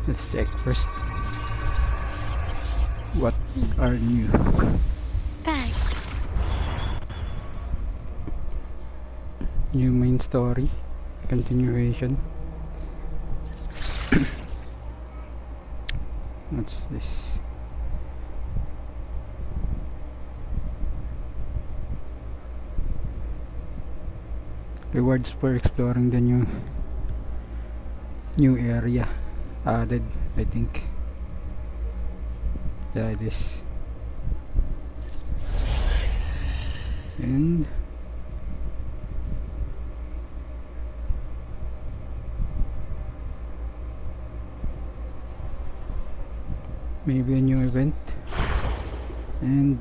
Let's check first. What are new? Bag. New main story. Continuation. What's this? Rewards for exploring the new area added, I think. Yeah, it is. And maybe a new event. And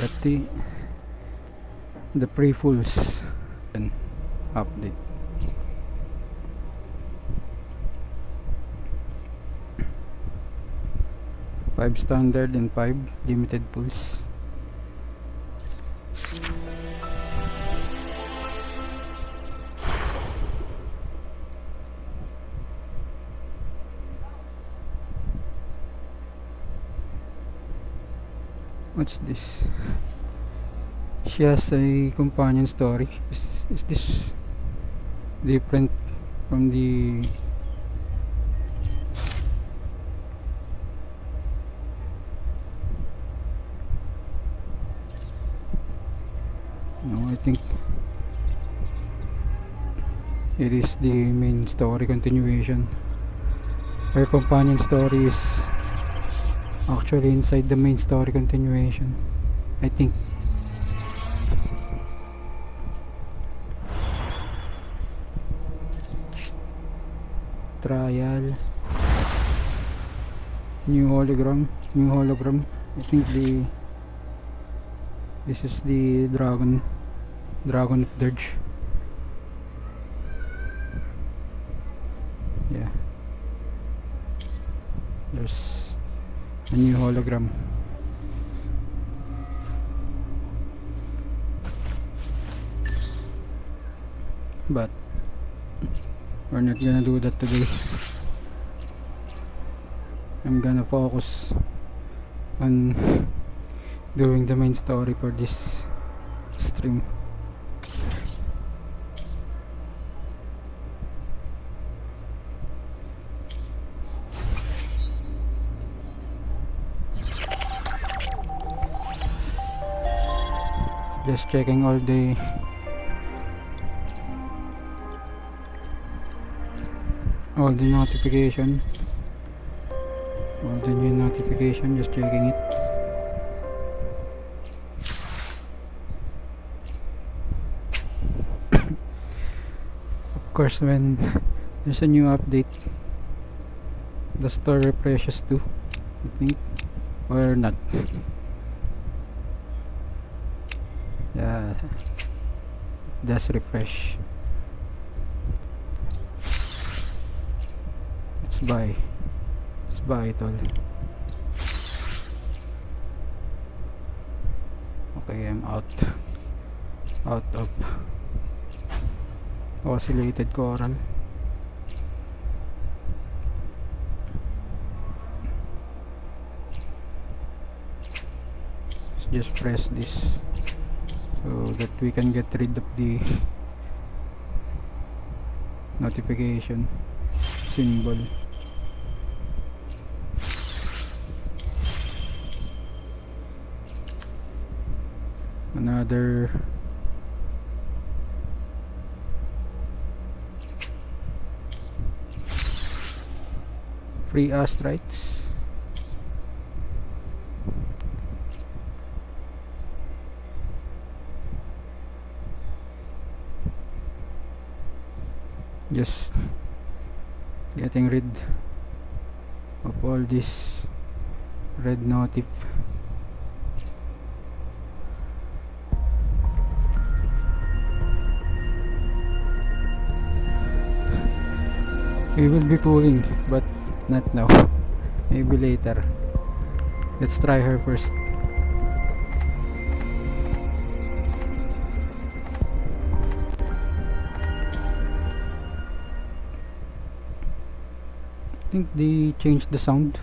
got the pre-fulls update. Five standard and 5 limited pulls. What's this? She has a companion story. Is this different from the no, I think it is the main story continuation. Her companion story is actually inside the main story continuation, I think. Trial, new hologram. I think this is the dragon of Dirge. Yeah, there's a new hologram. But we're not gonna do that today. I'm gonna focus on doing the main story for this stream. Just checking all the notification, all the new notification, just checking it. Of course, when there's a new update, the store refreshes too, I think, or not. Yeah, it does refresh. Let's buy it all. Okay, I'm out of oscillated coral. Just press this so that we can get rid of the notification symbol. Another free astrites. Just getting rid of all this red notif. We will be pulling, but not now. Maybe later. Let's try her first. I think they changed the sound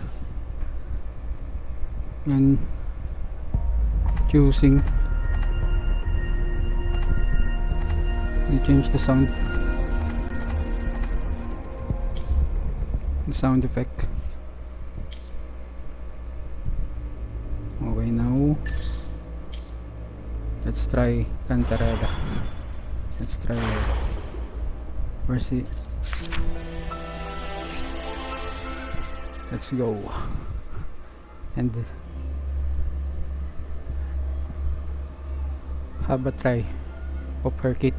when choosing. They changed the sound effect. Okay, now let's try Cantarella. Let's try where's it? Let's go. And have a try of her kit.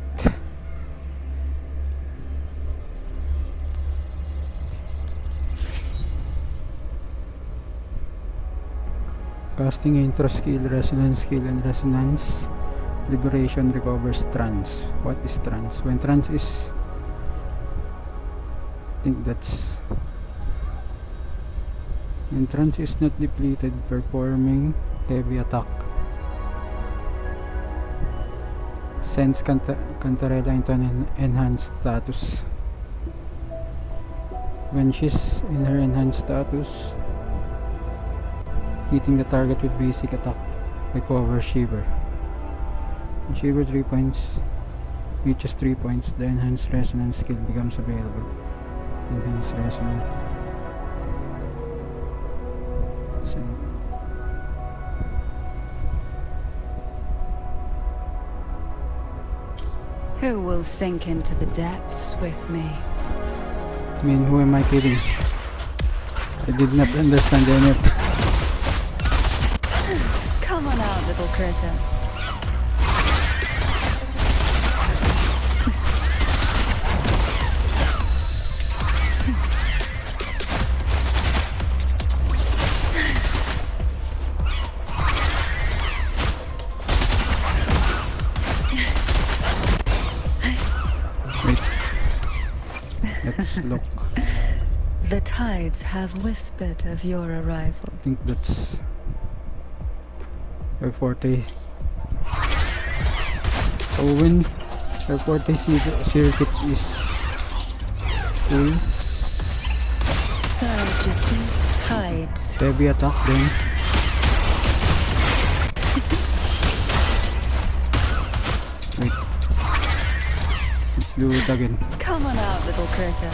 Casting intro skill, resonance skill, and resonance. Liberation recovers trance. What is trance? When trance is, I think that's when trance is not depleted, performing heavy attack. Sends Cantarella into an enhanced status. When she's in her enhanced status, hitting the target with basic attack recovers Shiver. When Shiver 3 points reaches 3 points, the enhanced resonance skill becomes available. Enhanced resonance. Who will sink into the depths with me? I mean, who am I kidding? I did not understand any of that. Come on out, little critter. Wait. Let's look. The tides have whispered of your arrival. I think that's her forte. So when her forte circuit is full, Surge of deep tides. heavy attack then. Wait. Let's do it again. Come on out, little critter.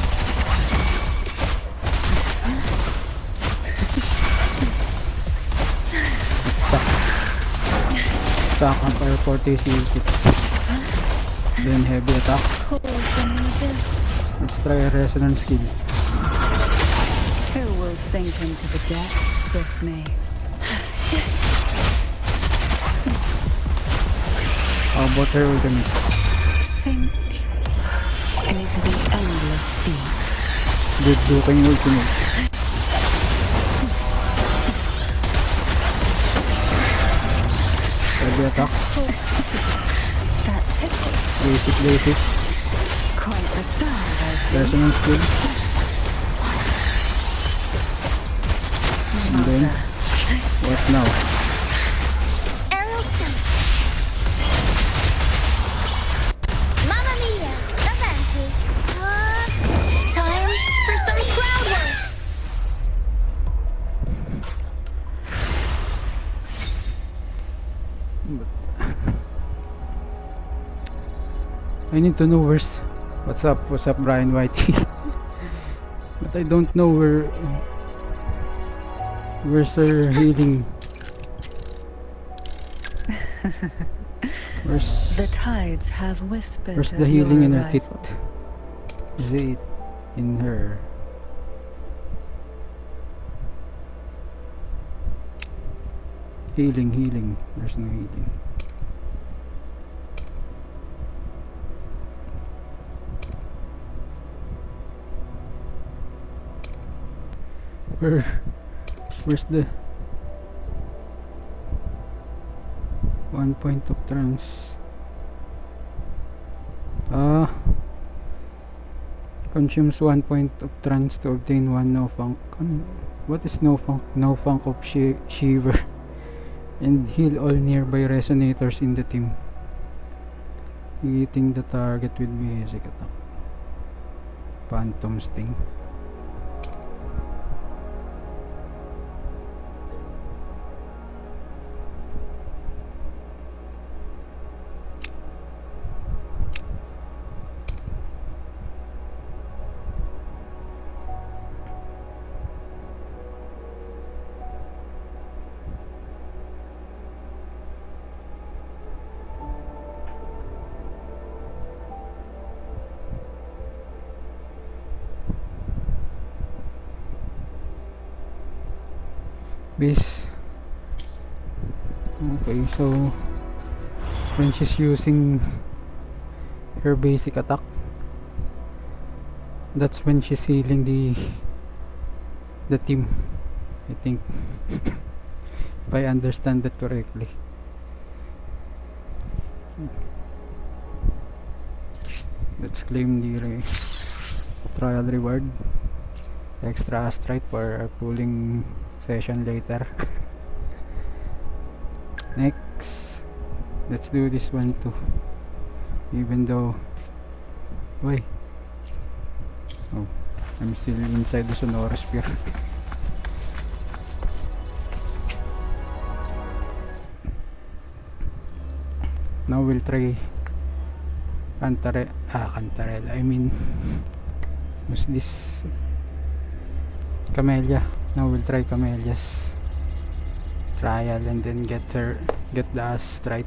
Stack up our forte circuit. Then heavy attack. Pull from the abyss. Let's try a resonance skill. Who will sink into the depths with me? How about her ultimate? Sink into the endless deep. Do kayong ultimate. Heavy attack. That tickles. Basic. Quite the style, I see. Resonance skill. And then, what now? Aerial stance. Mamma mia, avanti. Time for some crowd work. I need to know what's up Brian Whitey. But I don't know where's her healing. The tides have whispered. Where's the of healing your in her kit? arrival. Is it in her? Healing. There's no healing. Where's the 1 point of trance? Consumes 1 point of trance to obtain 1 no funk. What is no funk? No funk of Shiver. And heal all nearby resonators in the team. Hitting the target with basic attack. Phantom Sting. base. Okay, so when she's using her basic attack, that's when she's healing the team, I think. If I understand that correctly. Let's claim the trial reward. Extra astrite for our pooling session later. Next, let's do this one too. Even though, why? Oh, I'm still inside the Sonorosphere. Now we'll try Cantarella. I mean, what's this? Camellya. Now we'll try Camellya's trial and then get the astrite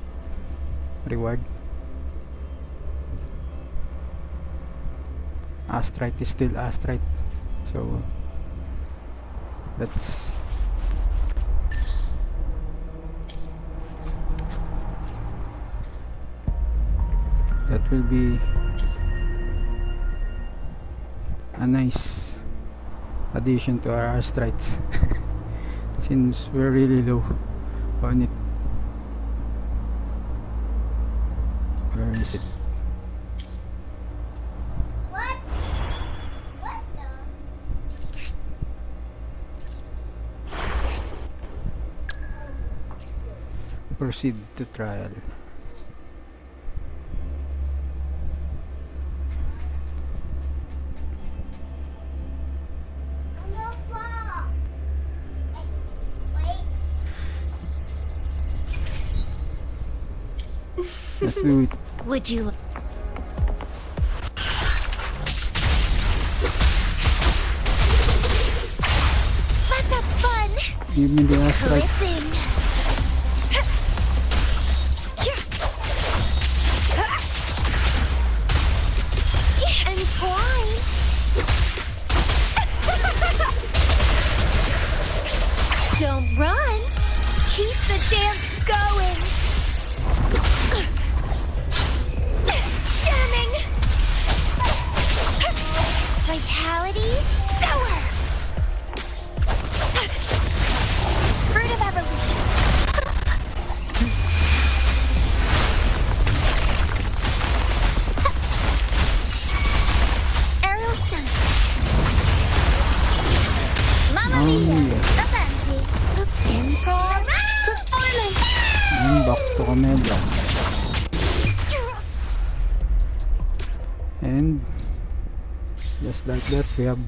reward. Astrite is still astrite, so that's that will be a nice addition to our astrites since we're really low on it. Where is it? What? What the? Proceed to trial. No fall. Wait. Let's do it. Would you? Let's have fun. Give me the astrite. Clipping. And twine. Don't run. Keep the dance going. Stemming. Vitality. Sour. Fruit of evolution. Aerial stunt. Mamma mia. Mia. The fancy. The improv. Performance. And back to Camellya. And just like that, we have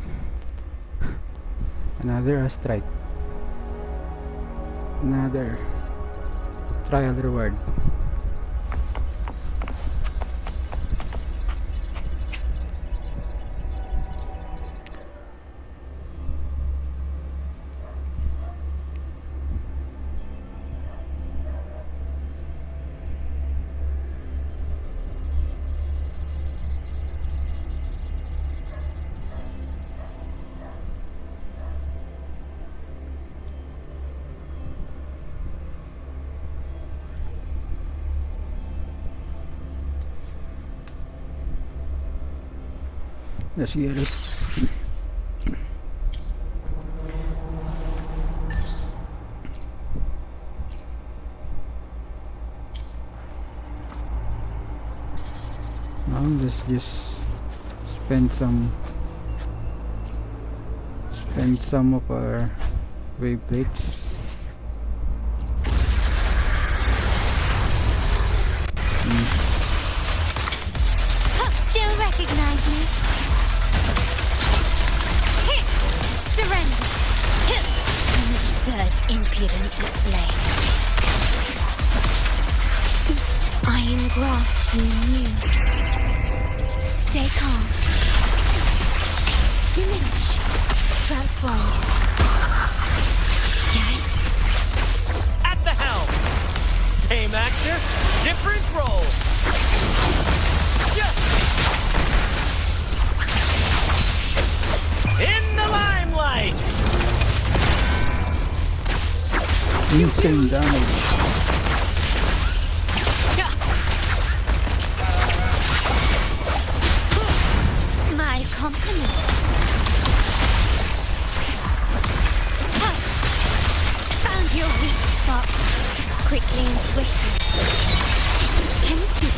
another astrite, another trial reward. Let's get it. Now let's just spend some of our wave plates. Hooks still recognize me. Hit. Surrender. Hit. An absurd, impudent display. I engraft you new. Stay calm. Diminish. Transformed. Yay. At the helm. Same actor, different role. In the limelight. Insane damage. My compliments. Found your weak spot quickly and swiftly. Thank you.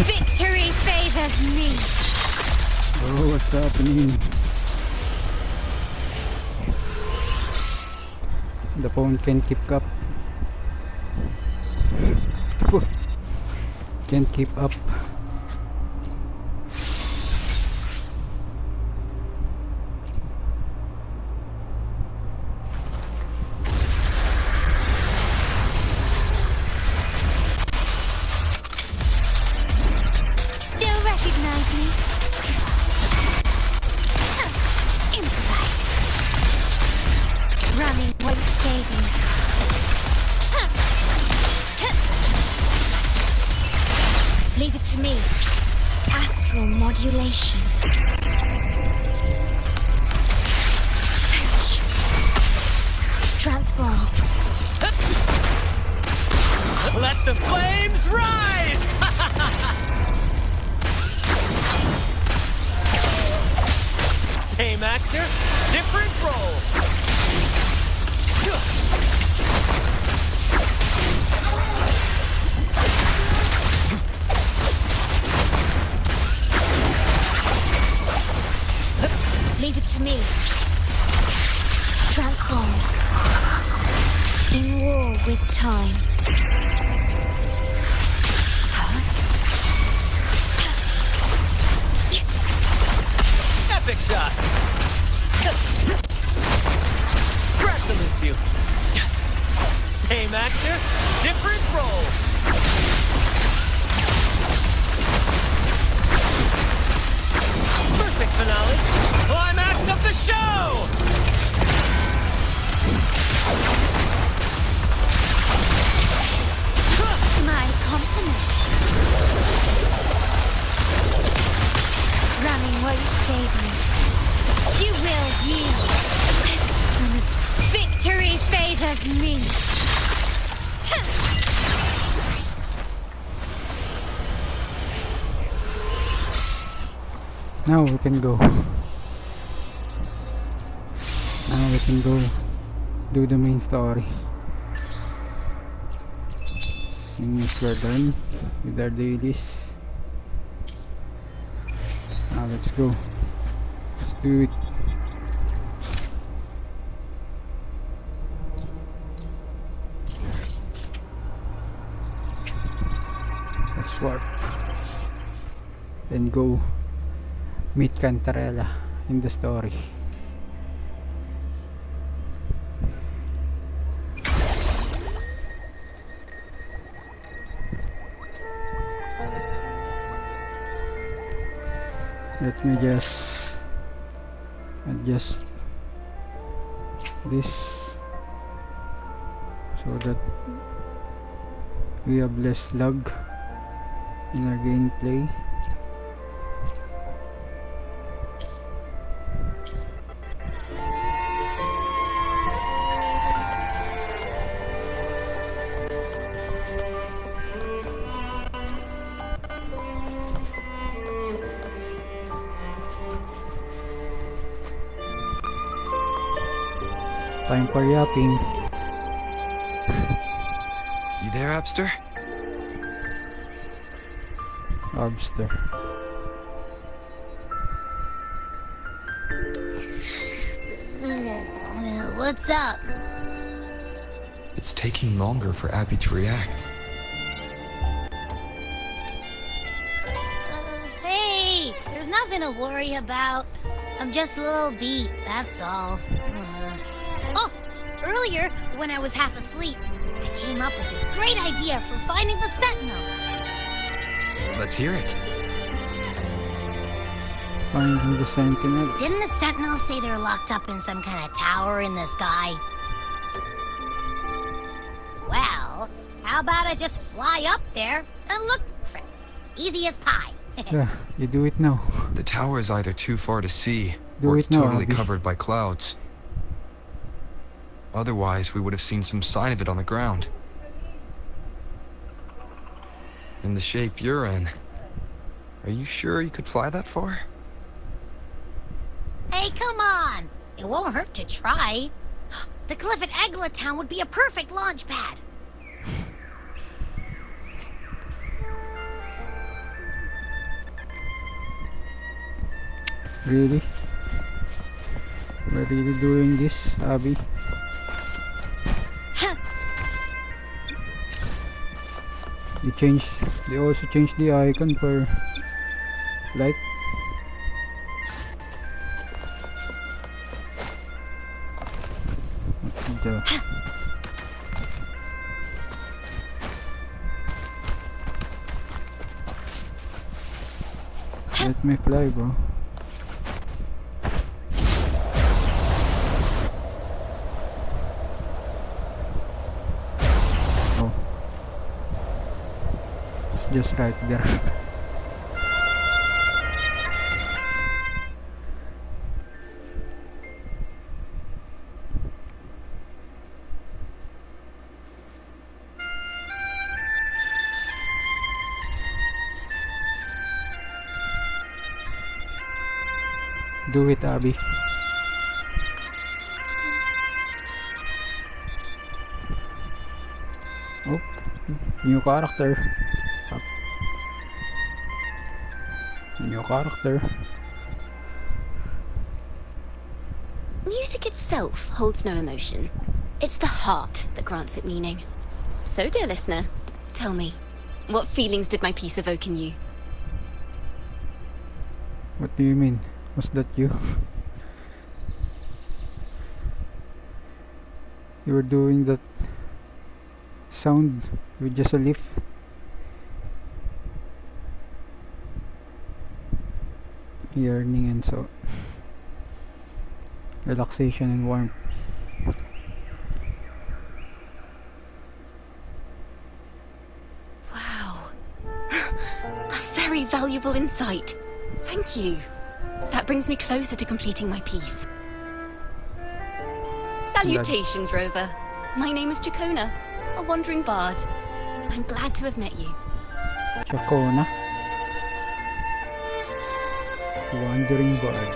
Victory favors me. Oh, what's happening? The phone can't keep up. Can't keep up. Still recognize me? Improvise. Running won't save me. Leave it to me. Astral modulation. Perish. Transformed. Let the flames rise! Same actor, different role. Leave it to me. Transformed. In war with time. Epic shot. Brad salutes you. Same actor, different role. Perfect finale. Climax of the show. My compliments. Running won't save me. You will yield. Victory favors me. Now we can go. Now we can go do the main story. Since we're done with our dailies. Now let's go. Let's do it. Let's warp. Then go meet Canella in the story. Let me just adjust this so that we have less lag in our gameplay. Time for yapping. You there, Abster? Obster. What's up? It's taking longer for Abby to react. Hey, there's nothing to worry about. I'm just a little beat, that's all. Oh, earlier, when I was half asleep, I came up with this great idea for finding the Sentinel. Let's hear it. Finding the Sentinel. Didn't the Sentinel say they're locked up in some kind of tower in the sky? Well, how about I just fly up there and look for it? Easy as pie. Yeah, you do it now. The tower is either too far to see, Do or it it's now, totally Abby. covered by clouds. Otherwise, we would have seen some sign of it on the ground. In the shape you're in, are you sure you could fly that far? Hey, come on! It won't hurt to try. The cliff at Egla Town would be a perfect launch pad. Really? We're really doing this, Abby? They also changed the icon for flight. What the? Let me fly, bro. Oh. It's just right there. Do it, Abby. Oh, new character. Up. New character. Music itself holds no emotion. It's the heart that grants it meaning. So, dear listener, tell me, what feelings did my piece evoke in you? What do you mean? Was that you? You were doing that sound with just a leaf? Yearning and so relaxation and warmth. Wow. A very valuable insight. Thank you. That brings me closer to completing my piece. Salutations, Rover. My name is Chacona, a wandering bard. I'm glad to have met you. Chacona, wandering bird.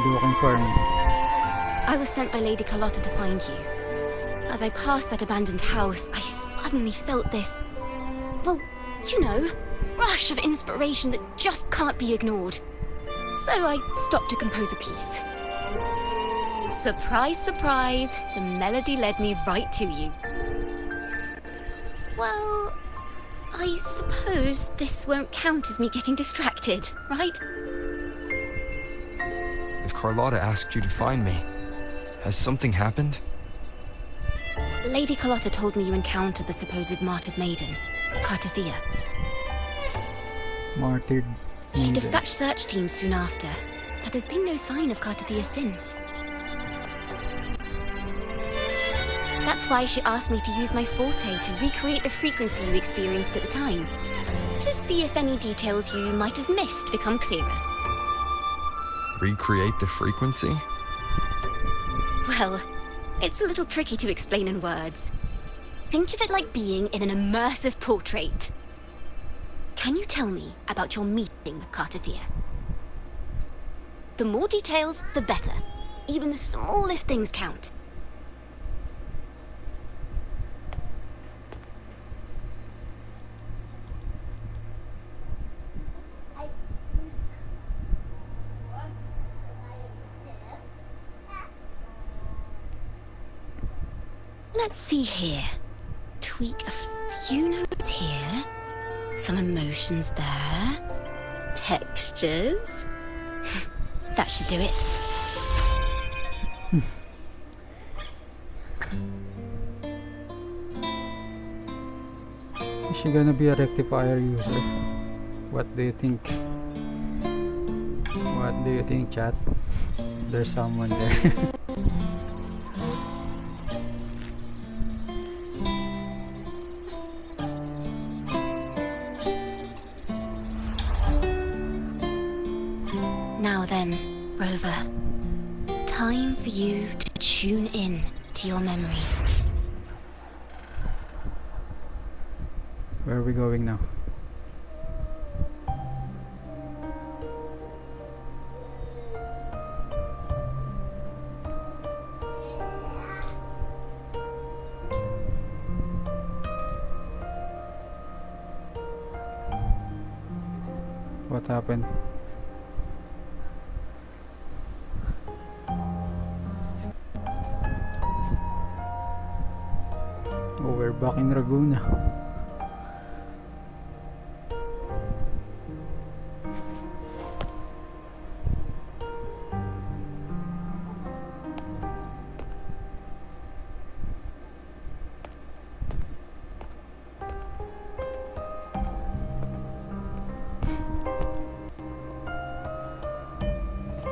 Looking for me. I was sent by Lady Carlotta to find you. As I passed that abandoned house, I suddenly felt this, well, you know, rush of inspiration that just can't be ignored. So I stopped to compose a piece. Surprise, surprise, the melody led me right to you. Well, I suppose this won't count as me getting distracted, right? If Carlotta asked you to find me, has something happened? Lady Carlotta told me you encountered the supposed martyred maiden, Cartothea. Martyred She maiden. dispatched search teams soon after, but there's been no sign of Cartothea since. That's why she asked me to use my forte to recreate the frequency you experienced at the time, to see if any details you might have missed become clearer. Recreate the frequency? Well, it's a little tricky to explain in words. Think of it like being in an immersive portrait. Can you tell me about your meeting with Cartothea? The more details, the better. Even the smallest things count. Let's see here. Tweak a few notes here. Some emotions there. Textures. That should do it. Is she gonna be a rectifier user? What do you think? What do you think, chat? There's someone there. time for you to tune in to your memories. Where are we going now? What happened? Oh, we're back in Raguna.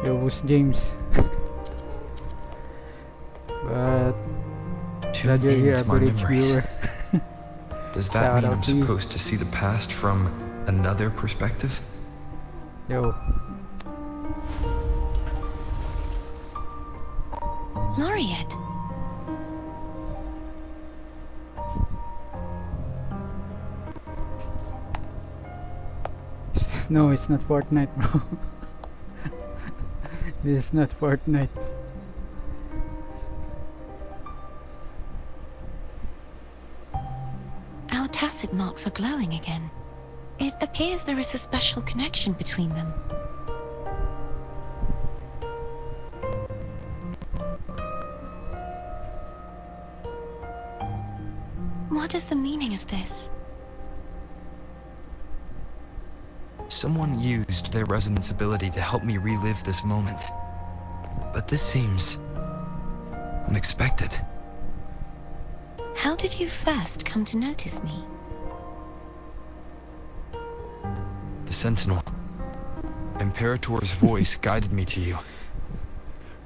Yo, who's James? But glad you're here, into my average memories. viewer. Does that Shout mean out I'm to you. supposed to see the past from another perspective? Yo, Laureate. no, it's not Fortnite, bro. This is not Fortnite. Our tacit marks are glowing again. It appears there is a special connection between them. What is the meaning of this? Someone used their resonance ability to help me relive this moment. But this seems unexpected. How did you first come to notice me? The Sentinel. Imperator's voice guided me to you.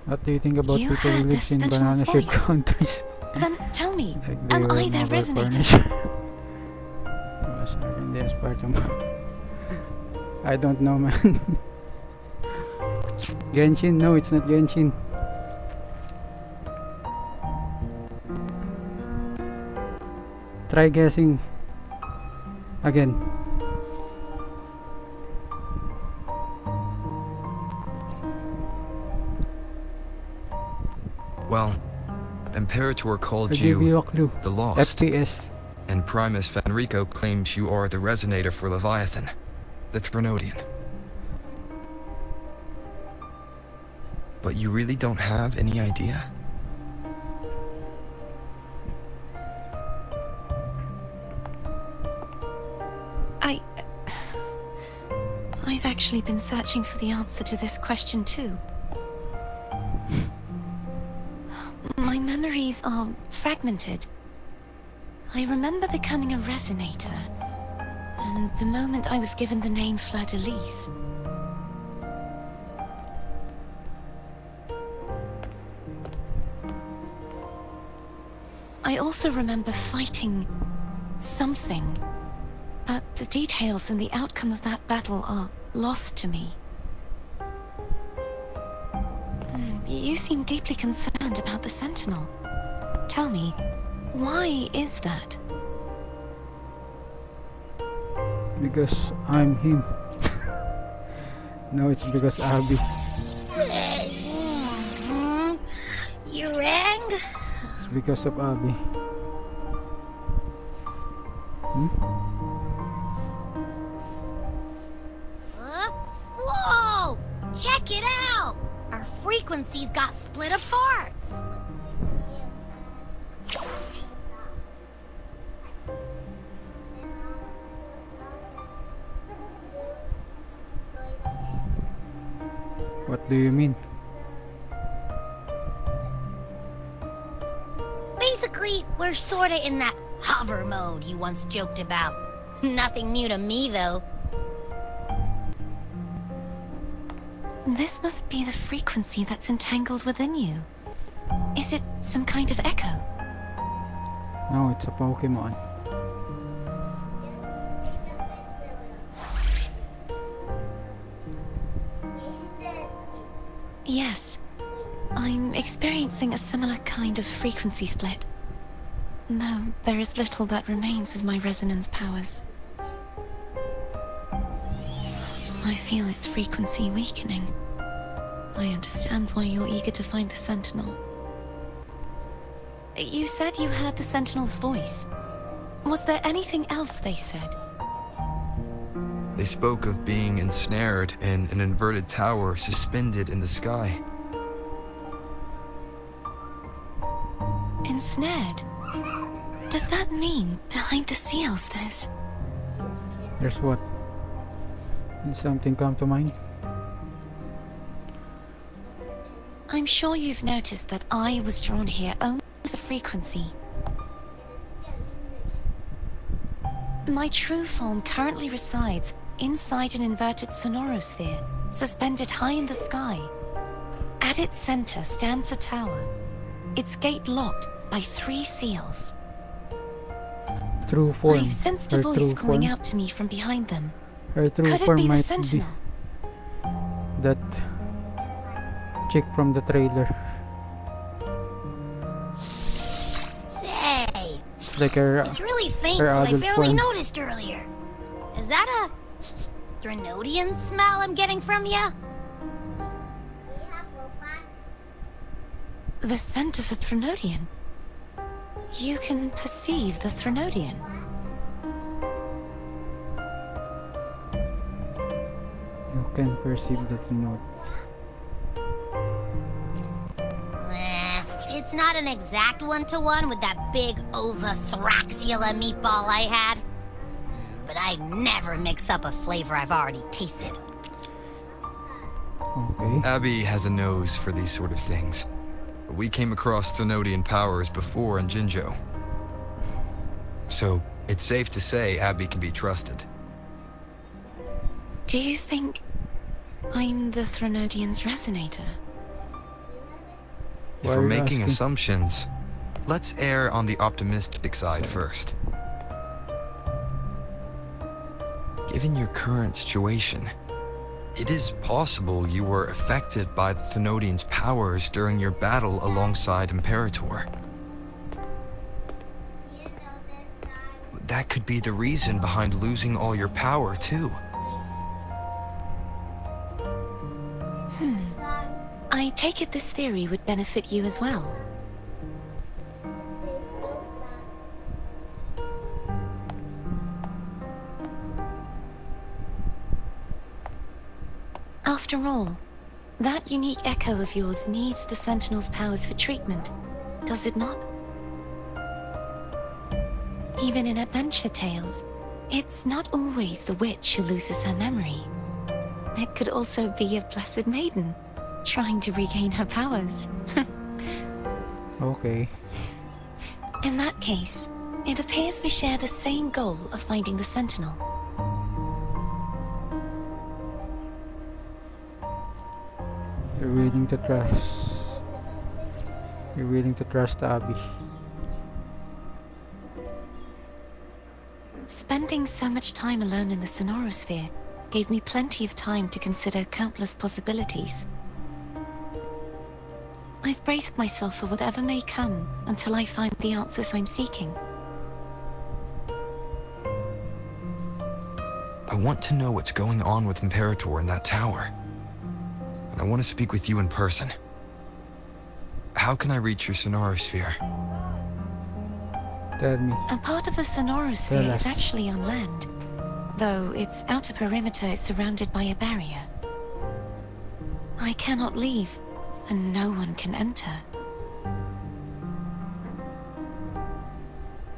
What do you think about You people who heard the lives in Sentinel's banana shaped voice? countries? Then tell me, Like they am were I their never resonator? furnished. Sorry, hindi aspartum. I don't know, man. Genshin? No, it's not Genshin. Try guessing again. Well, Imperator I called give you you a clue. the Lost, FPS. and Primus Fenrico claims you are the resonator for Leviathan, the Threnodian. But you really don't have any idea? I've actually been searching for the answer to this question too. My memories are fragmented. I remember becoming a resonator, and the moment I was given the name Fleur-de-Lis. I also remember fighting something, but the details and the outcome of that battle are lost to me. You seem deeply concerned about the Sentinel. Tell me, why is that? Because I'm him. No, it's because Abby. You rang? It's because of Abby. Whoa! Check it out! Our frequencies got split apart. What do you mean? Basically, we're sorta in that hover mode you once joked about. Nothing new to me, though. This must be the frequency that's entangled within you. Is it some kind of echo? No, it's a Pokemon. Yes. I'm experiencing a similar kind of frequency split. Though there is little that remains of my resonance powers. I feel its frequency weakening. I understand why you're eager to find the Sentinel. You said you heard the Sentinel's voice. Was there anything else they said? They spoke of being ensnared in an inverted tower suspended in the sky. Ensnared? Does that mean behind the seals There's what? Did something come to mind? I'm sure you've noticed that I was drawn here only as a frequency. My true form currently resides inside an inverted Sonorosphere, suspended high in the sky. At its center stands a tower, its gate locked by 3 seals. True form. I've sensed a Her voice true calling form. out to me from behind them. Her true Could it form be the might Sentinel? be that chick from the trailer. Say, It's like her. it's really faint, her so I adult barely form. noticed earlier. Is that a Drenodian smell I'm getting from you? The scent of a Threnodian. You can perceive the Threnodian. You can perceive the note. It's not an exact one-to-one with that big Ovathraxula meatball I had. But I never mix up a flavor I've already tasted. Okay. Abby has a nose for these sort of things. We came across Thenodian powers before in Jinzhou. So, it's safe to say Abby can be trusted. Do you think I'm the Threnodian's resonator? If Why we're are you making asking? assumptions, let's err on the optimistic side first. Given your current situation, it is possible you were affected by the Thenodian's powers during your battle alongside Imperator. That could be the reason behind losing all your power, too. I take it this theory would benefit you as well. After all, that unique echo of yours needs the Sentinel's powers for treatment, does it not? Even in adventure tales, it's not always the witch who loses her memory. It could also be a blessed maiden, trying to regain her powers. Okay. In that case, it appears we share the same goal of finding the Sentinel. You're willing to trust. You're willing to trust Abby. Spending so much time alone in the Sonorosphere gave me plenty of time to consider countless possibilities. I've braced myself for whatever may come until I find the answers I'm seeking. I want to know what's going on with Imperator in that tower. And I want to speak with you in person. How can I reach your Sonorosphere? Tell me. A part of the Sonorosphere Tell is us. actually on land, though its outer perimeter is surrounded by a barrier. I cannot leave, and no one can enter.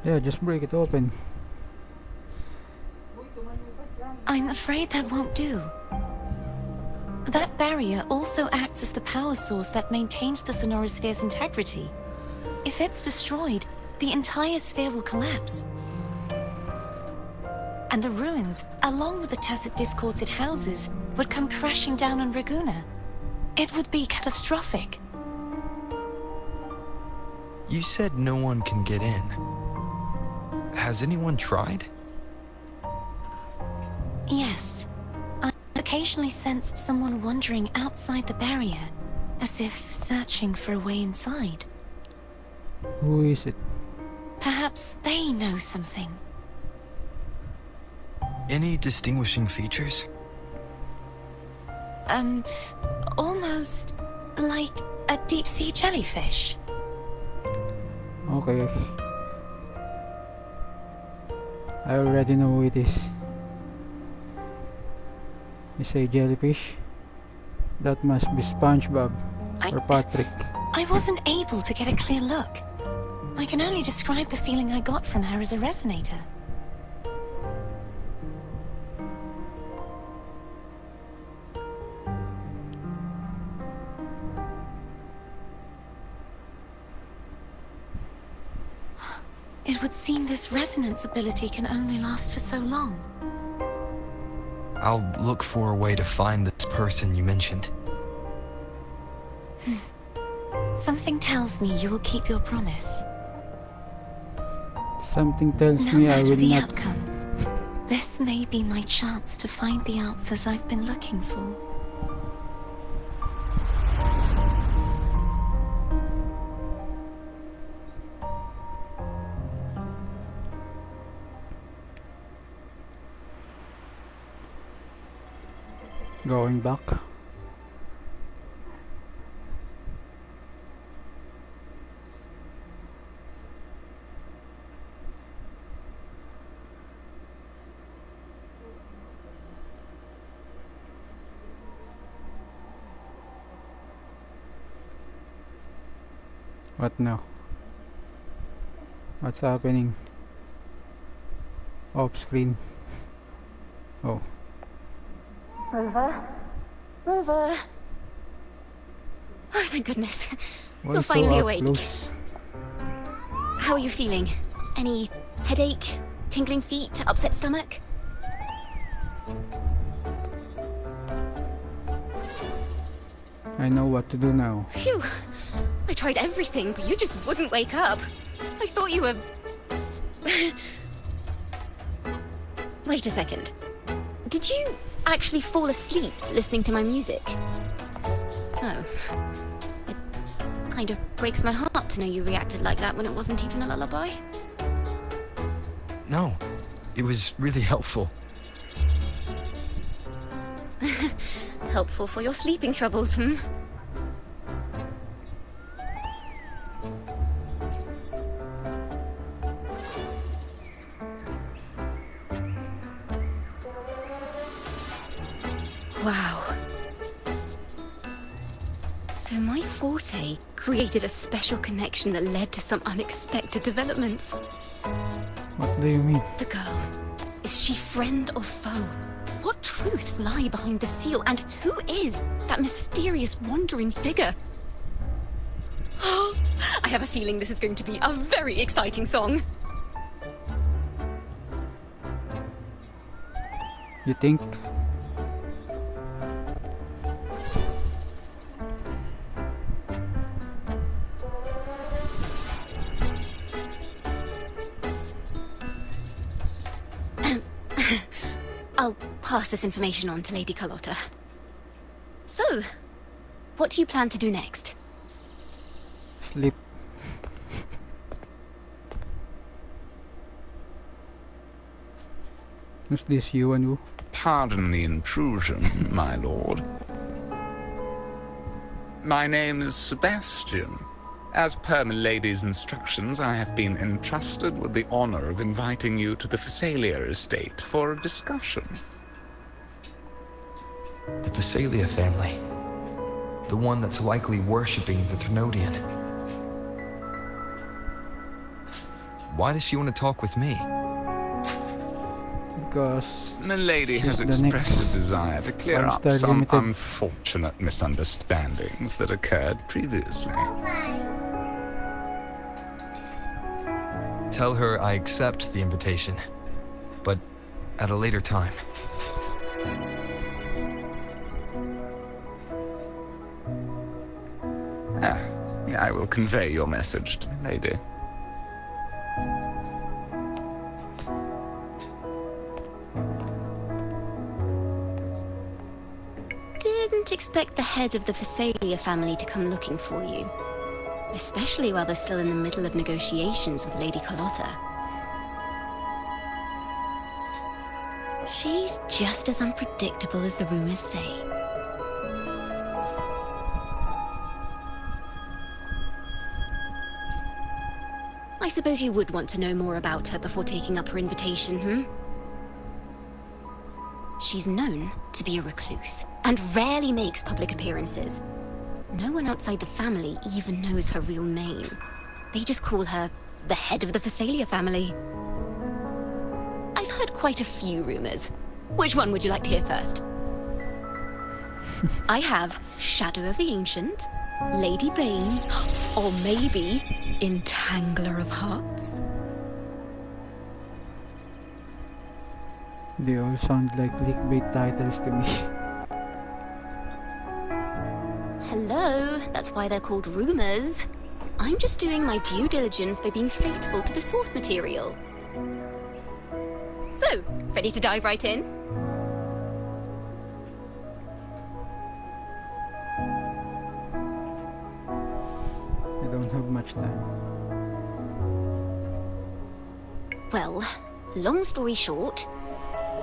Yeah, just break it open. I'm afraid that won't do. That barrier also acts as the power source that maintains the Sonorosphere's integrity. If it's destroyed, the entire sphere will collapse. And the ruins, along with the tacit discords it houses, would come crashing down on Raguna. It would be catastrophic. You said no one can get in. Has anyone tried? Yes. I occasionally sensed someone wandering outside the barrier, as if searching for a way inside. Who is it? Perhaps they know something. Any distinguishing features? Almost like a deep-sea jellyfish. Okay. I already know who it is. You say jellyfish? That must be SpongeBob or Patrick. I wasn't able to get a clear look. I can only describe the feeling I got from her as a resonator. It would seem this resonance ability can only last for so long. I'll look for a way to find this person you mentioned. Something tells me you will keep your promise. Something tells No me I matter will the not. outcome, this may be my chance to find the answers I've been looking for. Going back. What now? What's happening? Off screen. Oh. Rover? Rover? Oh, thank goodness. Why You're so finally up awake. close? How are you feeling? Any headache, tingling feet, upset stomach? I know what to do now. Phew. I tried everything, but you just wouldn't wake up. I thought you were... Wait a second. Did you actually fall asleep listening to my music? Oh. It kind of breaks my heart to know you reacted like that when it wasn't even a lullaby. No, it was really helpful. Helpful for your sleeping troubles, hmm? Wow. So my forte created a special connection that led to some unexpected developments. What do you mean? The girl, is she friend or foe? What truths lie behind the seal, and who is that mysterious wandering figure? I have a feeling this is going to be a very exciting song. You think? I'll pass this information on to Lady Carlotta. So, what do you plan to do next? Sleep. Who's this, you and who? Pardon the intrusion, my lord. My name is Sebastian. As per milady's instructions, I have been entrusted with the honor of inviting you to the Facelia estate for a discussion. The Facelia family. The one that's likely worshipping the Trinodian. Why does she want to talk with me? Because Milady has It's the expressed next a desire to clear up Five-star some limited. unfortunate misunderstandings that occurred previously. Tell her I accept the invitation, but at a later time. I will convey your message to Milady. Didn't expect expect the head of the Facelia family to come looking for you. Especially while they're still in the middle of negotiations with Lady Carlotta. She's just as unpredictable as the rumors say. I suppose you would want to know more about her before taking up her invitation, She's known to be a recluse, and rarely makes public appearances. No one outside the family even knows her real name. They just call her the head of the Facelia family. I've heard quite a few rumors. Which one would you like to hear first? I have Shadow of the Ancient, Lady Bane, or maybe Entangler of Hearts. They all sound like clickbait titles to me. Hello, that's why they're called rumors. I'm just doing my due diligence by being faithful to the source material. So, ready to dive right in? I don't have much time. Well, long story short,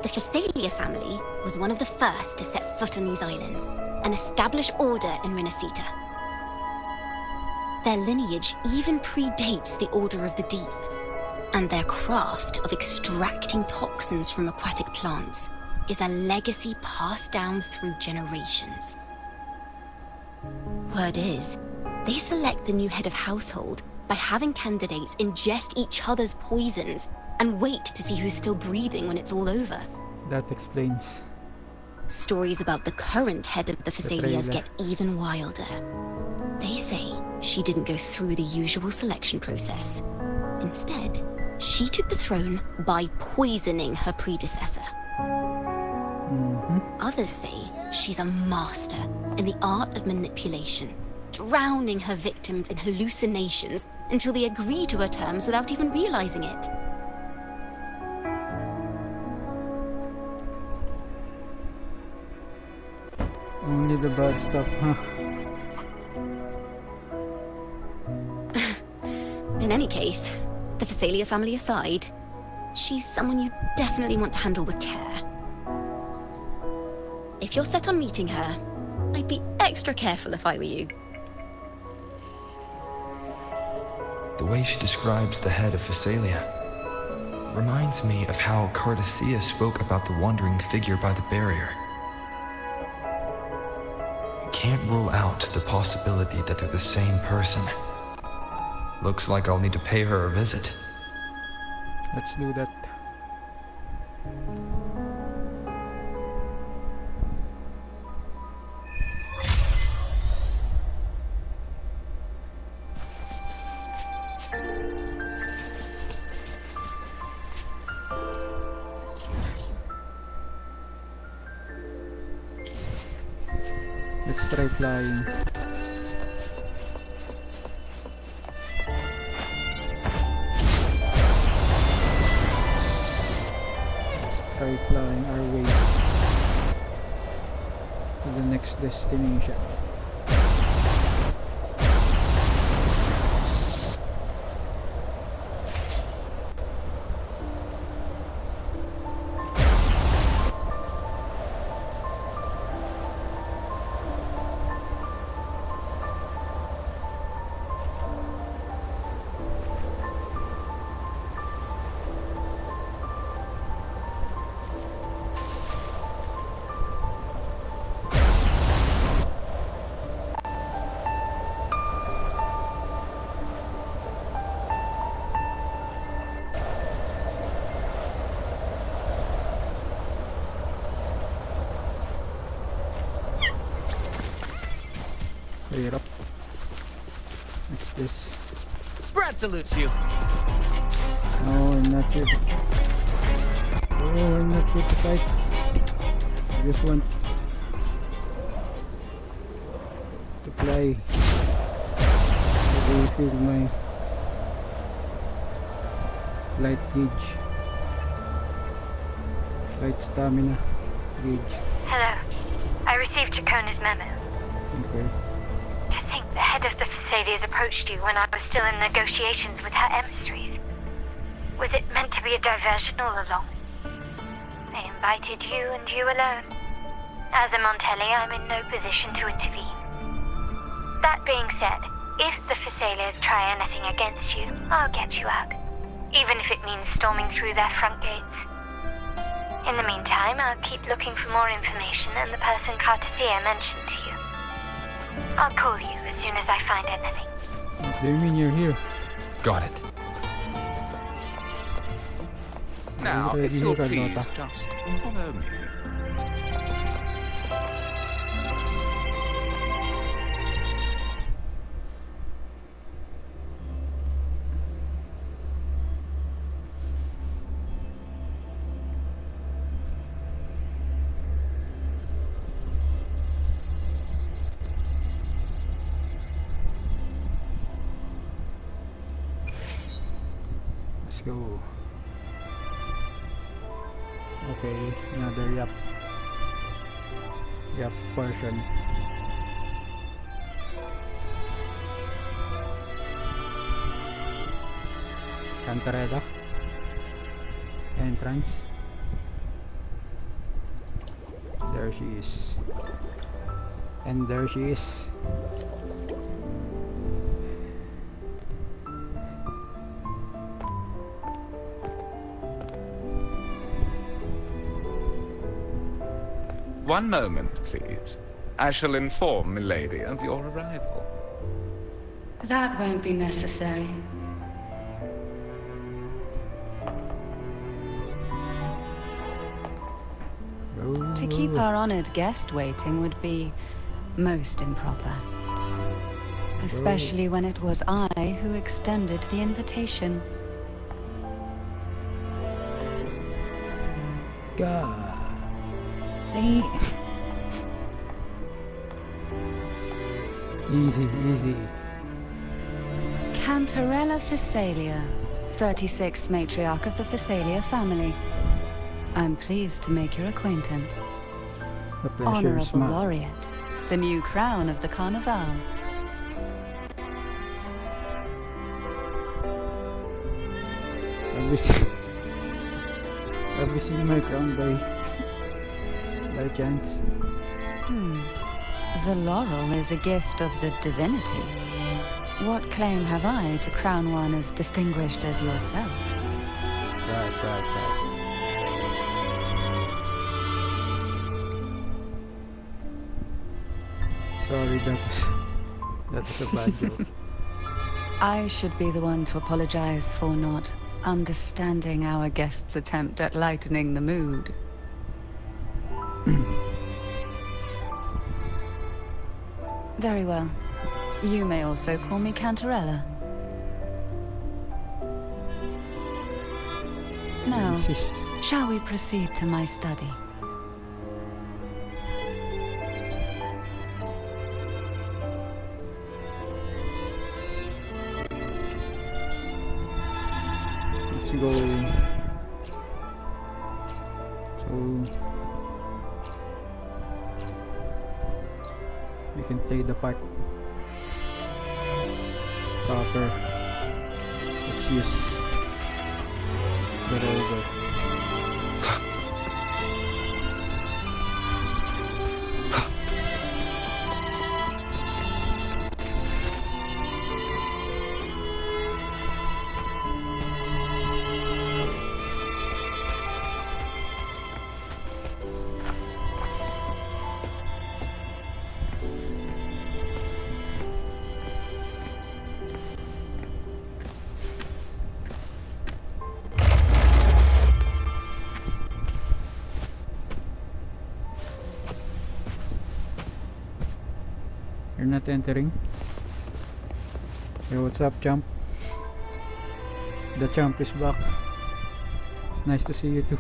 the Facelia family was one of the first to set foot on these islands and establish order in Renacita. Their lineage even predates the Order of the Deep, and their craft of extracting toxins from aquatic plants is a legacy passed down through generations. Word is, they select the new head of household by having candidates ingest each other's poisons and wait to see who's still breathing when it's all over. That explains. Stories about the current head of the Fisalia'S get even wilder. They say she didn't go through the usual selection process. Instead, she took the throne by poisoning her predecessor. Others say she's a master in the art of manipulation, drowning her victims in hallucinations until they agree to her terms without even realizing it. Only the bad stuff, huh? In any case, the Facelia family aside, she's someone you definitely want to handle with care. If you're set on meeting her, I'd be extra careful if I were you. The way she describes the head of Facelia reminds me of how Cardathea spoke about the wandering figure by the barrier. I can't rule out the possibility that they're the same person. Looks like I'll need to pay her a visit. Let's do that. Let's try flying. Try flying our way to the next destination. Clear up. What's this? Brad salutes you. No, I'm not here to... Oh, I'm not here to fight. I just want to fly. To refill my light gauge. Light stamina gauge. Hello. I received Chacona's memo. Okay. To think the head of the Fasalia's approached you when I was still in negotiations with her emissaries. Was it meant to be a diversion all along? They invited you and you alone. As a Montelli, I'm in no position to intervene. That being said, if the Fisalia'S try anything against you, I'll get you out. Even if it means storming through their front gates. In the meantime, I'll keep looking for more information and the person Cartathea mentioned to you. I'll call you as soon as I find anything. What do you mean you're here? Got it. Now, Already if you'll here, please Carlotta. just follow me. Let's go. Okay, another yap portion. Cantarella entrance. There she is, and there she is. One moment, please. I shall inform Milady of your arrival. That won't be necessary. To keep our honored guest waiting would be most improper. Especially when it was I who extended the invitation. God. Dang. Easy, easy. Cantarella Facelia, 36th matriarch of the Facelia family. I'm pleased to make your acquaintance. The pleasure is Honorable mine. Laureate, the new crown of the Carnival. Have you seen my crown by chance? The laurel is a gift of the divinity. What claim have I to crown one as distinguished as yourself? Right. Sorry, that was a bad joke. I should be the one to apologize for not understanding our guest's attempt at lightening the mood. Very well. You may also call me Cantarella. Now, Insist. shall we proceed to my study? Let's go. So you can play the part proper. Let's use the rover. You're not entering. Yo, what's up, champ? The champ is back. Nice to see you too.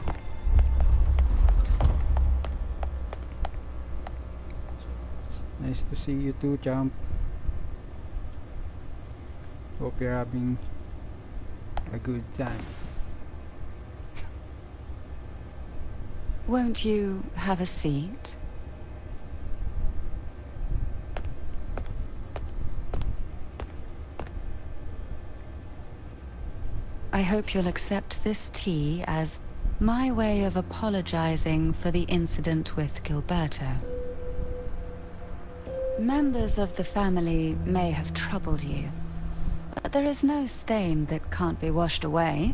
Nice to see you too, champ. Hope you're having a good time. Won't you have a seat? I hope you'll accept this tea as my way of apologizing for the incident with Gilberto. Members of the family may have troubled you, but there is no stain that can't be washed away.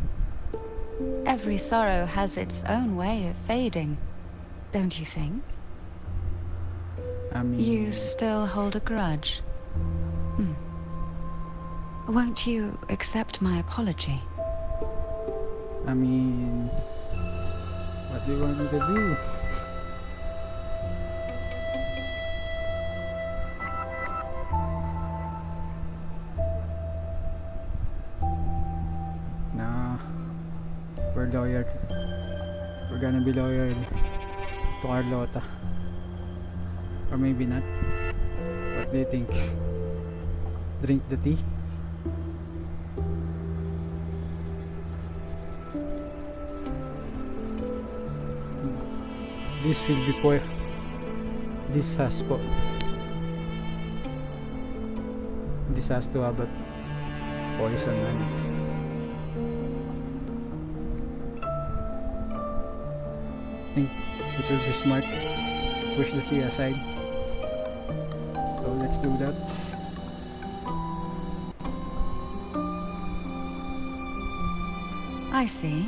Every sorrow has its own way of fading, don't you think? I mean, You still hold a grudge? Won't you accept my apology? I mean, what do you want me to do? Nah, we're loyal. We're gonna be loyal to Carlota. Or maybe not. What do you think? Drink the tea? This will be for this has to have a poison on it. I think it will be smart to push the tea aside. So let's do that. I see.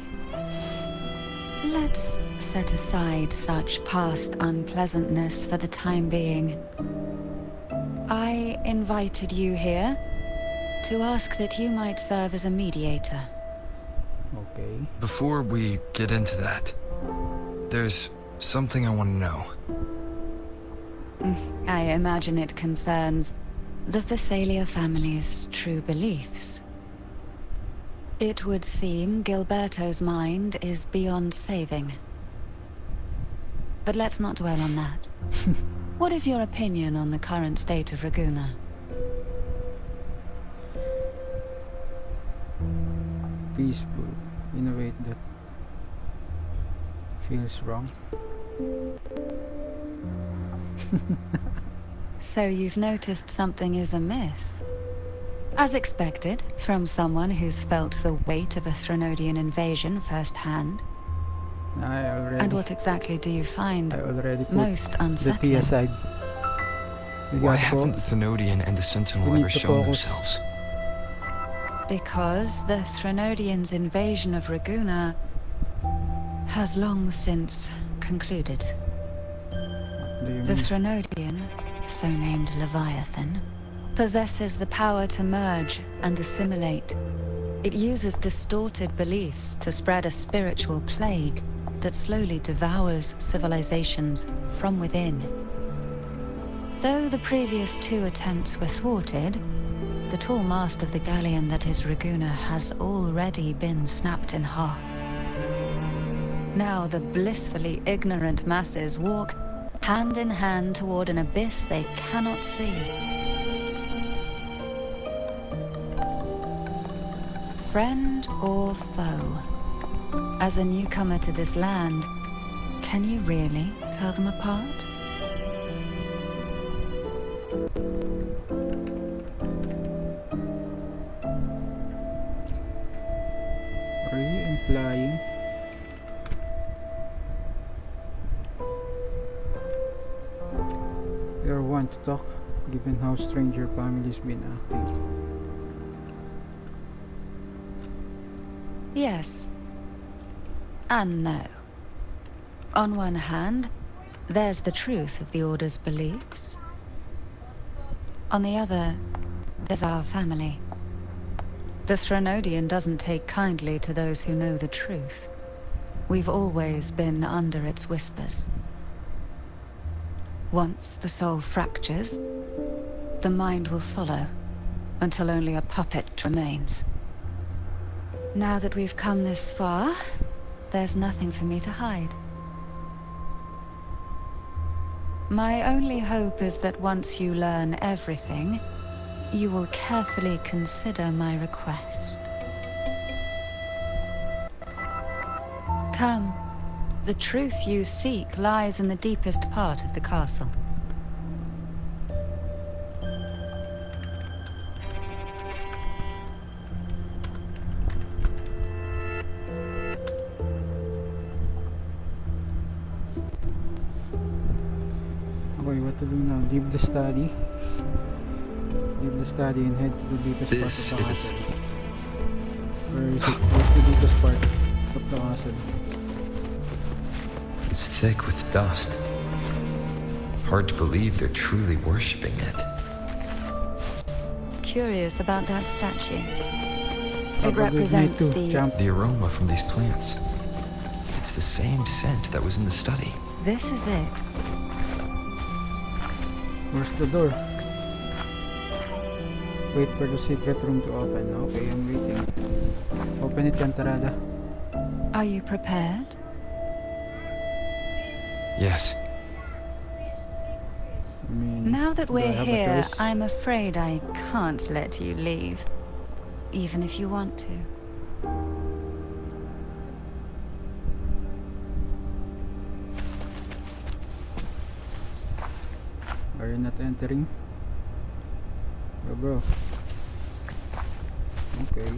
Let's set aside such past unpleasantness for the time being. I invited you here to ask that you might serve as a mediator. Okay. Before we get into that, there's something I want to know. I imagine it concerns the Facelia family's true beliefs. It would seem Gilberto's mind is beyond saving. But let's not dwell on that. What is your opinion on the current state of Raguna? Peaceful, in a way that feels wrong. So you've noticed something is amiss? As expected, from someone who's felt the weight of a Threnodian invasion firsthand. And what exactly do you find I already put most the tea unsettling? aside. Why haven't the Threnodian and the Sentinel We need ever to shown focus. themselves? Because the Threnodians' invasion of Raguna has long since concluded. What do you The mean? Threnodian, so named Leviathan, possesses the power to merge and assimilate. It uses distorted beliefs to spread a spiritual plague that slowly devours civilizations from within. Though the previous two attempts were thwarted, the tall mast of the galleon that is Raguna has already been snapped in half. Now the blissfully ignorant masses walk hand in hand toward an abyss they cannot see. Friend or foe? As a newcomer to this land, can you really tell them apart? Are you implying you're one to talk, given how strange your family's been acting? Yes. And no. On one hand, there's the truth of the Order's beliefs. On the other, there's our family. The Threnodian doesn't take kindly to those who know the truth. We've always been under its whispers. Once the soul fractures, the mind will follow, until only a puppet remains. Now that we've come this far, there's nothing for me to hide. My only hope is that once you learn everything, you will carefully consider my request. Come. The truth you seek lies in the deepest part of the castle. to do now? Leave the study. Leave the study and head to the deepest This part of is the it. castle. Where is it? Where's the deepest part of the castle? It's thick with dust. Hard to believe they're truly worshipping it. Curious about that statue. It Probably represents need to the... jump. The aroma from these plants. It's the same scent that was in the study. This is it. Where's the door? Wait for the secret room to open. Okay, I'm waiting. Open it, Cantarada. Are you prepared? Yes. I mean, Now that do I we're have a here, choice? I'm afraid I can't let you leave. Even if you want to. Are you not entering? Oh, bro. Okay.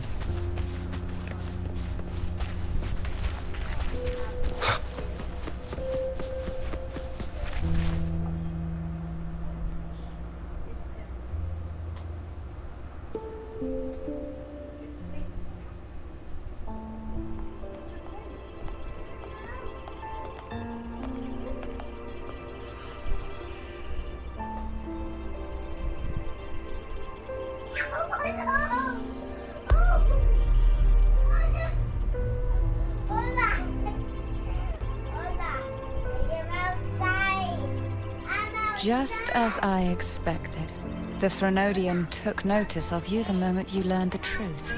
Just as I expected, the Threnodium took notice of you the moment you learned the truth.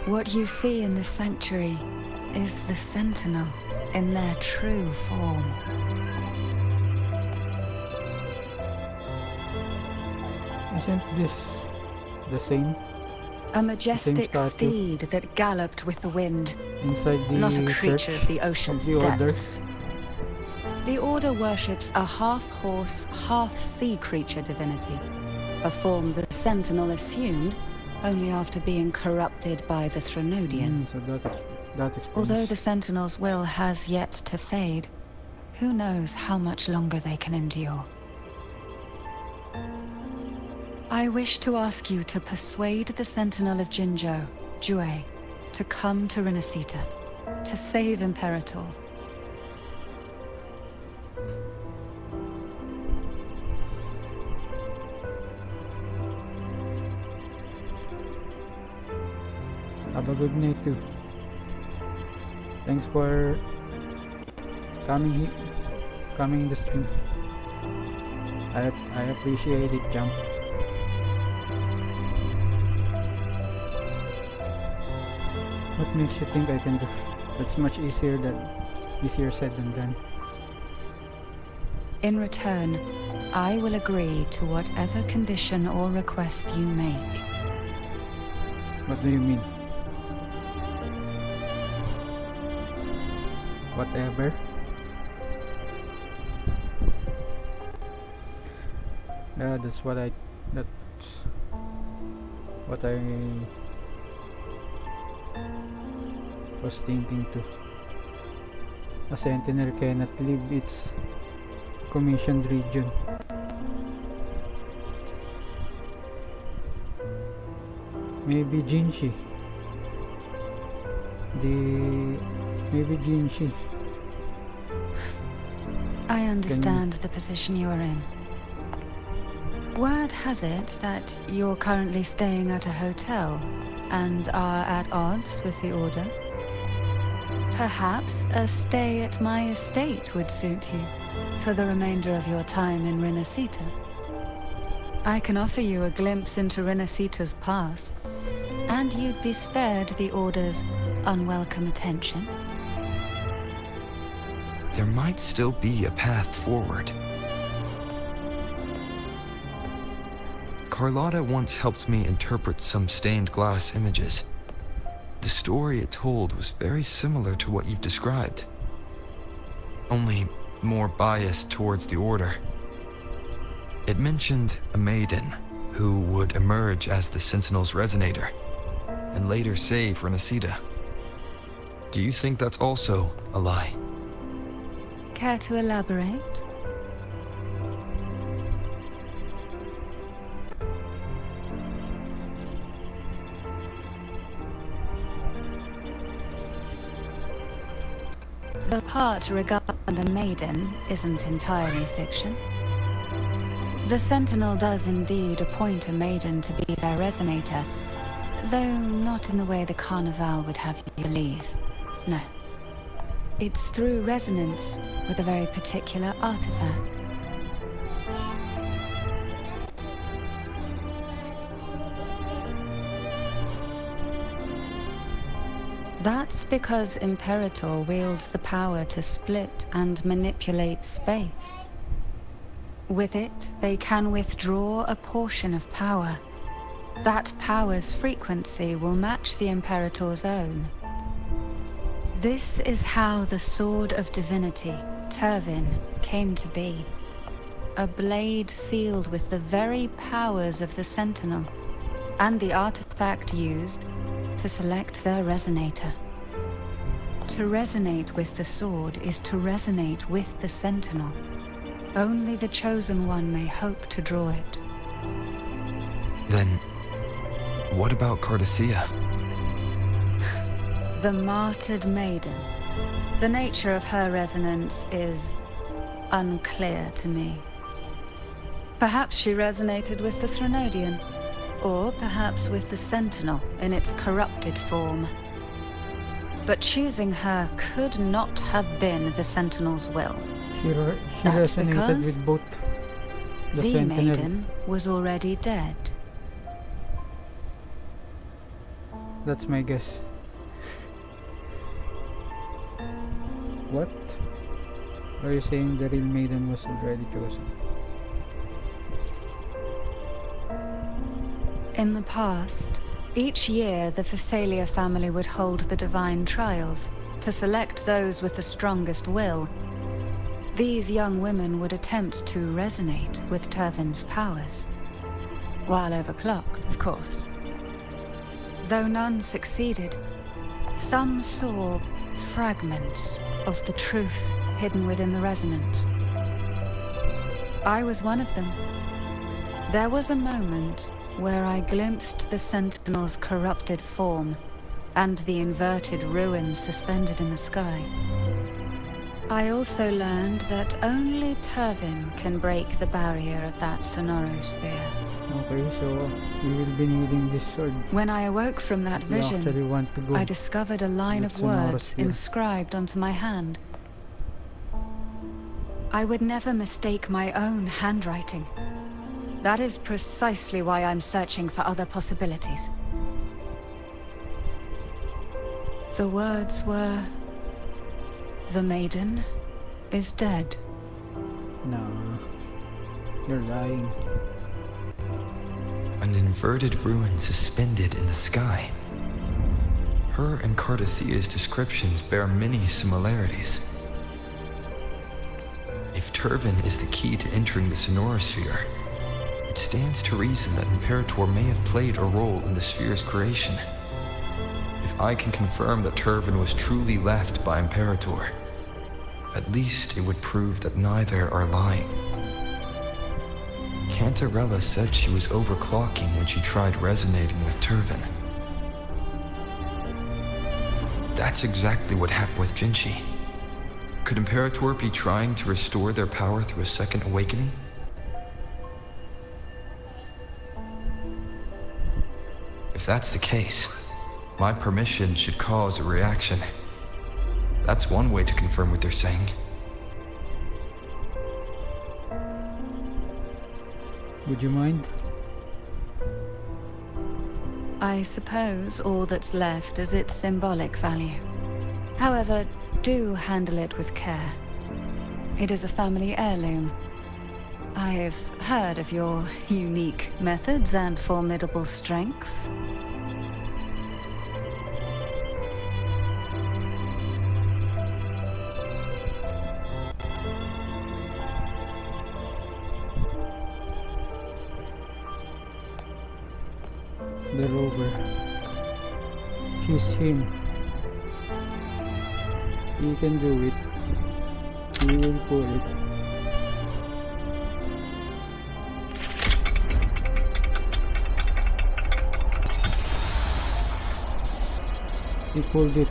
What you see in the sanctuary is the Sentinel in their true form. Isn't this the same? A majestic statue. steed that galloped with the wind, Inside the not a creature church of the ocean's the Order? depths. The Order worships a half-horse, half-sea creature divinity, a form the Sentinel assumed only after being corrupted by the Threnodian. So that explains. Although the Sentinel's will has yet to fade, who knows how much longer they can endure. I wish to ask you to persuade the Sentinel of Jinzhou, Jue, to come to Renacita, to save Imperator. Have a good night too. Thanks for coming in the stream. I appreciate it, Jump. What makes you think I can do? That's much easier said than done. In return, I will agree to whatever condition or request you make. What do you mean? Whatever? Yeah, that's what I was thinking too. A Sentinel cannot leave its commissioned region. Maybe Jinshi. Maybe Jinshi. I understand the position you are in. Word has it that you're currently staying at a hotel and are at odds with the Order. Perhaps a stay at my estate would suit you for the remainder of your time in Renacita. I can offer you a glimpse into Renacita's past, and you'd be spared the Order's unwelcome attention. There might still be a path forward. Carlotta once helped me interpret some stained glass images. The story it told was very similar to what you've described, only more biased towards the Order. It mentioned a maiden who would emerge as the Sentinel's resonator and later save Renacita. Do you think that's also a lie? Care to elaborate? The part regarding the Maiden isn't entirely fiction. The Sentinel does indeed appoint a Maiden to be their resonator, though not in the way the Carnival would have you believe. No. It's through resonance with a very particular artifact. That's because Imperator wields the power to split and manipulate space. With it, they can withdraw a portion of power. That power's frequency will match the Imperator's own. This is how the Sword of Divinity, Turvin, came to be. A blade sealed with the very powers of the Sentinel, and the artifact used to select their resonator. To resonate with the sword is to resonate with the Sentinel. Only the Chosen One may hope to draw it. Then, what about Cardathea? The martyred Maiden. The nature of her resonance is unclear to me. Perhaps she resonated with the Threnodian, or perhaps with the Sentinel in its corrupted form. But choosing her could not have been the Sentinel's will. She That's resonated because with both the the Sentinel. Maiden was already dead. That's my guess. What? Are you saying the real Maiden was already chosen? In the past, each year the Facelia family would hold the divine trials to select those with the strongest will. These young women would attempt to resonate with Turvin's powers, while overclocked, of course. Though none succeeded, some saw fragments of the truth hidden within the resonance. I was one of them. There was a moment where I glimpsed the Sentinel's corrupted form and the inverted ruins suspended in the sky. I also learned that only Turvin can break the barrier of that Sonorosphere. Okay, so we will be needing this sword. When I awoke from that You actually vision, want to go. I discovered a line with of words Sonorosphere. inscribed onto my hand. I would never mistake my own handwriting. That is precisely why I'm searching for other possibilities. The words were, "The Maiden is dead." No, you're lying. An inverted ruin suspended in the sky. Her and Cardathea's descriptions bear many similarities. If Turvin is the key to entering the Sonorosphere, it stands to reason that Imperator may have played a role in the sphere's creation. If I can confirm that Turvin was truly left by Imperator, at least it would prove that neither are lying. Cantarella said she was overclocking when she tried resonating with Turvin. That's exactly what happened with Jinchi. Could Imperator be trying to restore their power through a second awakening? If that's the case, my permission should cause a reaction. That's one way to confirm what they're saying. Would you mind? I suppose all that's left is its symbolic value. However, do handle it with care. It is a family heirloom. I've heard of your unique methods and formidable strength. The rover. He's him. He can do it. He will pull it. He pulled it.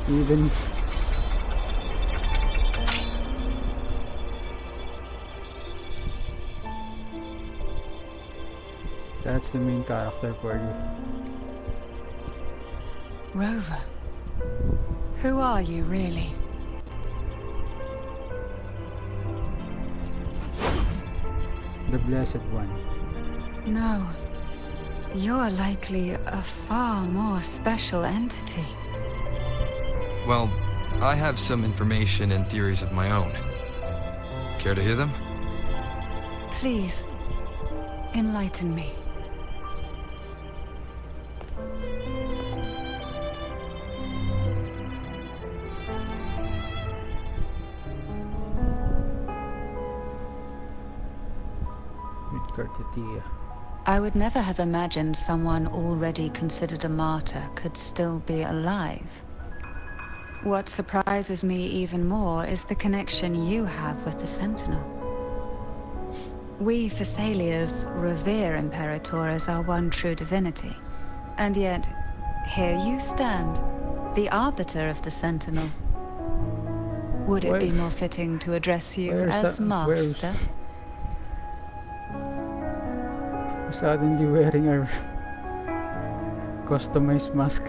Even That's the main character for you. Rover. Who are you, really? The Blessed One. No. You're likely a far more special entity. Well, I have some information and theories of my own. Care to hear them? Please, enlighten me. With Cartetia. I would never have imagined someone already considered a martyr could still be alive. What surprises me even more is the connection you have with the Sentinel. We Fasalia'S revere Imperator as our one true divinity. And yet, here you stand, the arbiter of the Sentinel. Would it be more fitting to address you as Master? Suddenly wearing a customized mask.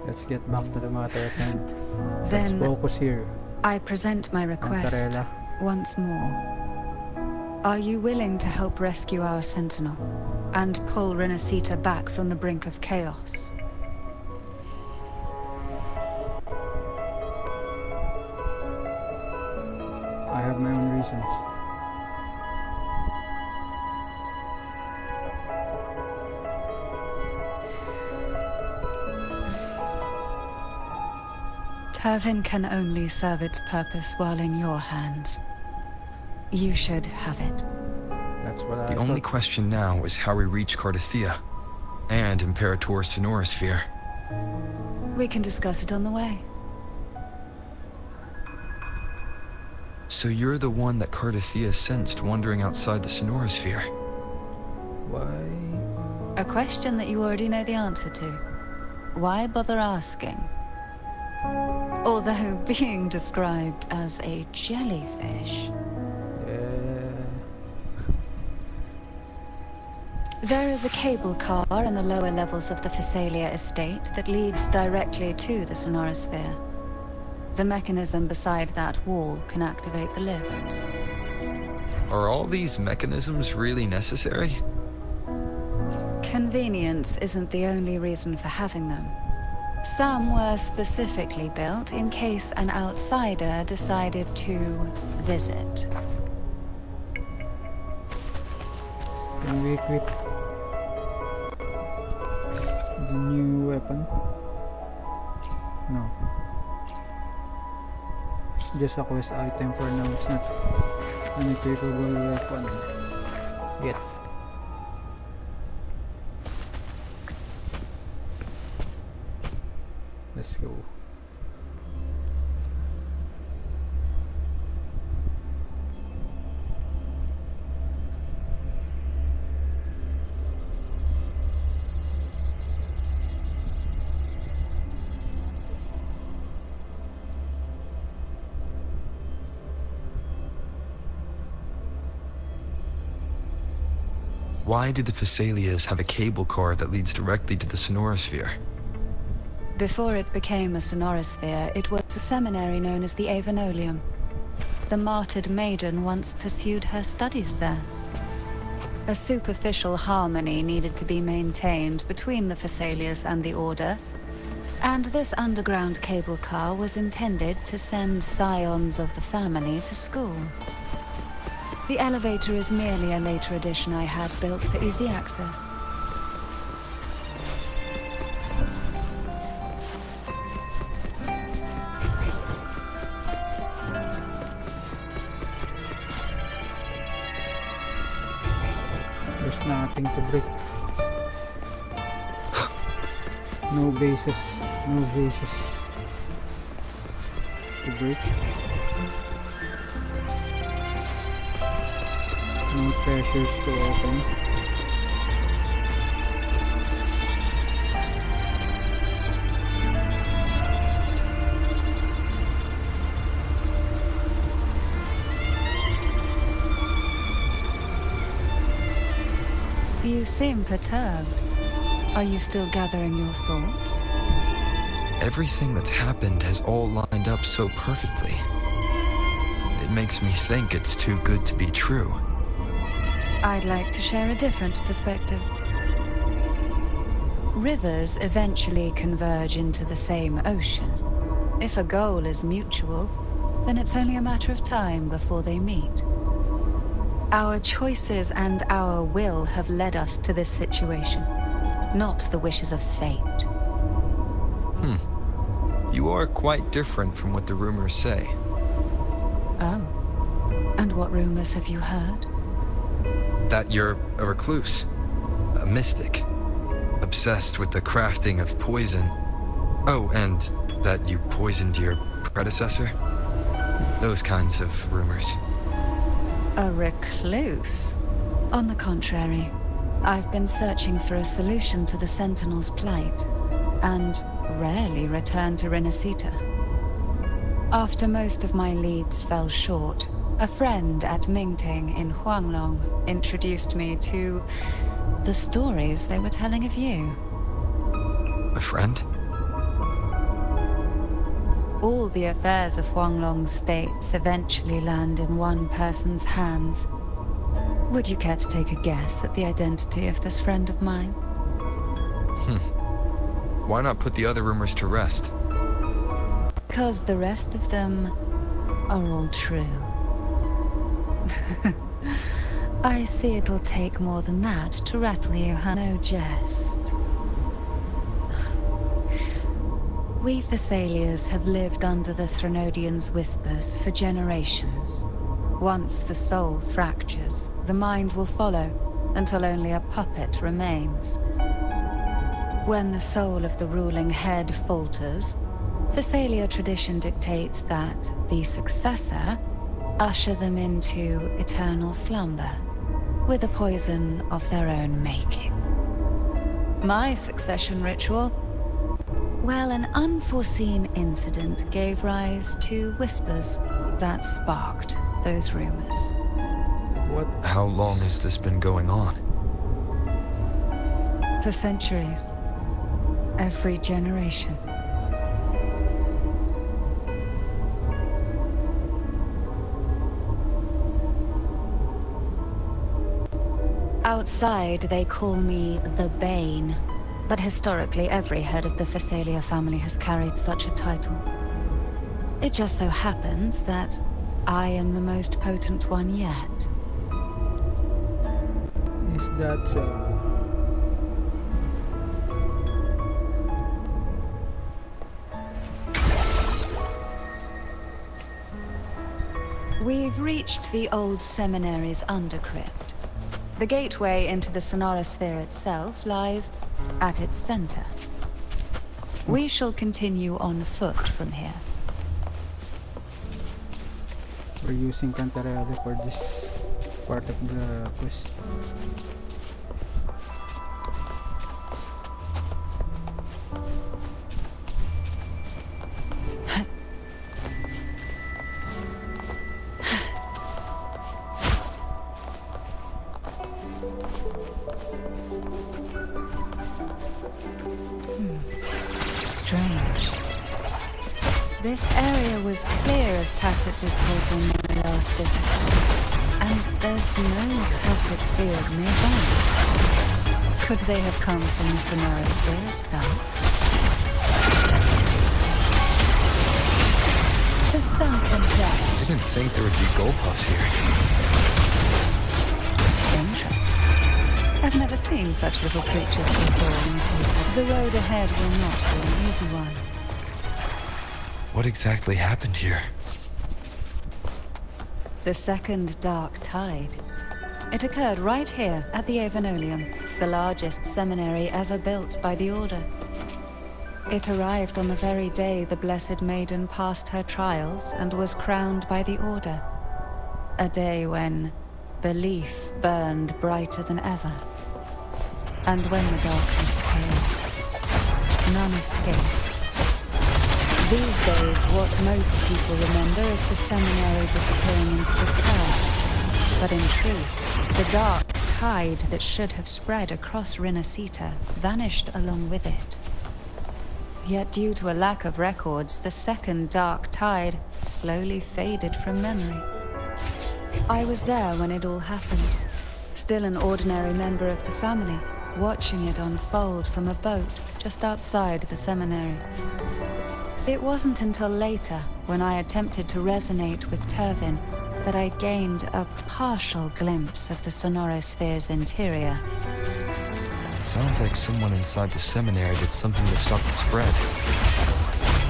Let's get back to the matter at hand. Let's focus here. I present my request Canella. once more. Are you willing to help rescue our Sentinel and pull Renacita back from the brink of chaos? I have my own reasons. Turvin can only serve its purpose while in your hands. You should have it. That's what The only question now is how we reach Cartetia and Imperator's Sonorosphere. We can discuss it on the way. So you're the one that Cartetia sensed wandering outside the Sonorosphere. Why? A question that you already know the answer to. Why bother asking? Although being described as a jellyfish. There is a cable car in the lower levels of the Facelia estate that leads directly to the Sonorosphere. The mechanism beside that wall can activate the lift. Are all these mechanisms really necessary? Convenience isn't the only reason for having them. Some were specifically built in case an outsider decided to visit. Can we equip the new weapon? No. Just a quest item for now. It's not an equipable weapon yet. Let's go. Why do the Fisalia'S have a cable car that leads directly to the Sonorosphere? Before it became a Sonorosphere, it was a seminary known as the Avenolium. The martyred Maiden once pursued her studies there. A superficial harmony needed to be maintained between the Fasalia'S and the Order, and this underground cable car was intended to send scions of the family to school. The elevator is merely a later addition I had built for easy access. There's nothing to break. No bases. No bases to break. No treasures to open. You seem perturbed. Are you still gathering your thoughts? Everything that's happened has all lined up so perfectly. It makes me think it's too good to be true. I'd like to share a different perspective. Rivers eventually converge into the same ocean. If a goal is mutual, then it's only a matter of time before they meet. Our choices and our will have led us to this situation, not the wishes of fate. You are quite different from what the rumors say. Oh. And what rumors have you heard? That you're a recluse, a mystic, obsessed with the crafting of poison. Oh, and that you poisoned your predecessor? Those kinds of rumors. A recluse? On the contrary, I've been searching for a solution to the Sentinel's plight, and rarely return to Renacita. After most of my leads fell short, a friend at Mingting in Huanglong introduced me to the stories they were telling of you. A friend? All the affairs of Huanglong's states eventually land in one person's hands. Would you care to take a guess at the identity of this friend of mine? Why not put the other rumors to rest? Because the rest of them are all true. I see it'll take more than that to rattle you, huh? No jest. We Fasalias have lived under the Threnodians' whispers for generations. Once the soul fractures, the mind will follow, until only a puppet remains. When the soul of the ruling head falters, Facelia tradition dictates that the successor usher them into eternal slumber, with a poison of their own making. My succession ritual? Well, an unforeseen incident gave rise to whispers that sparked those rumors. What? How long has this been going on? For centuries. Every generation. Outside, they call me the Bane, but historically every head of the Facelia family has carried such a title. It just so happens that I am the most potent one yet. Is that so? We've reached the old seminary's undercrypt. The gateway into the Sonorosphere itself lies at its center. We shall continue on foot from here. We're using Canella for this part of the quest. Strange. This area was clear of tacit discords on my last visit, and there's no tacit field nearby. Could they have come from the Sonorosphere itself? To sunken depth. Didn't think there would be goldpuffs here. Interesting. I've never seen such little creatures before. The road ahead will not be an easy one. What exactly happened here? The second dark tide. It occurred right here at the Avenolium, the largest seminary ever built by the Order. It arrived on the very day the Blessed Maiden passed her trials and was crowned by the Order. A day when belief burned brighter than ever. And when the darkness came, none escaped. These days, what most people remember is the seminary disappearing into the sky. But in truth, the dark tide that should have spread across Rinasita vanished along with it. Yet due to a lack of records, the second dark tide slowly faded from memory. I was there when it all happened, still an ordinary member of the family, watching it unfold from a boat just outside the seminary. It wasn't until later, when I attempted to resonate with Turvin, that I gained a partial glimpse of the Sonorosphere's interior. It sounds like someone inside the seminary did something to stop the spread.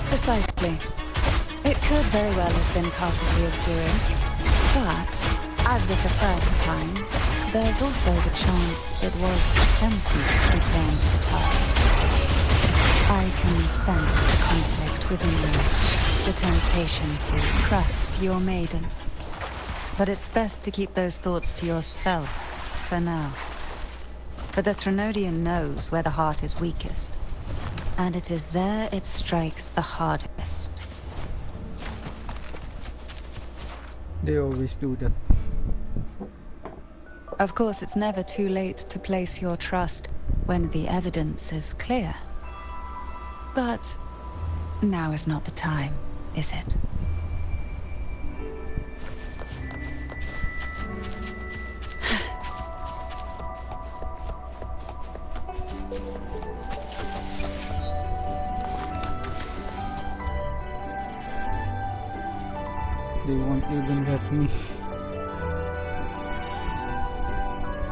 Precisely. It could very well have been Cartesia's doing, but, as with the first time, there's also the chance it was the Sentinel who turned the tide. I can sense the conflict within you, the temptation to trust your Maiden. But it's best to keep those thoughts to yourself, for now. For the Threnodian knows where the heart is weakest, and it is there it strikes the hardest. They always do that. Of course, it's never too late to place your trust when the evidence is clear. But now is not the time, is it? They won't even let me.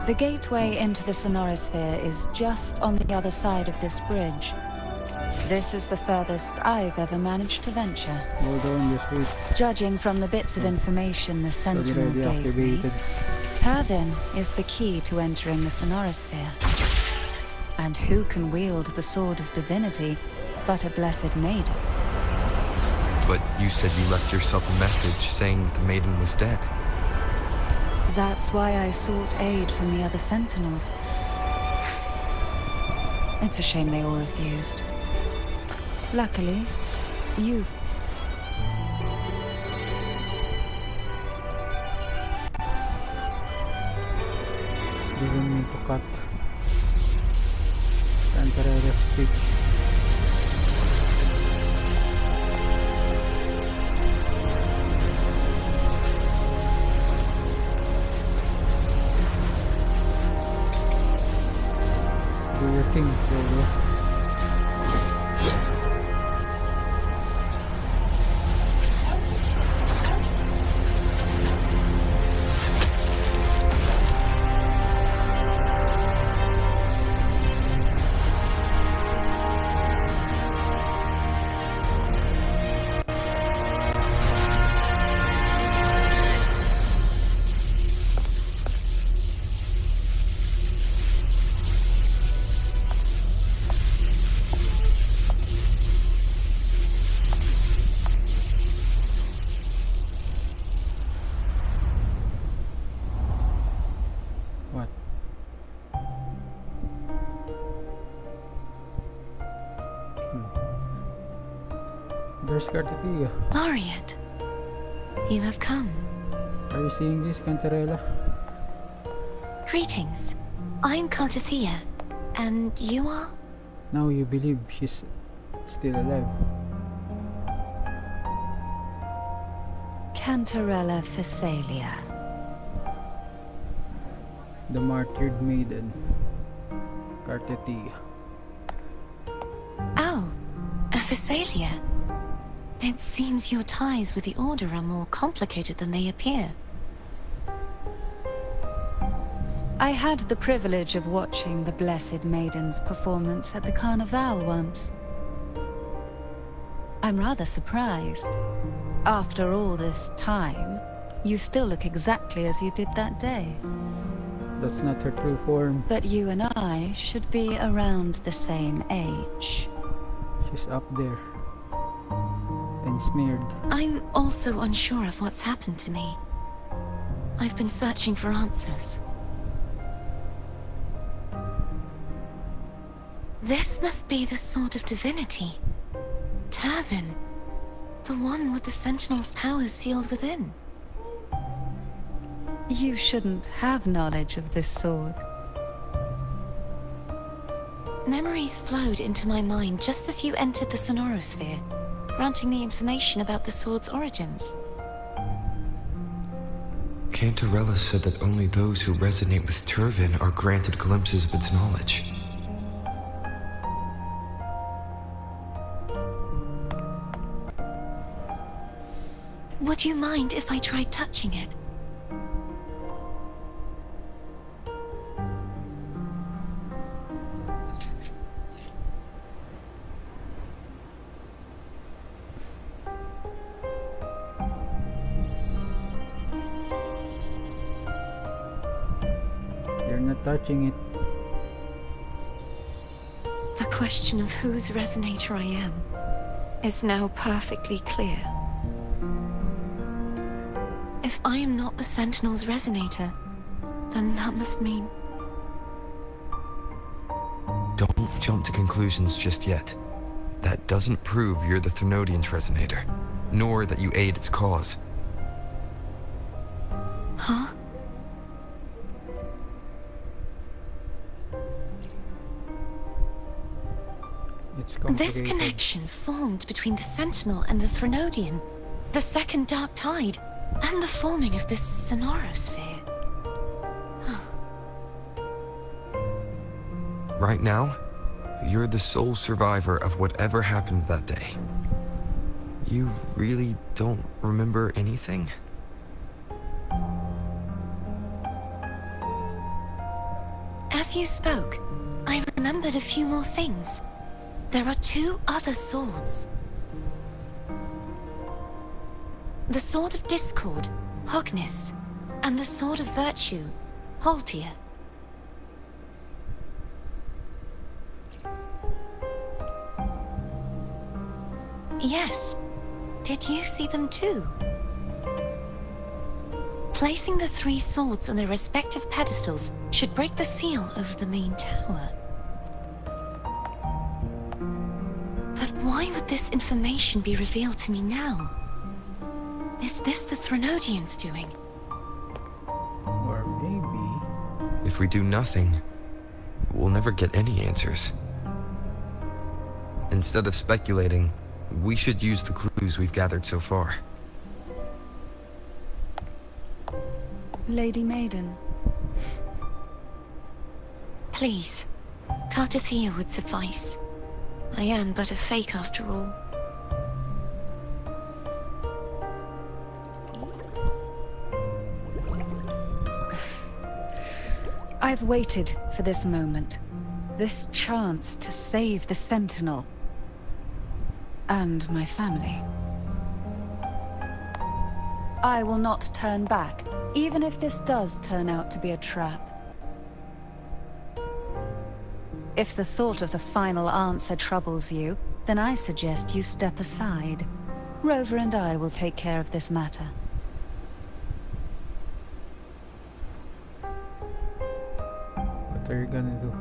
The gateway into the Sonorosphere is just on the other side of this bridge. This is the furthest I've ever managed to venture. Hold on, just wait. Judging from the bits of information the Sentinel Already gave me, activated. Turvin is the key to entering the Sonorosphere. And who can wield the Sword of Divinity but a blessed Maiden? But you said you left yourself a message saying that the Maiden was dead. That's why I sought aid from the other Sentinels. It's a shame they all refused. Luckily, you... Didn't mean to cut Canterella's speech. Do your thing, Frodo. There's Cartetia. Laureate, you have come. Are you seeing this, Canterella? Greetings. I'm Cartethia, and you are? Now you believe she's still alive. Cantarella Facelia. The martyred maiden, Cartetia. Oh, a Facelia. It seems your ties with the Order are more complicated than they appear. I had the privilege of watching the Blessed Maiden's performance at the Carnival once. I'm rather surprised. After all this time, you still look exactly as you did that day. That's not her true form. But you and I should be around the same age. She's up there. Ensnared. I'm also unsure of what's happened to me. I've been searching for answers. This must be the Sword of Divinity. Turvin. The one with the Sentinel's powers sealed within. You shouldn't have knowledge of this sword. Memories flowed into my mind just as you entered the Sonorosphere, granting me information about the sword's origins. Cantarella said that only those who resonate with Turvin are granted glimpses of its knowledge. Would you mind if I tried touching it? You're not touching it. The question of whose resonator I am is now perfectly clear. If I am not the Sentinel's resonator, then that must mean... Don't jump to conclusions just yet. That doesn't prove you're the Thermodian's resonator, nor that you aid its cause. Huh? It's This complicated. connection formed between the Sentinel and the Thermodian, the second Dark Tide, and the forming of this Sonorosphere. Right now, you're the sole survivor of whatever happened that day. You really don't remember anything? As you spoke, I remembered a few more things. There are two other swords. The Sword of Discord, Hognis, and the Sword of Virtue, Haltia. Yes. Did you see them too? Placing the three swords on their respective pedestals should break the seal over the main tower. But why would this information be revealed to me now? Is this the Thermodian's doing? Or maybe... If we do nothing, we'll never get any answers. Instead of speculating, we should use the clues we've gathered so far. Lady Maiden. Please, Cartathea would suffice. I am but a fake after all. I've waited for this moment. This chance to save the Sentinel. And my family. I will not turn back, even if this does turn out to be a trap. If the thought of the final answer troubles you, then I suggest you step aside. Rover and I will take care of this matter. What are you gonna do?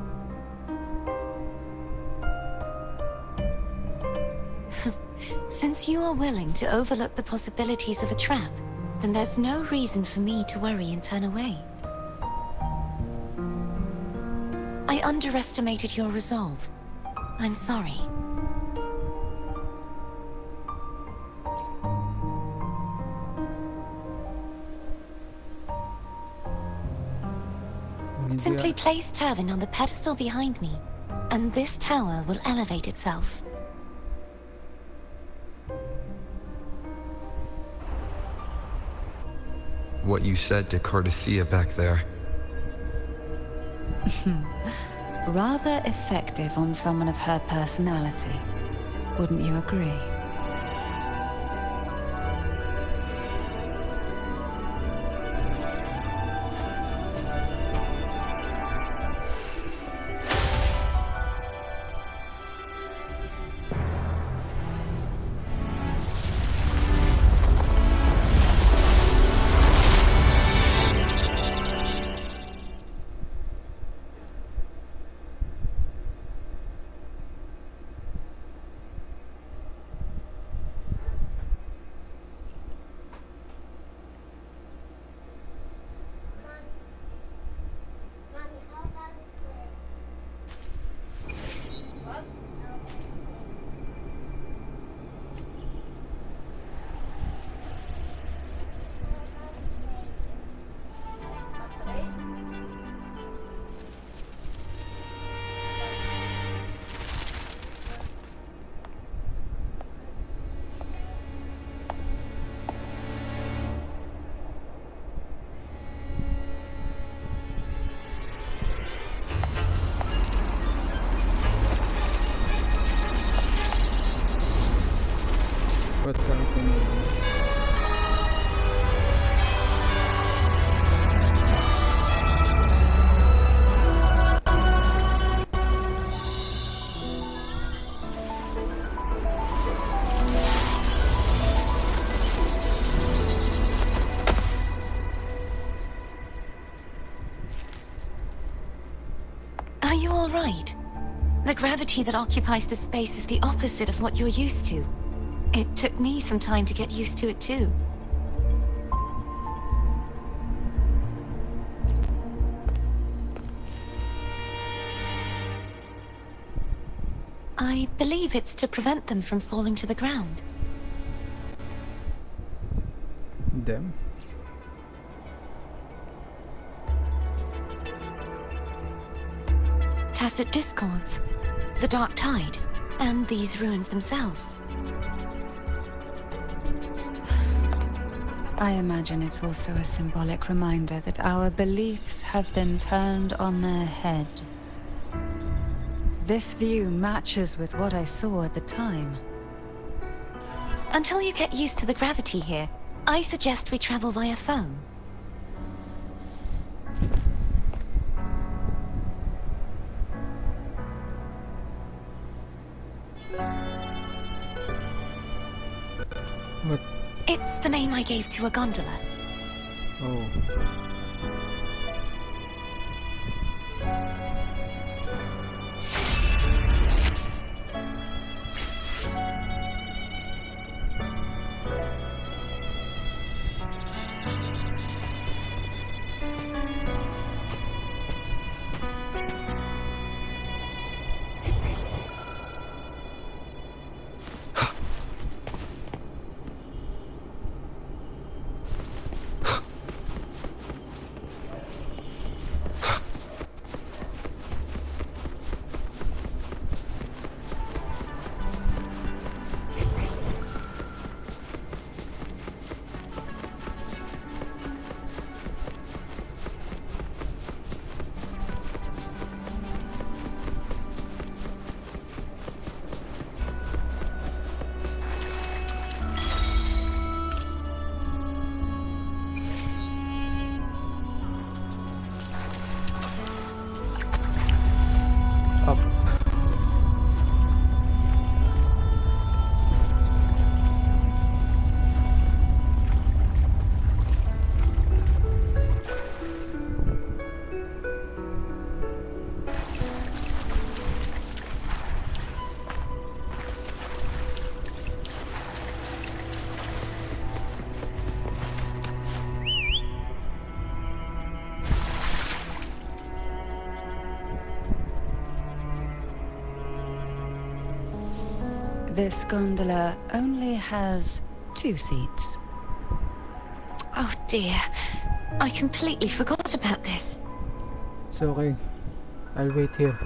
Since you are willing to overlook the possibilities of a trap, then there's no reason for me to worry and turn away. I underestimated your resolve. I'm sorry. Simply place Turvin on the pedestal behind me, and this tower will elevate itself. What you said to Cartathea back there. Rather effective on someone of her personality. Wouldn't you agree? all right? The gravity that occupies this space is the opposite of what you're used to. It took me some time to get used to it too. I believe it's to prevent them from falling to the ground. Them? Tacit discords, the dark tide, and these ruins themselves. I imagine it's also a symbolic reminder that our beliefs have been turned on their head. This view matches with what I saw at the time. Until you get used to the gravity here, I suggest we travel via foam. What? It's the name I gave to a gondola. Oh. This gondola only has 2 seats. Oh dear, I completely forgot about this. It's okay. I'll wait here.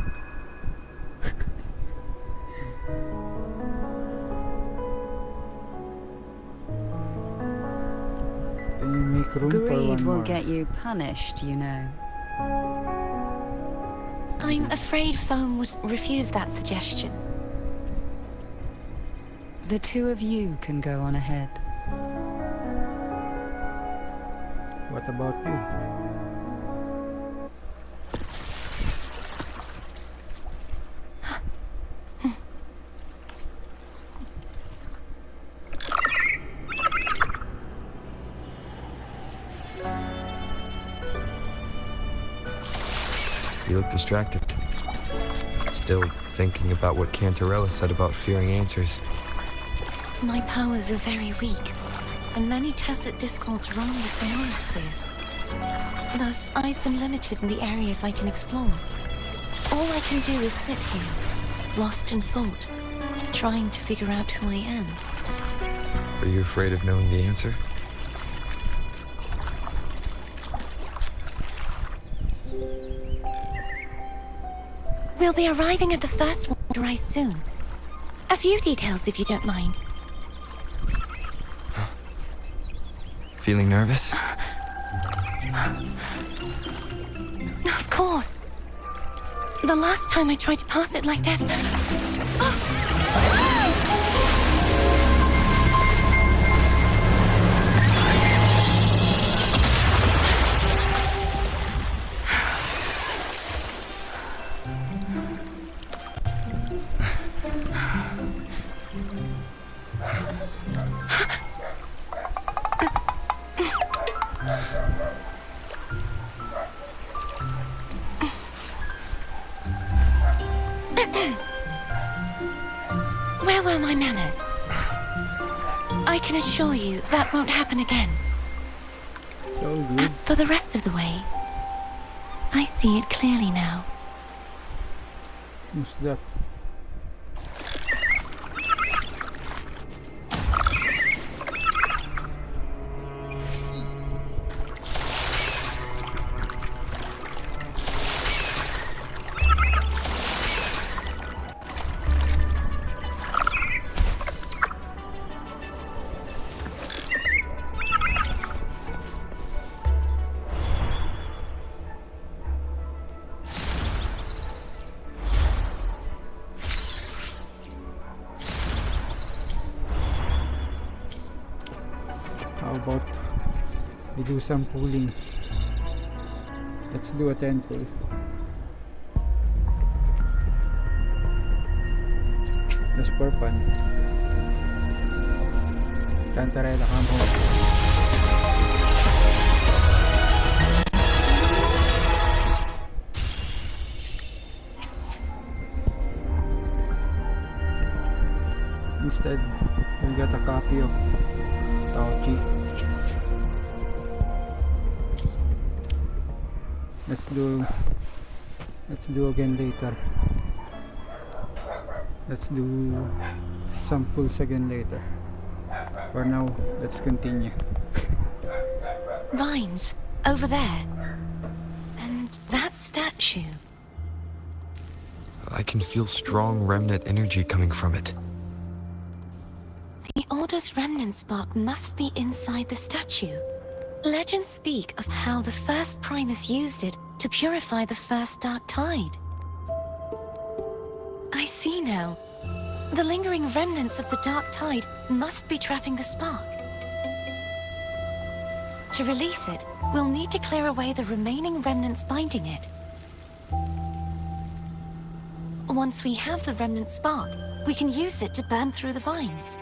Can you make room for Greed one will more? get you punished, you know. I'm afraid foam would refuse that suggestion. The 2 of you can go on ahead. What about you? You look distracted. Still thinking about what Cantarella said about fearing answers. My powers are very weak, and many tacit discords roam the Sonorosphere. Thus, I've been limited in the areas I can explore. All I can do is sit here, lost in thought, trying to figure out who I am. Are you afraid of knowing the answer? We'll be arriving at the first waterway soon. A few details, if you don't mind. Feeling nervous? Of course. The last time I tried to pass it like this... can assure you that won't happen again. It's all good. As for the rest of the way, I see it clearly now. What's that? How about we do some pulling? Let's do a 10 pull. Just for fun. Cantarella, come home. Instead, we got a copy of Tauchi. Let's do again later. Let's do some pulls again later. For now, let's continue. Vines, over there. And that statue. I can feel strong remnant energy coming from it. The Order's remnant spark must be inside the statue. Legends speak of how the first Primus used it to purify the first dark tide. I see now. The lingering remnants of the dark tide must be trapping the spark. To release it, we'll need to clear away the remaining remnants binding it. Once we have the remnant spark, we can use it to burn through the vines.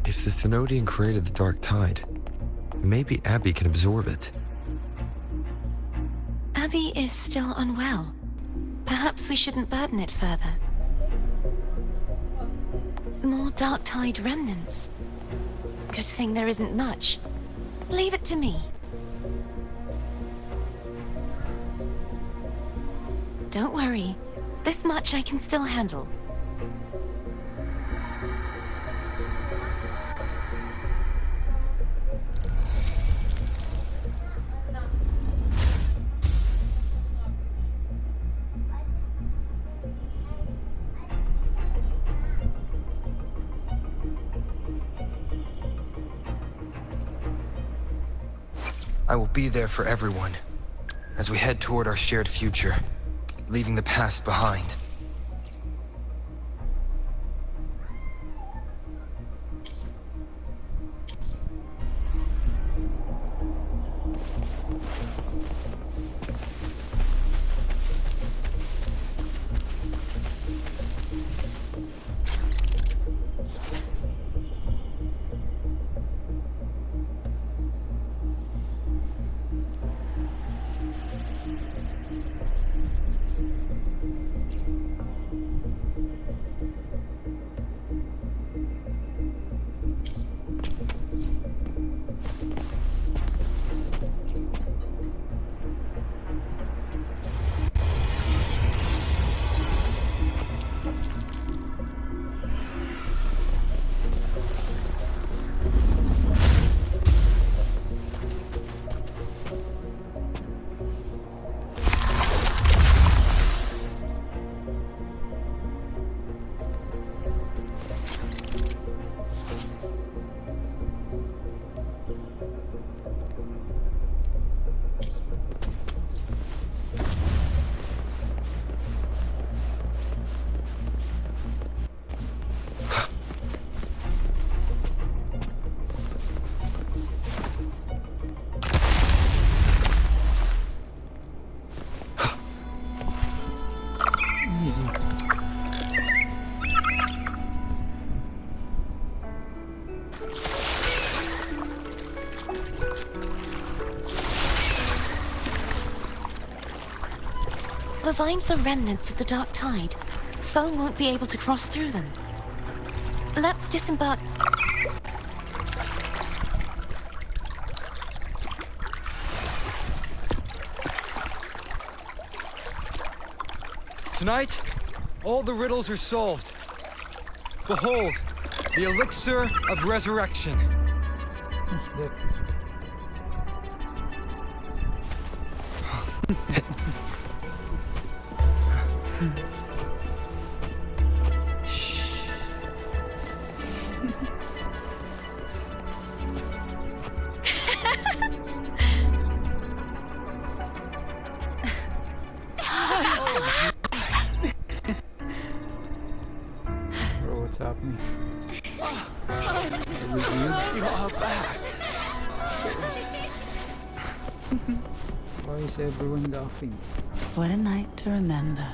If the Thenodian created the dark tide, maybe Abby can absorb it. Abby is still unwell. Perhaps we shouldn't burden it further. More dark tide remnants. Good thing there isn't much. Leave it to me. Don't worry. This much I can still handle. I will be there for everyone as we head toward our shared future, leaving the past behind. The vines are remnants of the dark tide. Foe won't be able to cross through them. Let's disembark. Tonight, all the riddles are solved. Behold, the elixir of resurrection. Who's that? Bro, what's happening? You are back. Why is everyone laughing? What a night to remember.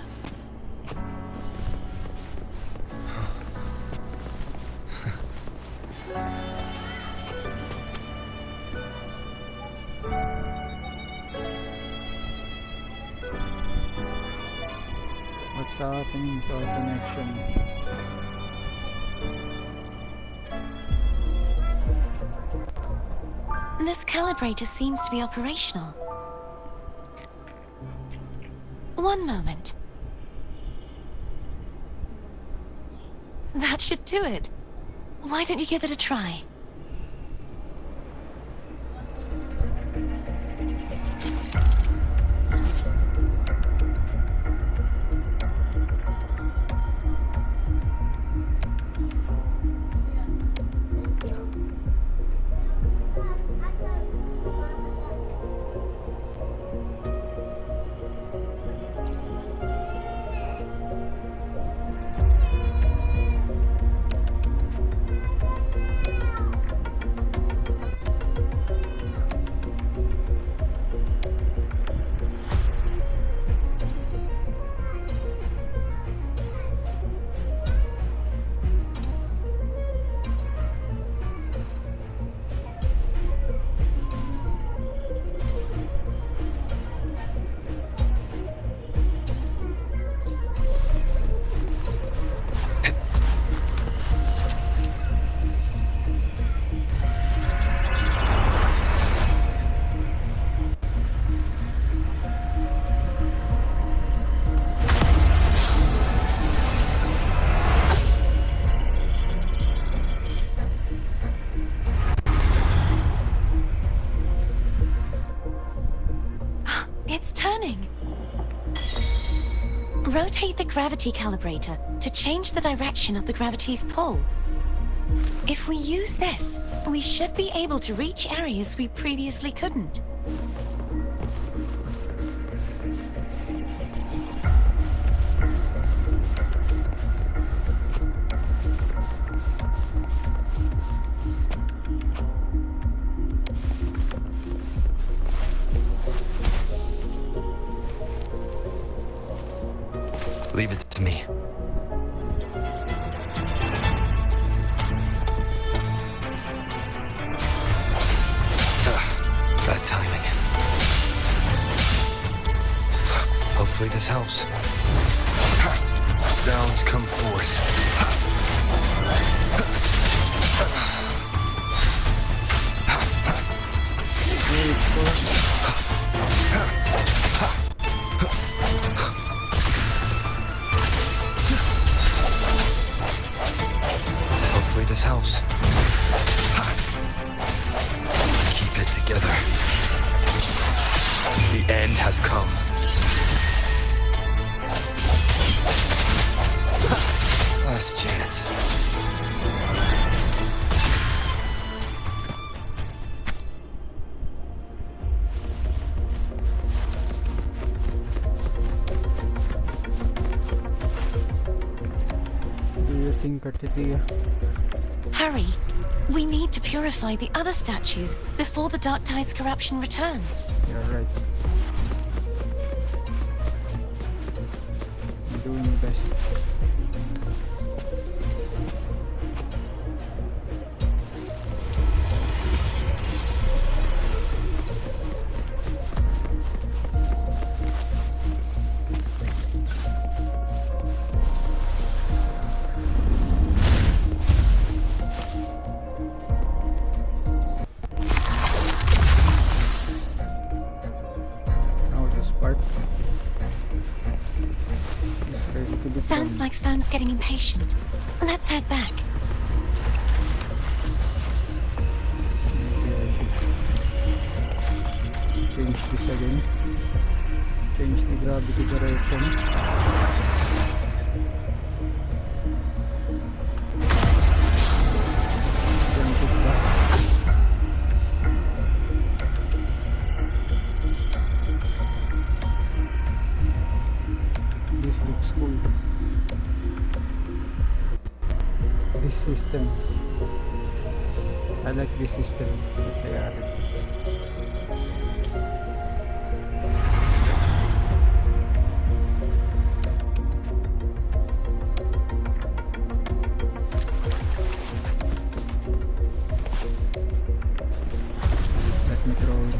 What's happening to our connection? This calibrator seems to be operational. One moment. That should do it. Why don't you give it a try? It's turning. Rotate the gravity calibrator to change the direction of the gravity's pull. If we use this, we should be able to reach areas we previously couldn't. Leave it to me. Bad timing. Hopefully this helps. Sounds come forth. Hopefully this helps. Keep it together. The end has come. Last chance. Do you think Artidia? Hurry! We need to purify the other statues before the Dark Tide's corruption returns. You're right. I'm doing my best. get Sounds down. like Foam's getting impatient. Let's head back. Change this again. Change the gravity direction. Then put back. This looks cool. This system. I like this system that they added. Let me throw it.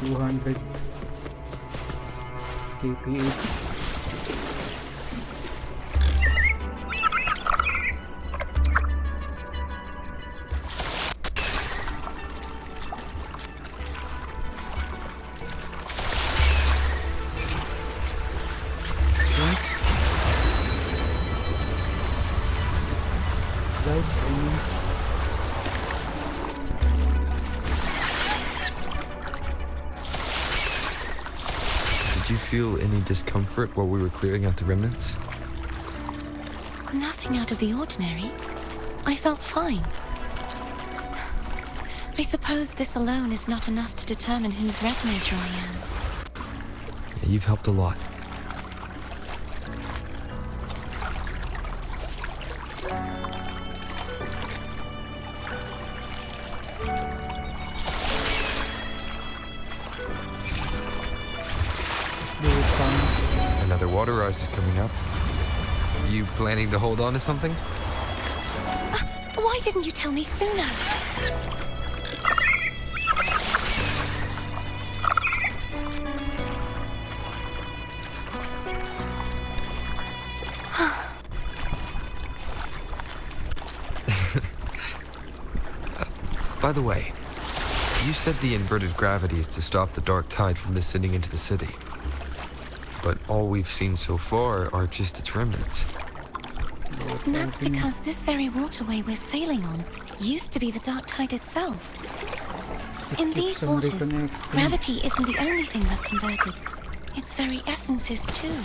$200 kph. Did you feel any discomfort while we were clearing out the remnants? Nothing out of the ordinary. I felt fine. I suppose this alone is not enough to determine whose resonator I am. Yeah, you've helped a lot. Another water rise is coming up. You planning to hold on to something? Why didn't you tell me sooner? By the way, you said the inverted gravity is to stop the dark tide from descending into the city. But all we've seen so far are just its remnants. And that's because this very waterway we're sailing on used to be the dark tide itself. In these waters, gravity isn't the only thing that's inverted. Its very essence is too.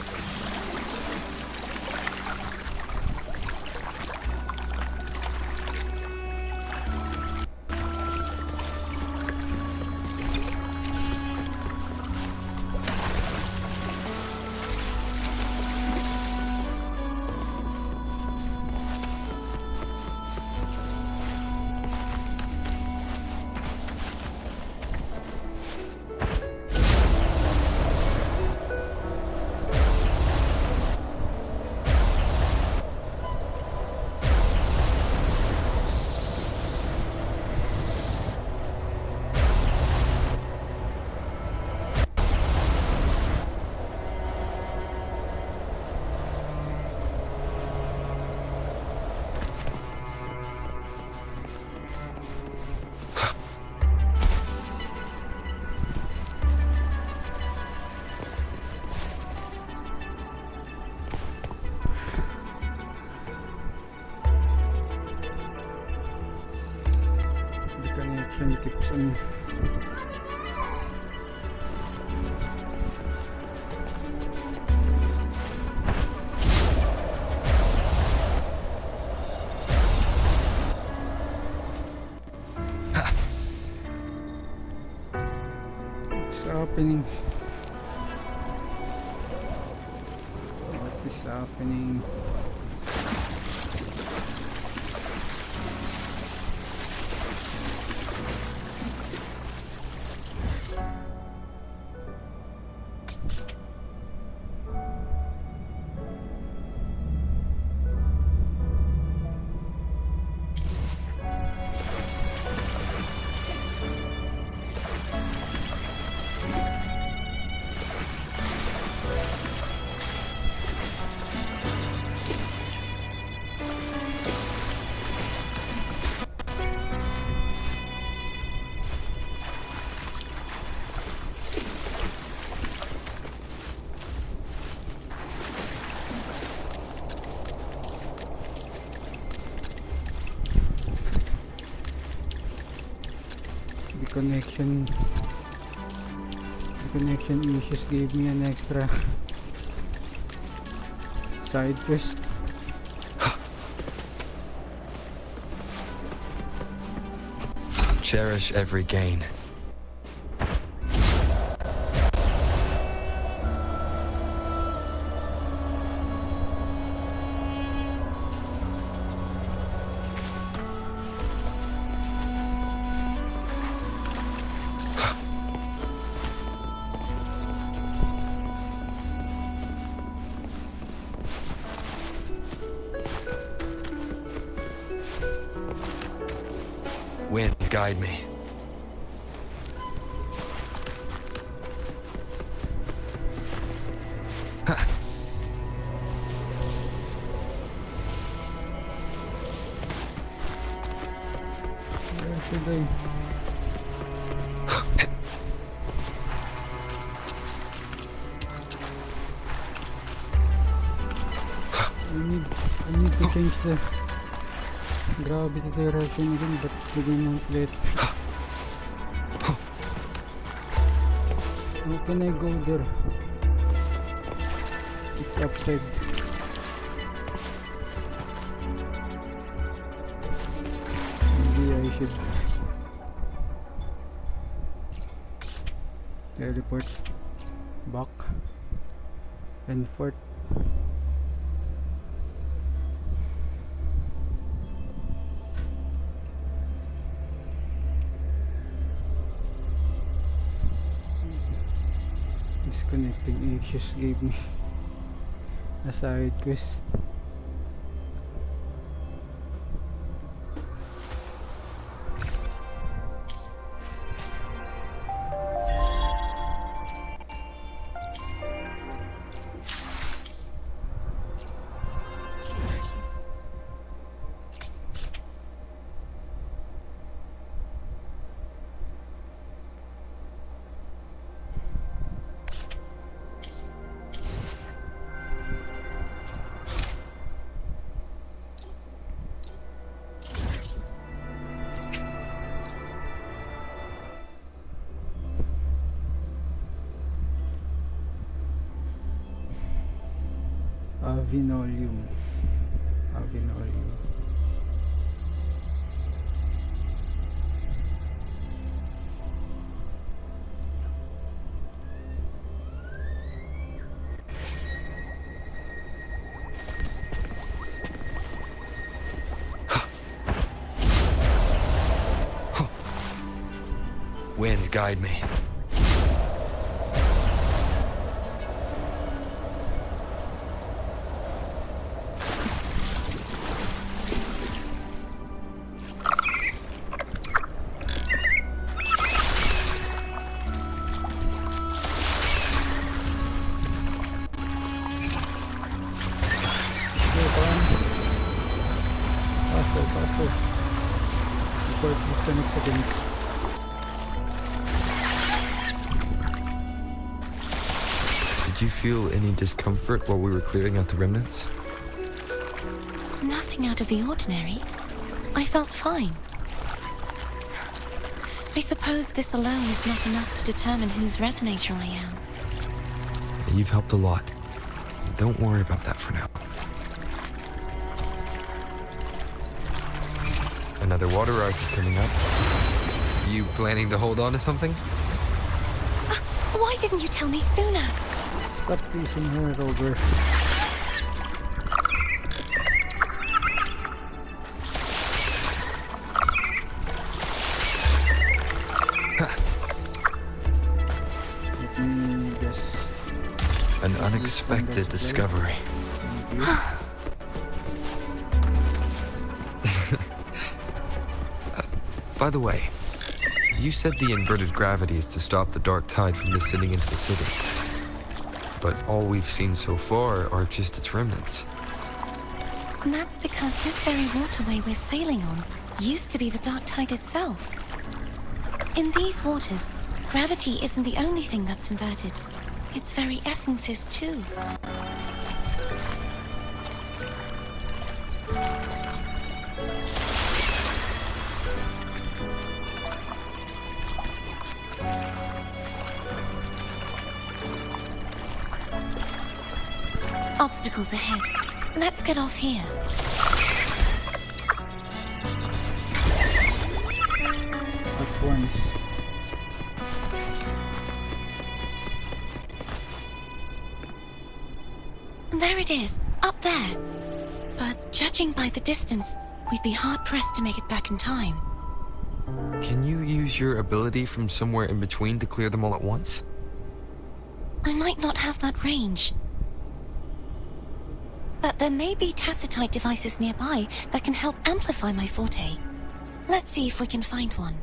Keeps on what's happening? What is happening? The connection issues gave me an extra side quest. Cherish every gain. Wind, guide me. Where should I? I need to change the gravity direction again, but they won't let. How can I go there? It's upside. Maybe I should teleport back and forth. Disconnecting issues gave me a side quest. Avinolium. Wind, guide me. Faster. Before it disconnects again. Did you feel any discomfort while we were clearing out the remnants? Nothing out of the ordinary. I felt fine. I suppose this alone is not enough to determine whose resonator I am. You've helped a lot. Don't worry about that for now. Another water ice is coming up. You planning to hold on to something? Why didn't you tell me sooner? Stop teasing her, Rover. Let me guess. An unexpected discovery. By the way, you said the inverted gravity is to stop the dark tide from descending into the city. But all we've seen so far are just its remnants. And that's because this very waterway we're sailing on used to be the dark tide itself. In these waters, gravity isn't the only thing that's inverted. Its very essence is too. Obstacles ahead. Let's get off here. At once. There it is, up there. But judging by the distance, we'd be hard-pressed to make it back in time. Can you use your ability from somewhere in between to clear them all at once? I might not have that range. But there may be tacitite devices nearby that can help amplify my forte. Let's see if we can find one.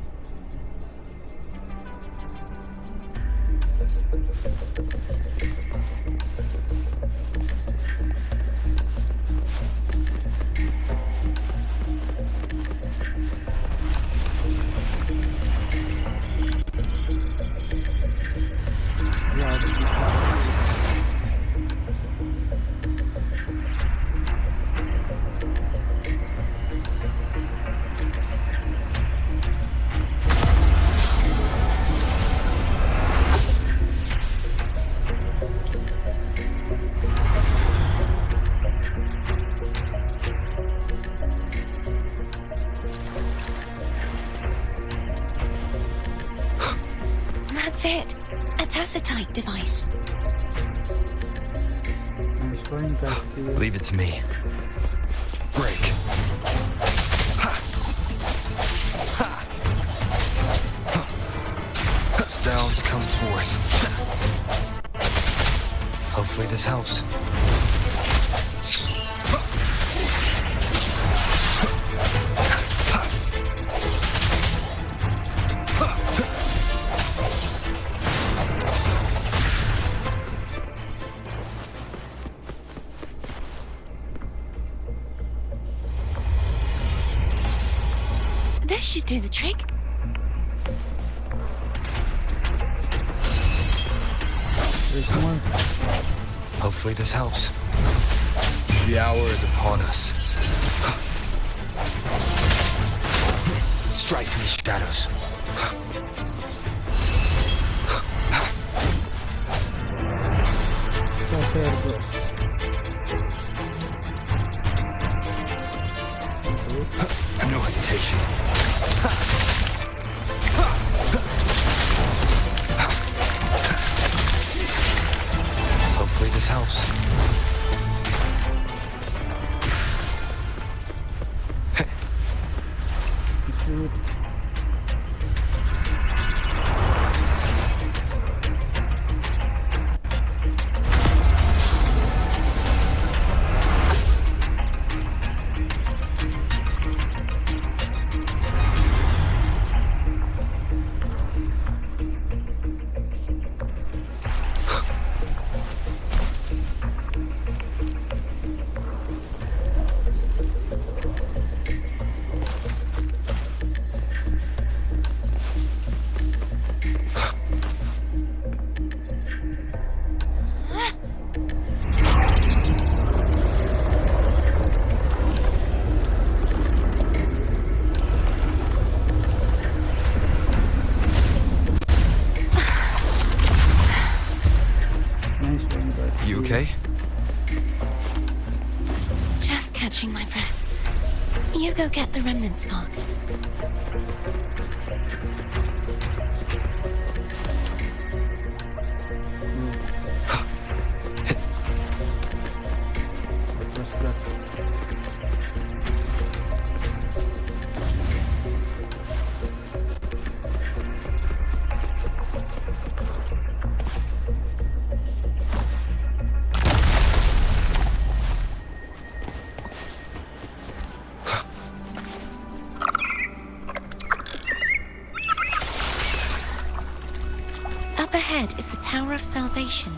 That's it. A tacitite device. Nice point, Castillo. Leave it to me. Break. Ha. Ha. Ha. Sounds come forth. Hopefully this helps. This should do the trick. There's more. Hopefully this helps. The hour is upon us. Strike from the shadows. Sacerdos. No hesitation. Hopefully this helps. Shoot. You okay? Just catching my breath. You go get the remnants, Park. What's that? Up ahead is the Tower of Salvation.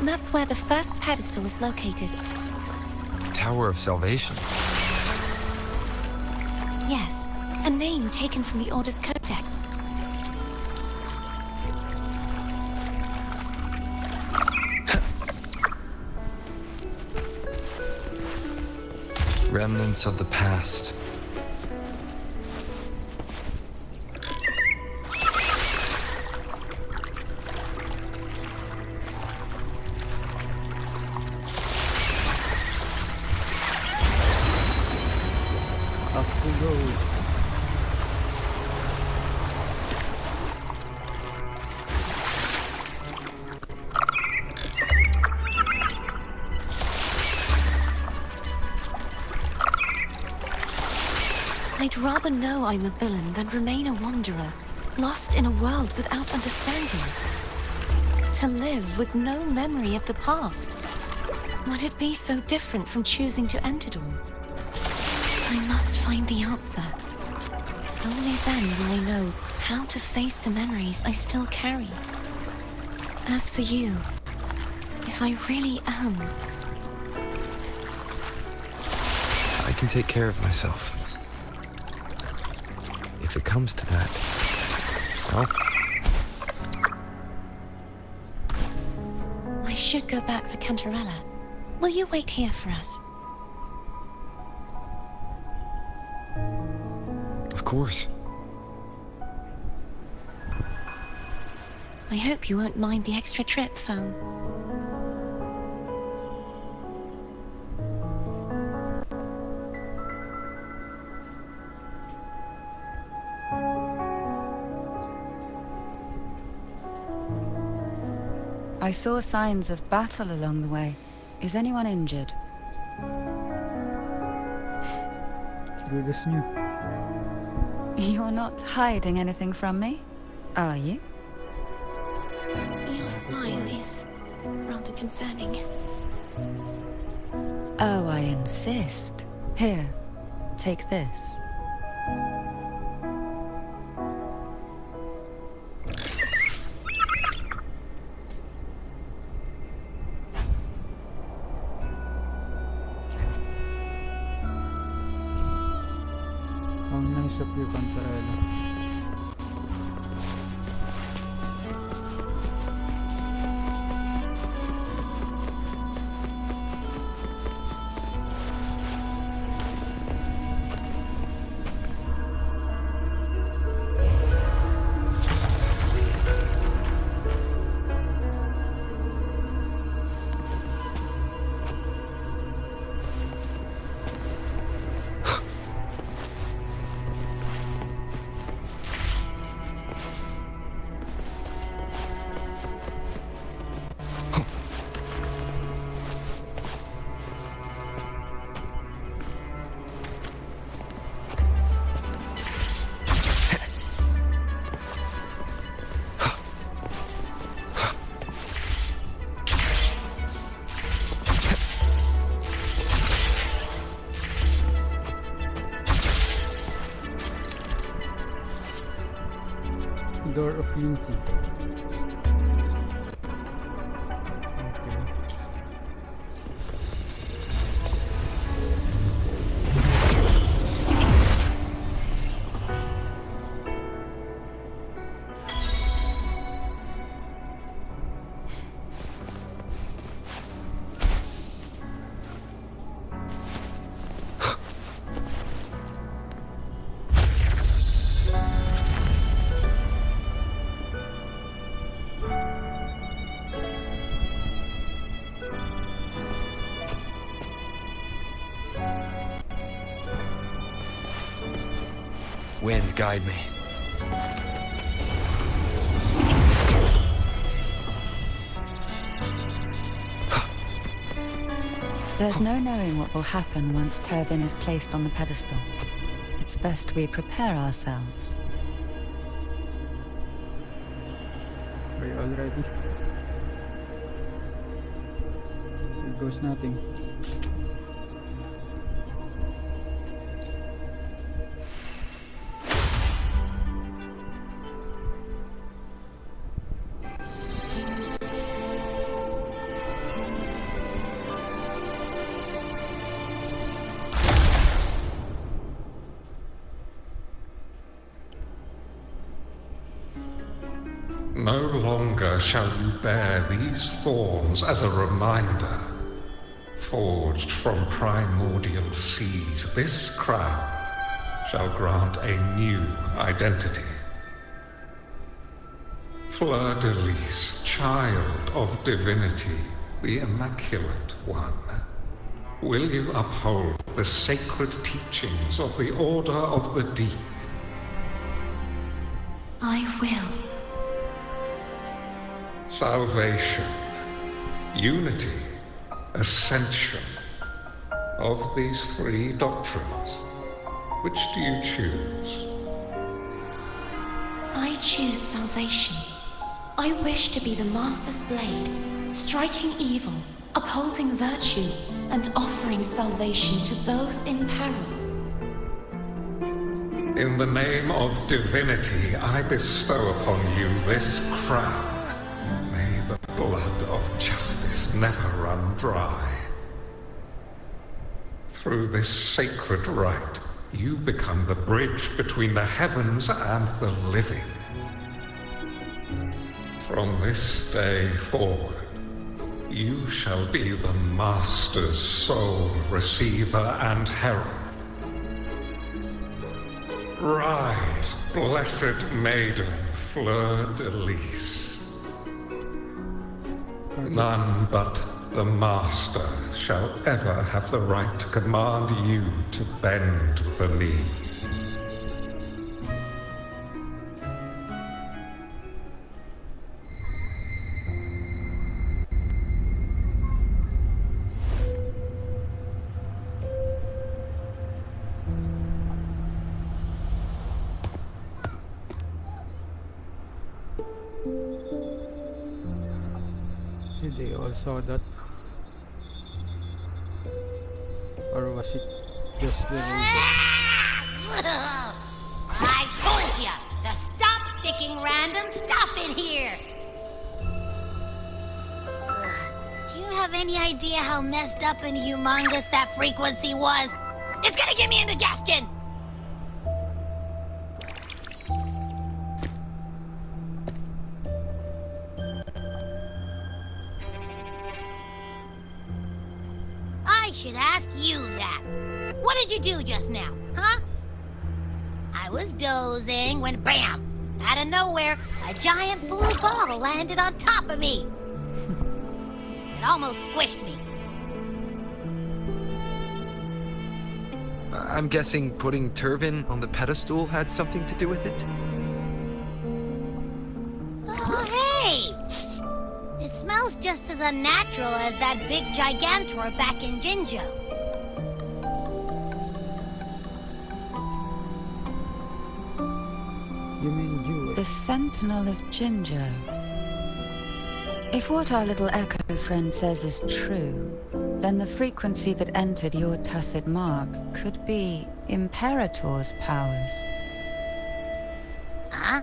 That's where the first pedestal is located. Tower of Salvation. Yes, a name taken from the Order's Codex. Remnants of the past. I'd rather know I'm a villain than remain a wanderer, lost in a world without understanding. To live with no memory of the past. Would it be so different from choosing to end it all? I must find the answer. Only then will I know how to face the memories I still carry. As for you, if I really am... I can take care of myself. If it comes to that, well... I should go back for Cantarella. Will you wait here for us? Of course. I hope you won't mind the extra trip, Phone. I saw signs of battle along the way. Is anyone injured? Good as new. You're not hiding anything from me, are you? Your smile is rather concerning. Oh, I insist. Here, take this. How nice of you, Cantarella. Door of Unity. Okay. Wind, guide me. There's no knowing what will happen once Turvin is placed on the pedestal. It's best we prepare ourselves. Are you all ready? It goes nothing. No longer shall you bear these thorns as a reminder. Forged from primordial seas, this crown shall grant a new identity. Fleur-de-Lis, child of divinity, the Immaculate One, will you uphold the sacred teachings of the Order of the Deep? I will. Salvation, unity, ascension. Of these three doctrines, Which do you choose? I choose salvation. I wish to be the Master's blade, striking evil, upholding virtue, and offering salvation to those in peril. In the name of divinity, I bestow upon you this crown. May the blood of justice never run dry. Through this sacred rite, you become the bridge between the heavens and the living. From this day forward, you shall be the Master's sole receiver and herald. Rise, blessed maiden, fleur-de-lis. None but the Master shall ever have the right to command you to bend the knee. Did they all saw that? Or was it just the I told ya to stop sticking random stuff in here! Do you have any idea how messed up and humongous that frequency was? It's gonna give me indigestion! I should ask you that. What did you do just now, huh? I was dozing when BAM! Out of nowhere, a giant blue ball landed on top of me. It almost squished me. I'm guessing putting Turvin on the pedestal had something to do with it? Oh, hey! It smells just as unnatural as that big gigantor back in Jinjo. You mean Jew? The Sentinel of Jinjo. If what our little echo friend says is true, then the frequency that entered your tacit mark could be Imperator's powers. Huh?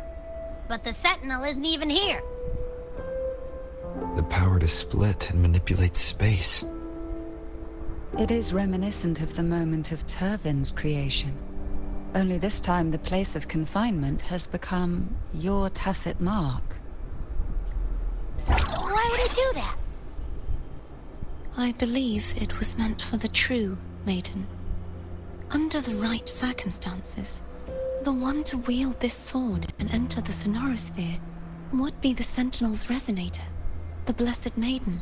But the Sentinel isn't even here. The power to split and manipulate space. It is reminiscent of the moment of Turvin's creation. Only this time the place of confinement has become your tacit mark. Why would it do that? I believe it was meant for the true Maiden. Under the right circumstances, the one to wield this sword and enter the Sonorosphere would be the Sentinel's resonator, the Blessed Maiden.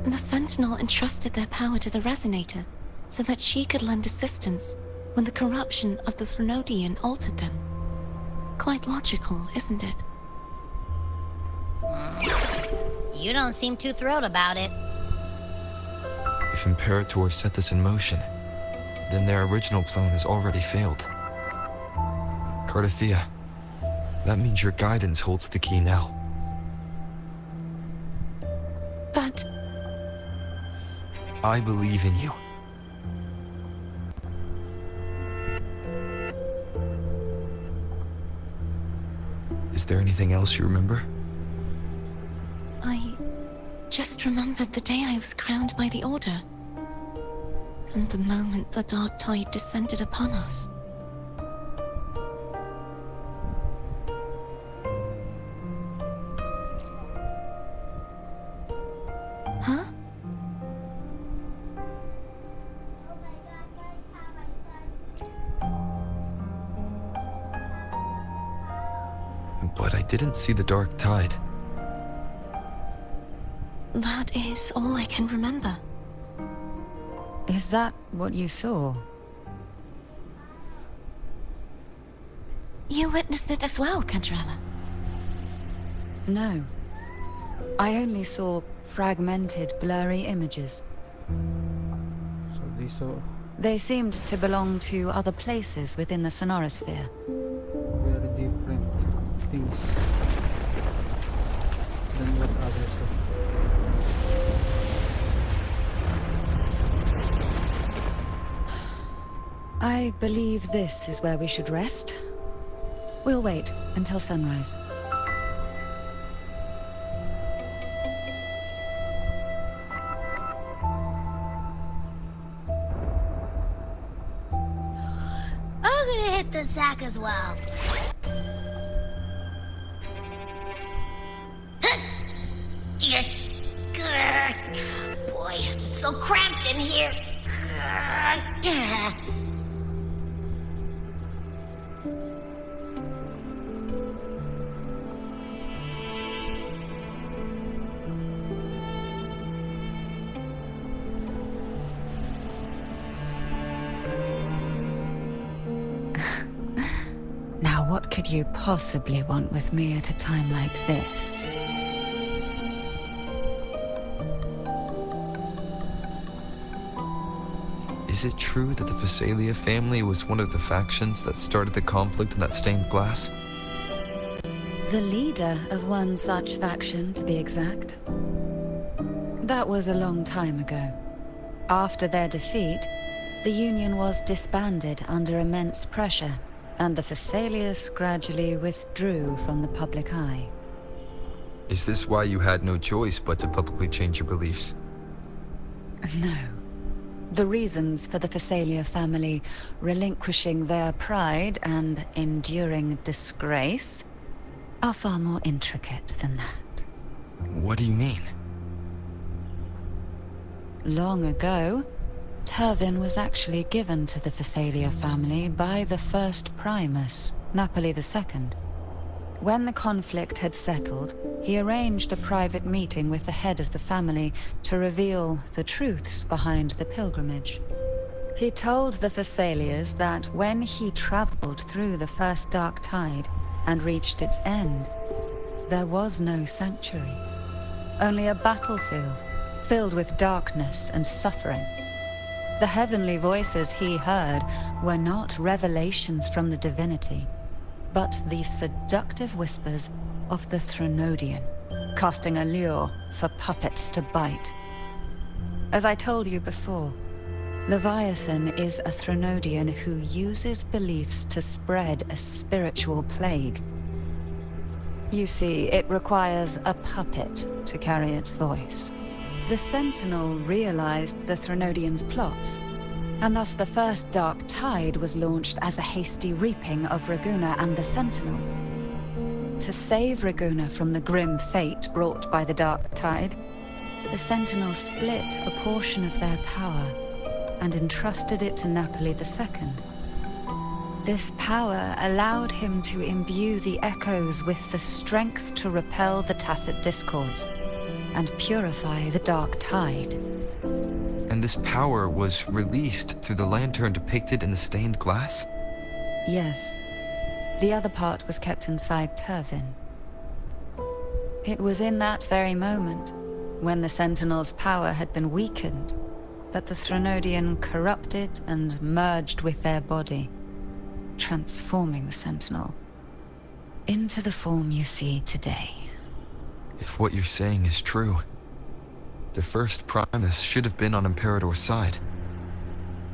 The Sentinel entrusted their power to the resonator so that she could lend assistance when the corruption of the Threnodian altered them. Quite logical, isn't it? You don't seem too thrilled about it. If Imperator set this in motion, then their original plan has already failed. Cardathea, that means your guidance holds the key now. But I believe in you. Is there anything else you remember? I just remembered the day I was crowned by the Order, and the moment the dark tide descended upon us. Huh? But I didn't see the dark tide. That is all I can remember. Is that what you saw? You witnessed it as well, Canella. No. I only saw fragmented, blurry images. So they saw They seemed to belong to other places within the Sonorosphere. Very different things than what others have. I believe this is where we should rest. We'll wait until sunrise. I'm gonna hit the sack as well. Boy, it's so cramped in here. Now, what could you possibly want with me at a time like this? Is it true that the Facelia family was one of the factions that started the conflict in that stained glass? The leader of one such faction, to be exact. That was a long time ago. After their defeat, the Union was disbanded under immense pressure, and the Fisalia'S gradually withdrew from the public eye. Is this why you had no choice but to publicly change your beliefs? No. The reasons for the Facelia family relinquishing their pride and enduring disgrace are far more intricate than that. What do you mean? Long ago, Turvin was actually given to the Facelia family by the first Primus, Napoli II. When the conflict had settled, he arranged a private meeting with the head of the family to reveal the truths behind the pilgrimage. He told the Fisalia'S that when he traveled through the first dark tide and reached its end, there was no sanctuary, only a battlefield filled with darkness and suffering. The heavenly voices he heard were not revelations from the divinity, but the seductive whispers of the Threnodian, casting a lure for puppets to bite. As I told you before, Leviathan is a Threnodian who uses beliefs to spread a spiritual plague. You see, it requires a puppet to carry its voice. The Sentinel realized the Threnodian's plots, and thus the first Dark Tide was launched as a hasty reaping of Raguna and the Sentinel. To save Raguna from the grim fate brought by the Dark Tide, the Sentinel split a portion of their power and entrusted it to Napoli II. This power allowed him to imbue the echoes with the strength to repel the tacit discords and purify the Dark Tide. And this power was released through the lantern depicted in the stained glass? Yes. The other part was kept inside Turvin. It was in that very moment, when the Sentinel's power had been weakened, that the Threnodian corrupted and merged with their body, transforming the Sentinel into the form you see today. If what you're saying is true, the first Primus should have been on Imperator's side.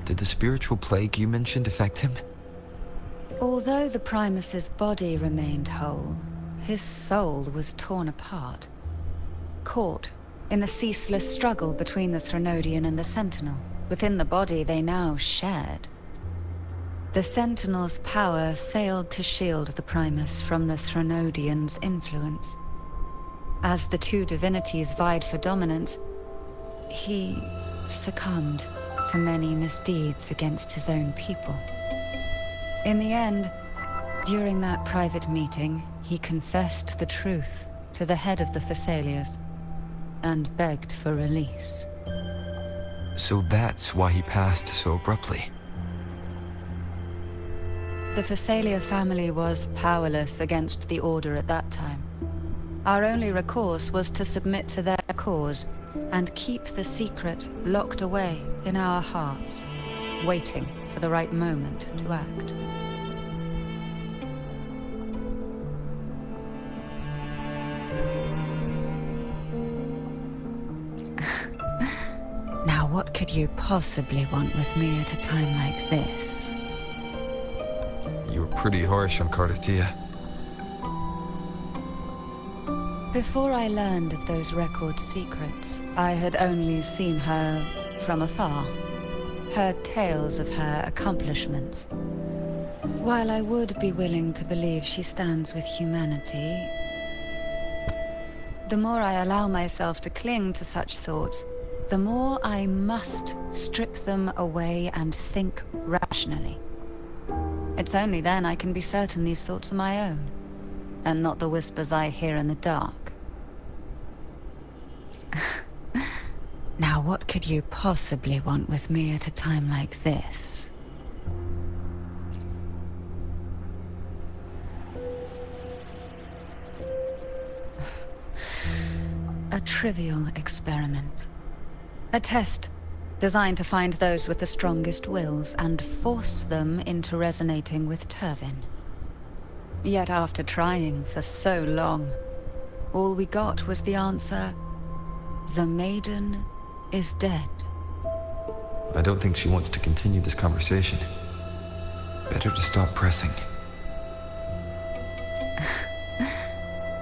Did the spiritual plague you mentioned affect him? Although the Primus's body remained whole, his soul was torn apart, caught in the ceaseless struggle between the Threnodian and the Sentinel. Within the body they now shared. The Sentinel's power failed to shield the Primus from the Threnodian's influence. As the two divinities vied for dominance, he succumbed to many misdeeds against his own people. In the end, during that private meeting, he confessed the truth to the head of the Fisalia'S and begged for release. So that's why he passed so abruptly. The Facelia family was powerless against the Order at that time. Our only recourse was to submit to their cause and keep the secret locked away in our hearts. waiting for the right moment to act. Now, what could you possibly want with me at a time like this? You were pretty harsh on Cardathia. Before I learned of those record secrets, I had only seen her from afar. Heard tales of her accomplishments. While I would be willing to believe she stands with humanity, the more I allow myself to cling to such thoughts, the more I must strip them away and think rationally. It's only then I can be certain these thoughts are my own, and not the whispers I hear in the dark. Now, what could you possibly want with me at a time like this? A trivial experiment. A test designed to find those with the strongest wills and force them into resonating with Turvin. Yet after trying for so long, all we got was the answer, the Maiden is dead. I don't think she wants to continue this conversation. Better to stop pressing.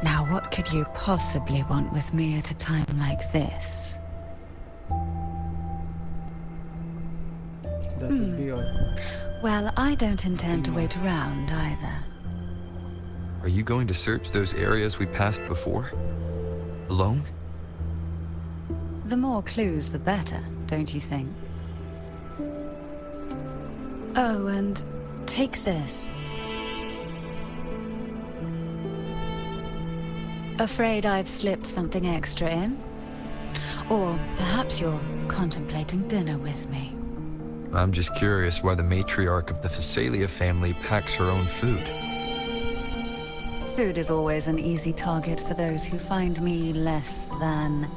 Now, what could you possibly want with me at a time like this? That would be all. Well, I don't intend to wait around either. Are you going to search those areas we passed before? Alone? The more clues, the better, don't you think? Oh, and take this. Afraid I've slipped something extra in? Or perhaps you're contemplating dinner with me. I'm just curious why the matriarch of the Facelia family packs her own food. Food is always an easy target for those who find me less than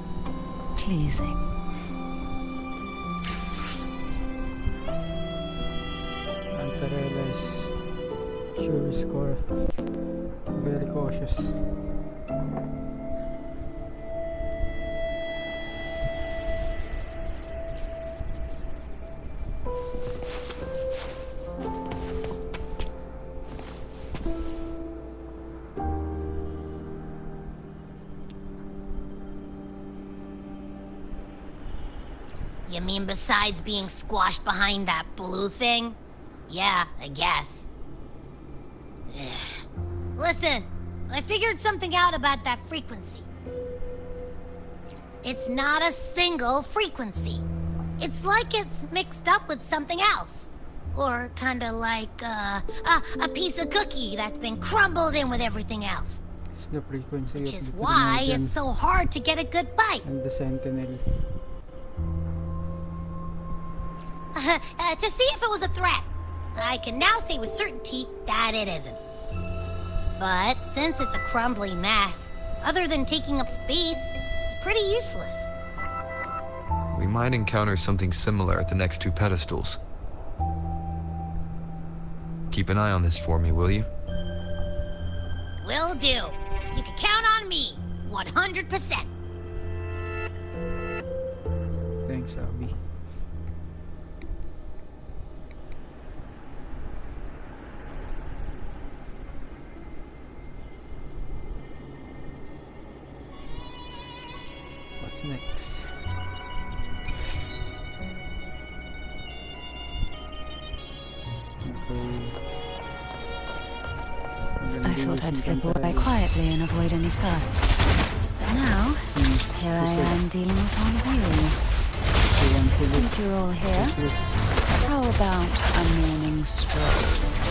pleasing. Antarella is sure score. Very cautious. You mean besides being squashed behind that blue thing? Yeah, I guess. Listen, I figured something out about that frequency. It's not a single frequency. It's like it's mixed up with something else. Or kinda like a piece of cookie that's been crumbled in with everything else. It's the frequency Which of is the why Maiden it's so hard to get a good bite. and the Sentinel. To see if it was a threat. I can now say with certainty that it isn't. But since it's a crumbly mess, other than taking up space, it's pretty useless. We might encounter something similar at the next two pedestals. Keep an eye on this for me, will you? Will do. You can count on me, 100%. Thanks, Abby. What's next? I thought I'd slip away quietly and avoid any fuss. But now, here I am dealing with all you. Since you're all here, how about a morning stroll?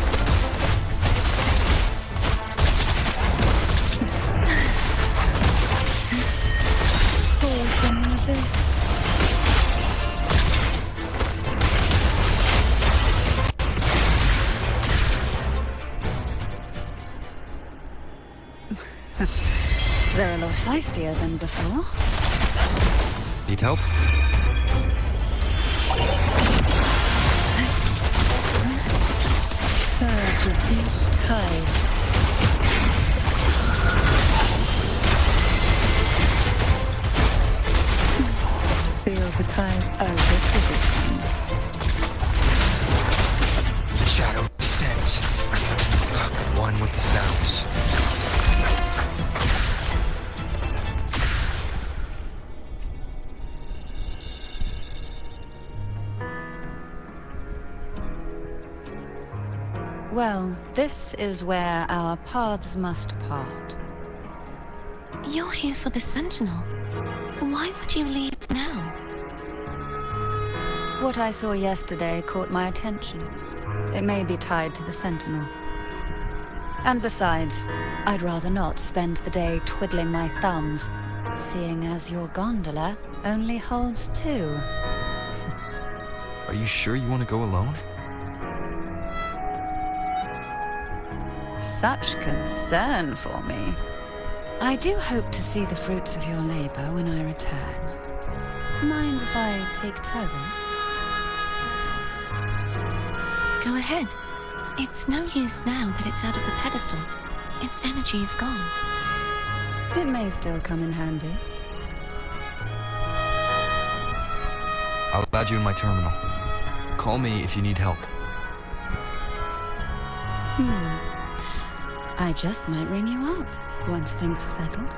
They're a lot feistier than before. Need help? surge of deep tides. Feel the tide. Oh, this will be fun. Shadow descends. One with the sounds. Well, this is where our paths must part. You're here for the Sentinel. Why would you leave now? What I saw yesterday caught my attention. It may be tied to the Sentinel. And besides, I'd rather not spend the day twiddling my thumbs, seeing as your gondola only holds 2. Are you sure you want to go alone? Such concern for me. I do hope to see the fruits of your labor when I return. Mind if I take Turvin? Go ahead. It's no use now that it's out of the pedestal. Its energy is gone. It may still come in handy. I'll add you in my terminal. Call me if you need help. I just might ring you up once things are settled.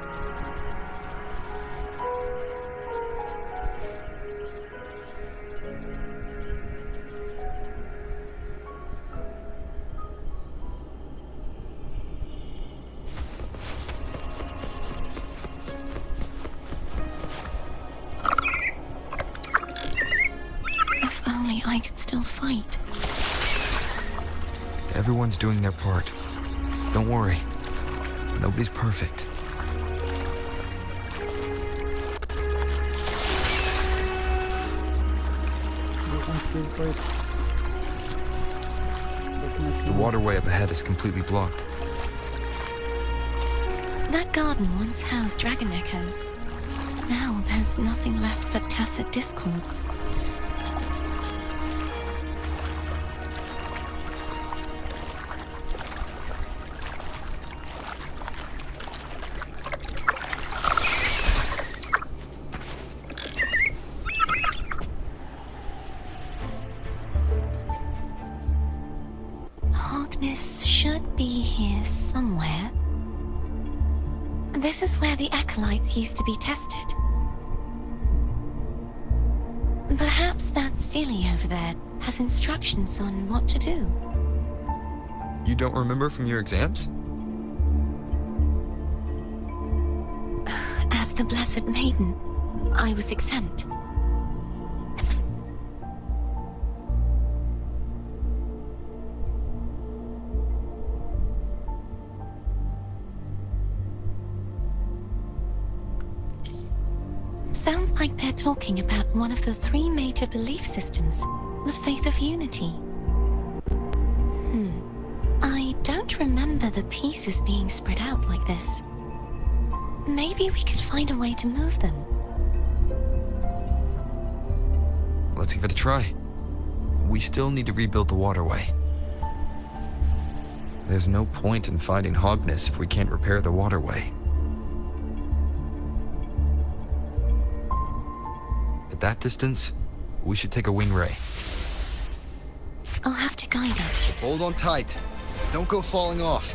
If only I could still fight. Everyone's doing their part. Don't worry. Nobody's perfect. The waterway up ahead is completely blocked. That garden once housed dragon echoes. Now there's nothing left but tacit discords. Harkness should be here somewhere. This is where the acolytes used to be tested. Perhaps that Steely over there has instructions on what to do. You don't remember from your exams? As the Blessed Maiden, I was exempt. Sounds like they're talking about one of the 3 major belief systems, the faith of unity. I don't remember the pieces being spread out like this. Maybe we could find a way to move them. Let's give it a try. We still need to rebuild the waterway. There's no point in fighting Harkness if we can't repair the waterway. At that distance, we should take a wing ray. I'll have to guide it. Hold on tight. Don't go falling off.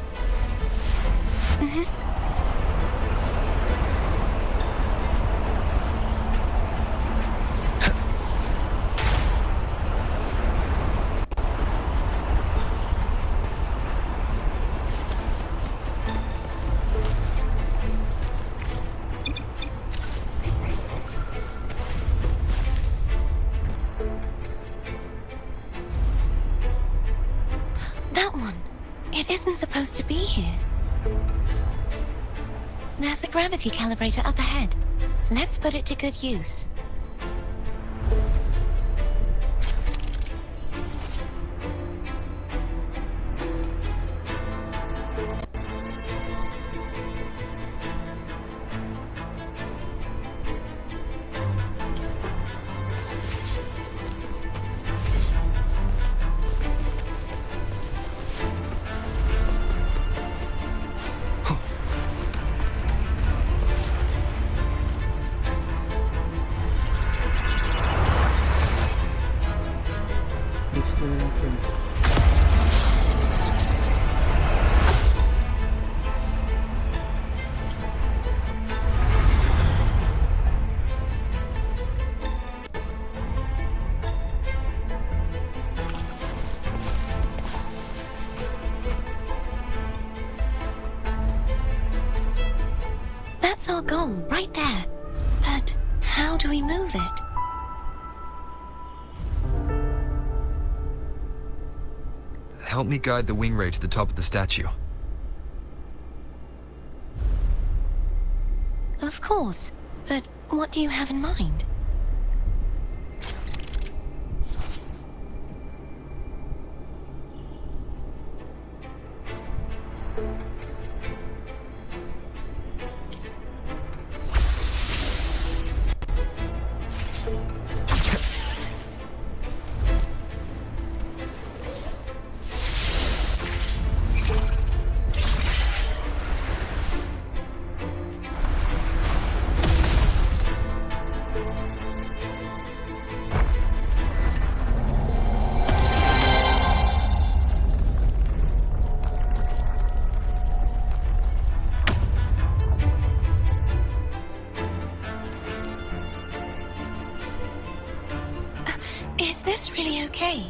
Supposed to be here. There's a gravity calibrator up ahead. Let's put it to good use. That's our goal, right there. But how do we move it? Help me guide the wing ray to the top of the statue. Of course, but what do you have in mind? Is this really okay?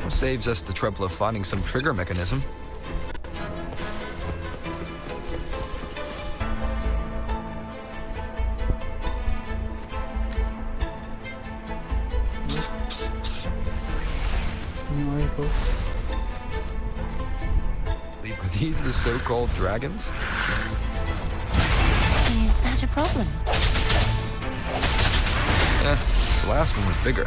Saves us the trouble of finding some trigger mechanism. Are these the so-called dragons? Is that a problem? The last one was bigger.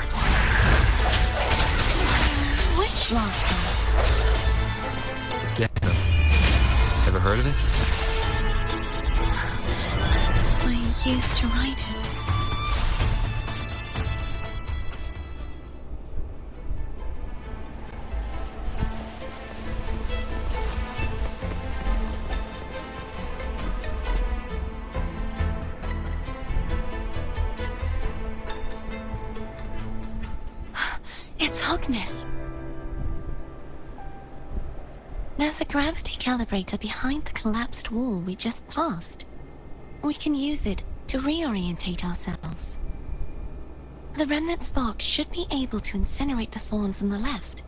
Which last one? Gano. Ever heard of it? I used to ride it. It's Hogness. There's a gravity calibrator behind the collapsed wall we just passed. We can use it to reorientate ourselves. The remnant spark should be able to incinerate the thorns on the left.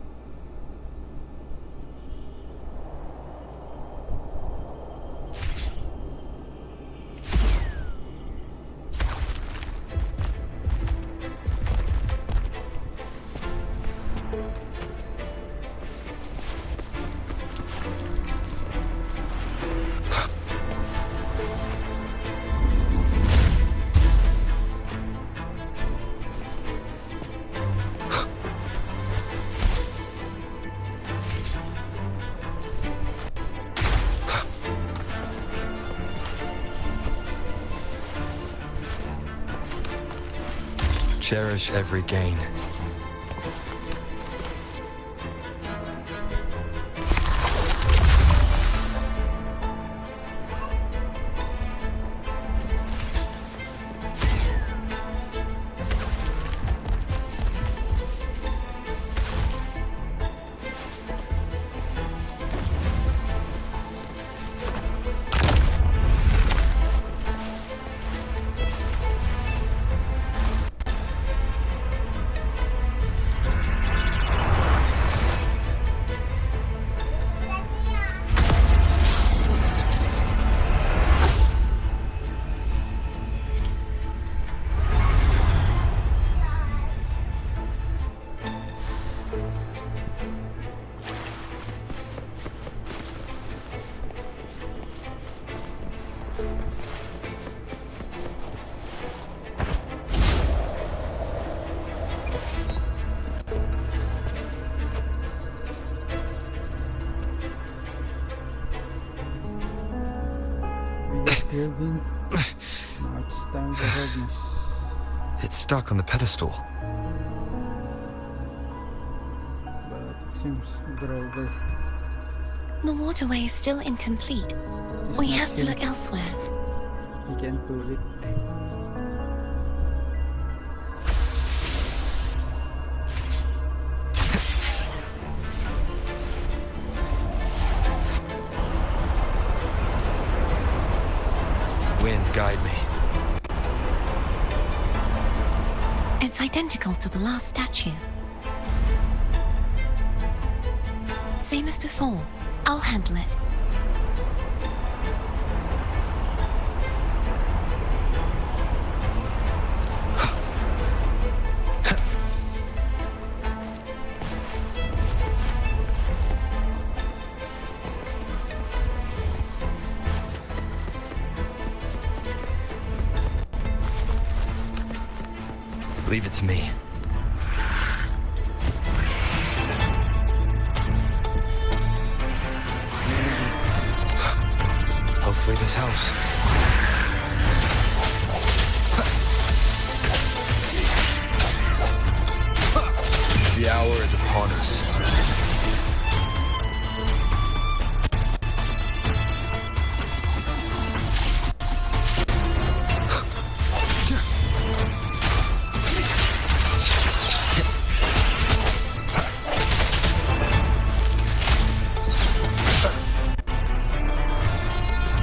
Cherish every gain. Turvin. Now it's time for Hogness. It's stuck on the pedestal. But it seems Grover. The waterway is still incomplete. We have to look elsewhere. He can't pull it. Wind, guide me. It's identical to the last statue. Same as before. I'll handle it. Leave it to me. Hopefully this helps. The hour is upon us.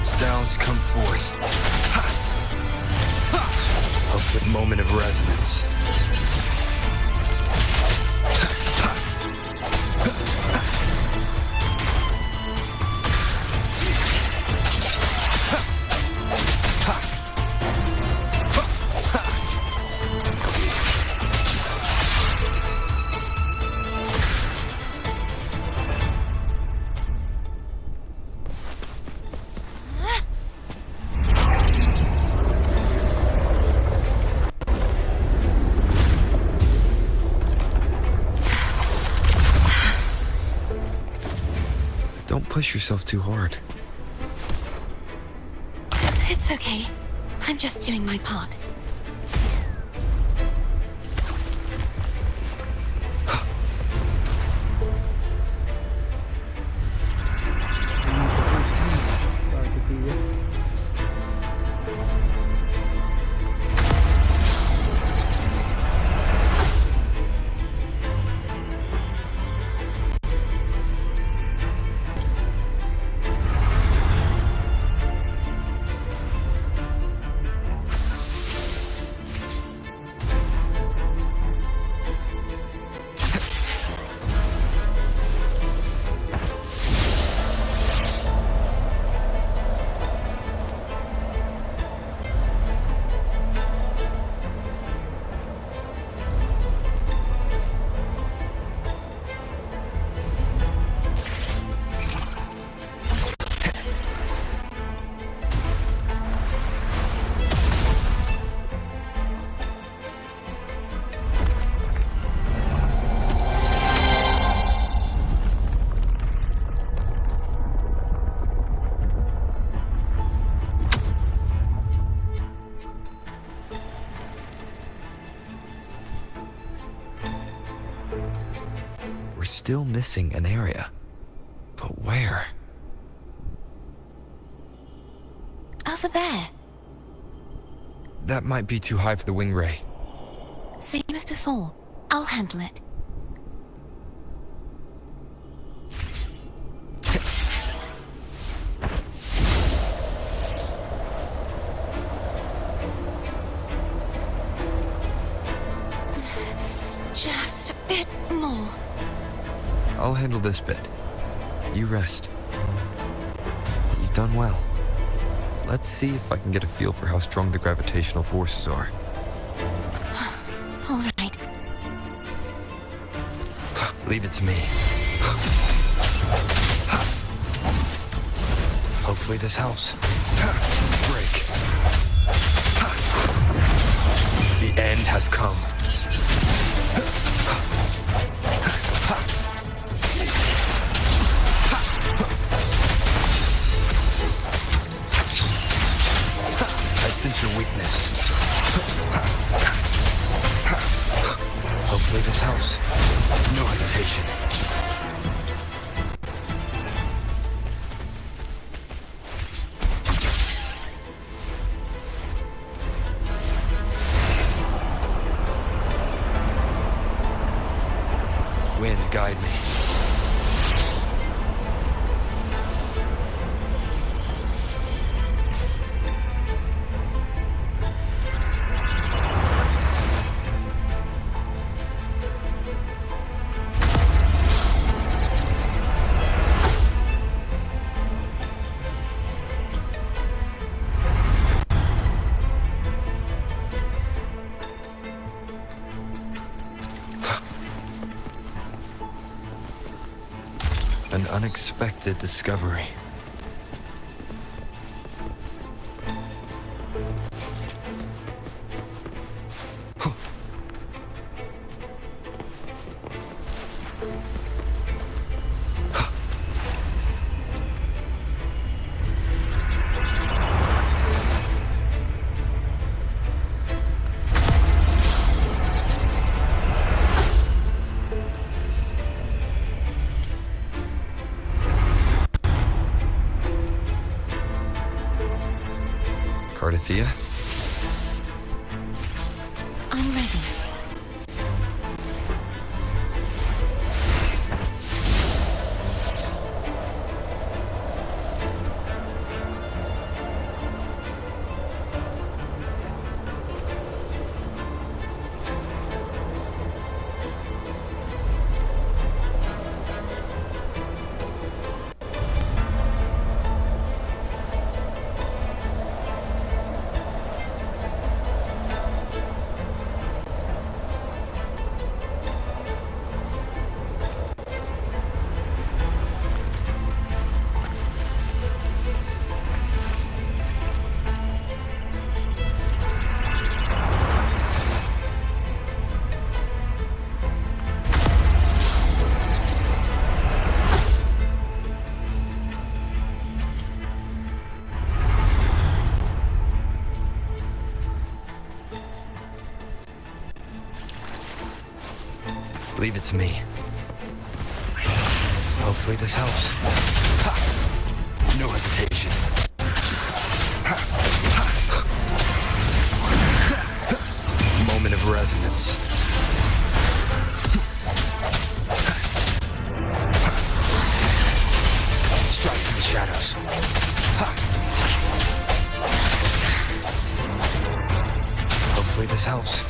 Sounds come forth. A moment of resonance. Don't push yourself too hard. It's okay. I'm just doing my part. Still missing an area. But where? Over there. That might be too high for the wing ray. Same as before. I'll handle it. Just a bit more. I'll handle this bit. You rest. You've done well. Let's see if I can get a feel for how strong the gravitational forces are. All right. Leave it to me. Hopefully this helps. Break. The end has come. I sense your weakness. Hopefully this helps. No hesitation. Wind, guide me. An unexpected discovery. Cardathea? I'm ready. Leave it to me. Hopefully this helps. Ha! No hesitation. Ha! Ha! Moment of resonance. Strike from the shadows. Ha! Hopefully this helps.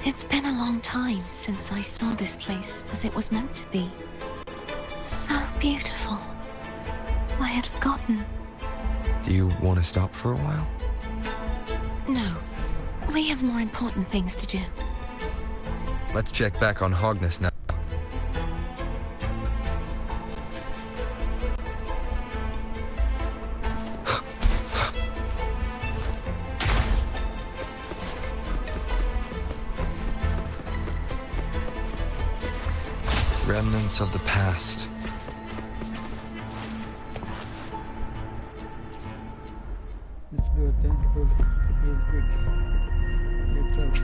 It's been a long time since I saw this place as it was meant to be. So beautiful. I had forgotten. Do you want to stop for a while? No. We have more important things to do. Let's check back on Hogness now. Remnants of the past. Let's do a temple real quick. Here comes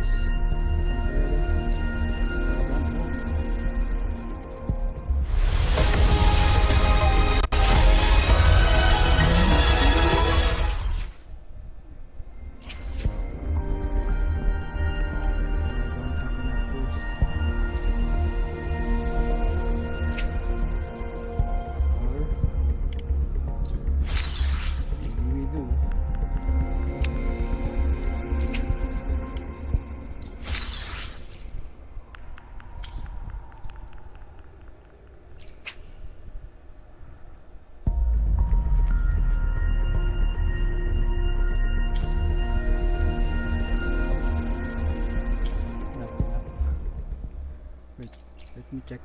Let me check.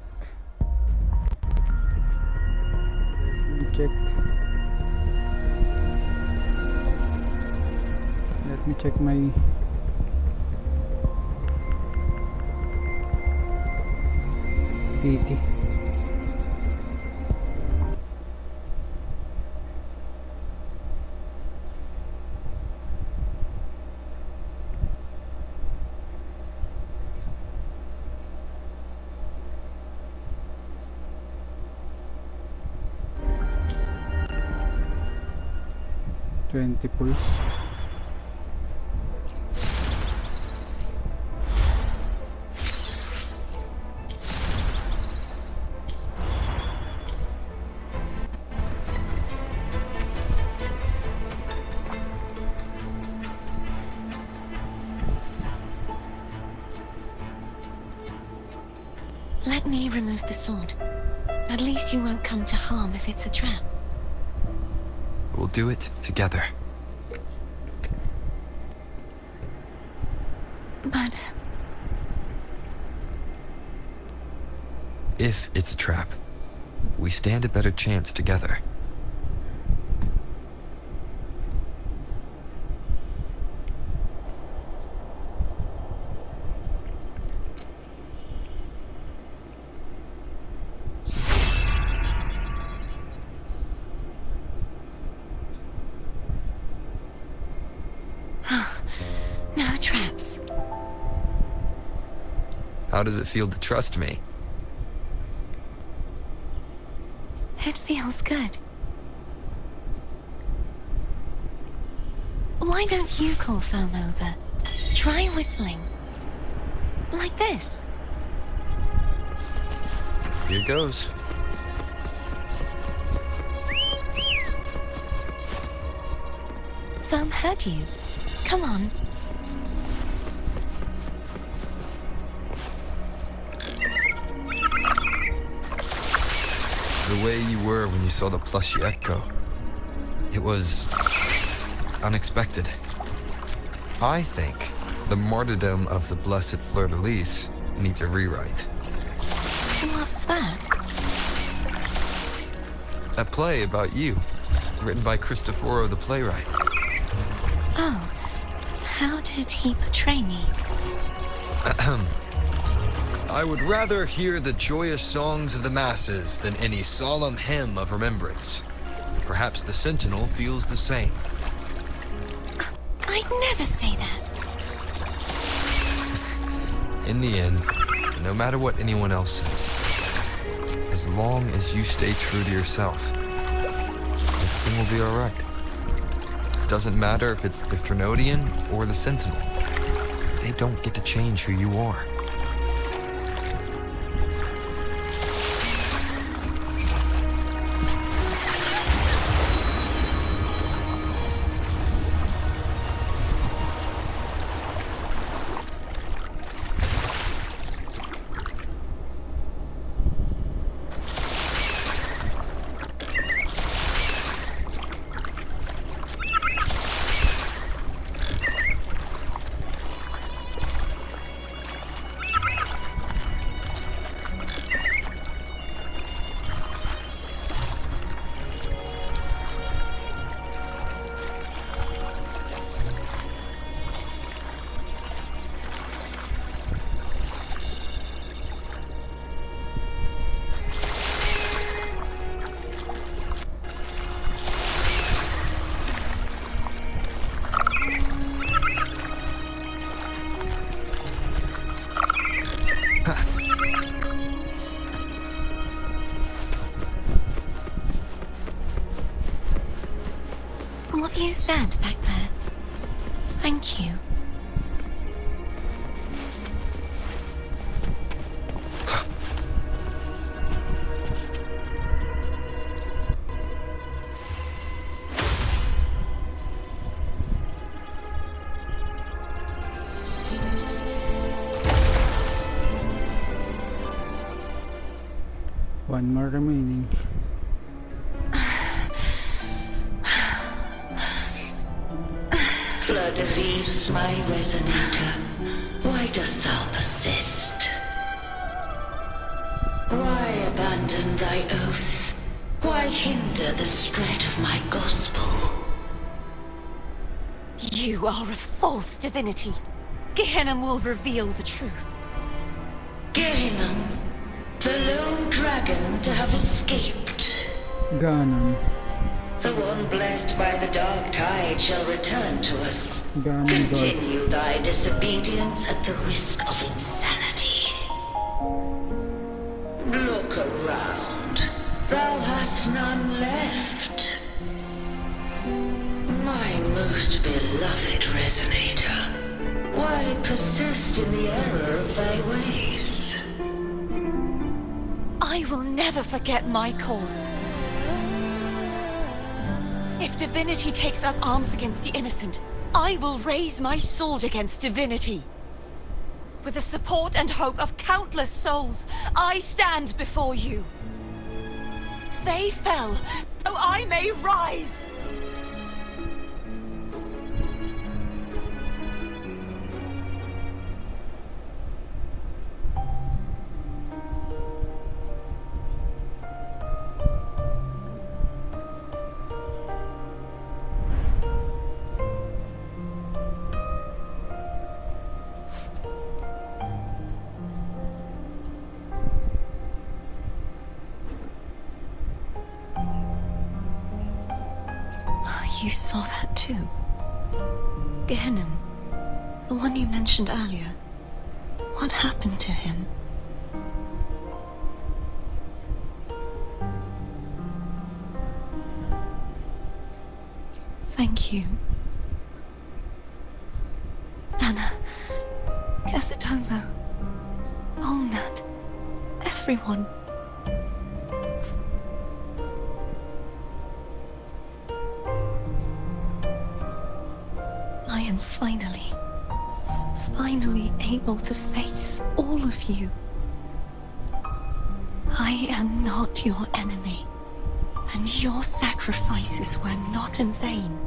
Let me check my PT. Pulse. Let me remove the sword. At least you won't come to harm if it's a trap. We'll do it together. But If it's a trap, we stand a better chance together. no traps. How does it feel to trust me? It feels good. Why don't you call Foam over? Try whistling. Like this. Here goes. Foam heard you. Come on. The way you were when you saw the plushy Echo. It was unexpected. I think the martyrdom of the blessed fleur-de-lis needs a rewrite. What's that? A play about you, written by Cristoforo the playwright. Oh, how did he portray me? I would rather hear the joyous songs of the masses than any solemn hymn of remembrance. Perhaps the Sentinel feels the same. I'd never say that. In the end, no matter what anyone else says, as long as you stay true to yourself, everything will be alright. Doesn't matter if it's the Threnodian or the Sentinel. They don't get to change who you are. What you said back there. Thank you. One more remaining. Fleur-de-lis, my resonator, why dost thou persist? Why abandon thy oath? Why hinder the spread of my gospel? You are a false divinity. Gehenna will reveal the truth. Gehenna, the lone dragon to have escaped. Ganon. The one blessed by the dark tide shall return to us. Ganon. Continue thy disobedience at the risk of insanity. Look around. Thou hast none left. My most beloved resonator, why persist in the error of thy ways? I will never forget my cause. If divinity takes up arms against the innocent, I will raise my sword against divinity. With the support and hope of countless souls, I stand before you. They fell, so I may rise! You saw that too? Gehenna, the one you mentioned earlier. What happened to him? Thank you. Anna, Casitomo, Olnat, everyone. I am finally able to face all of you. I am not your enemy, and your sacrifices were not in vain.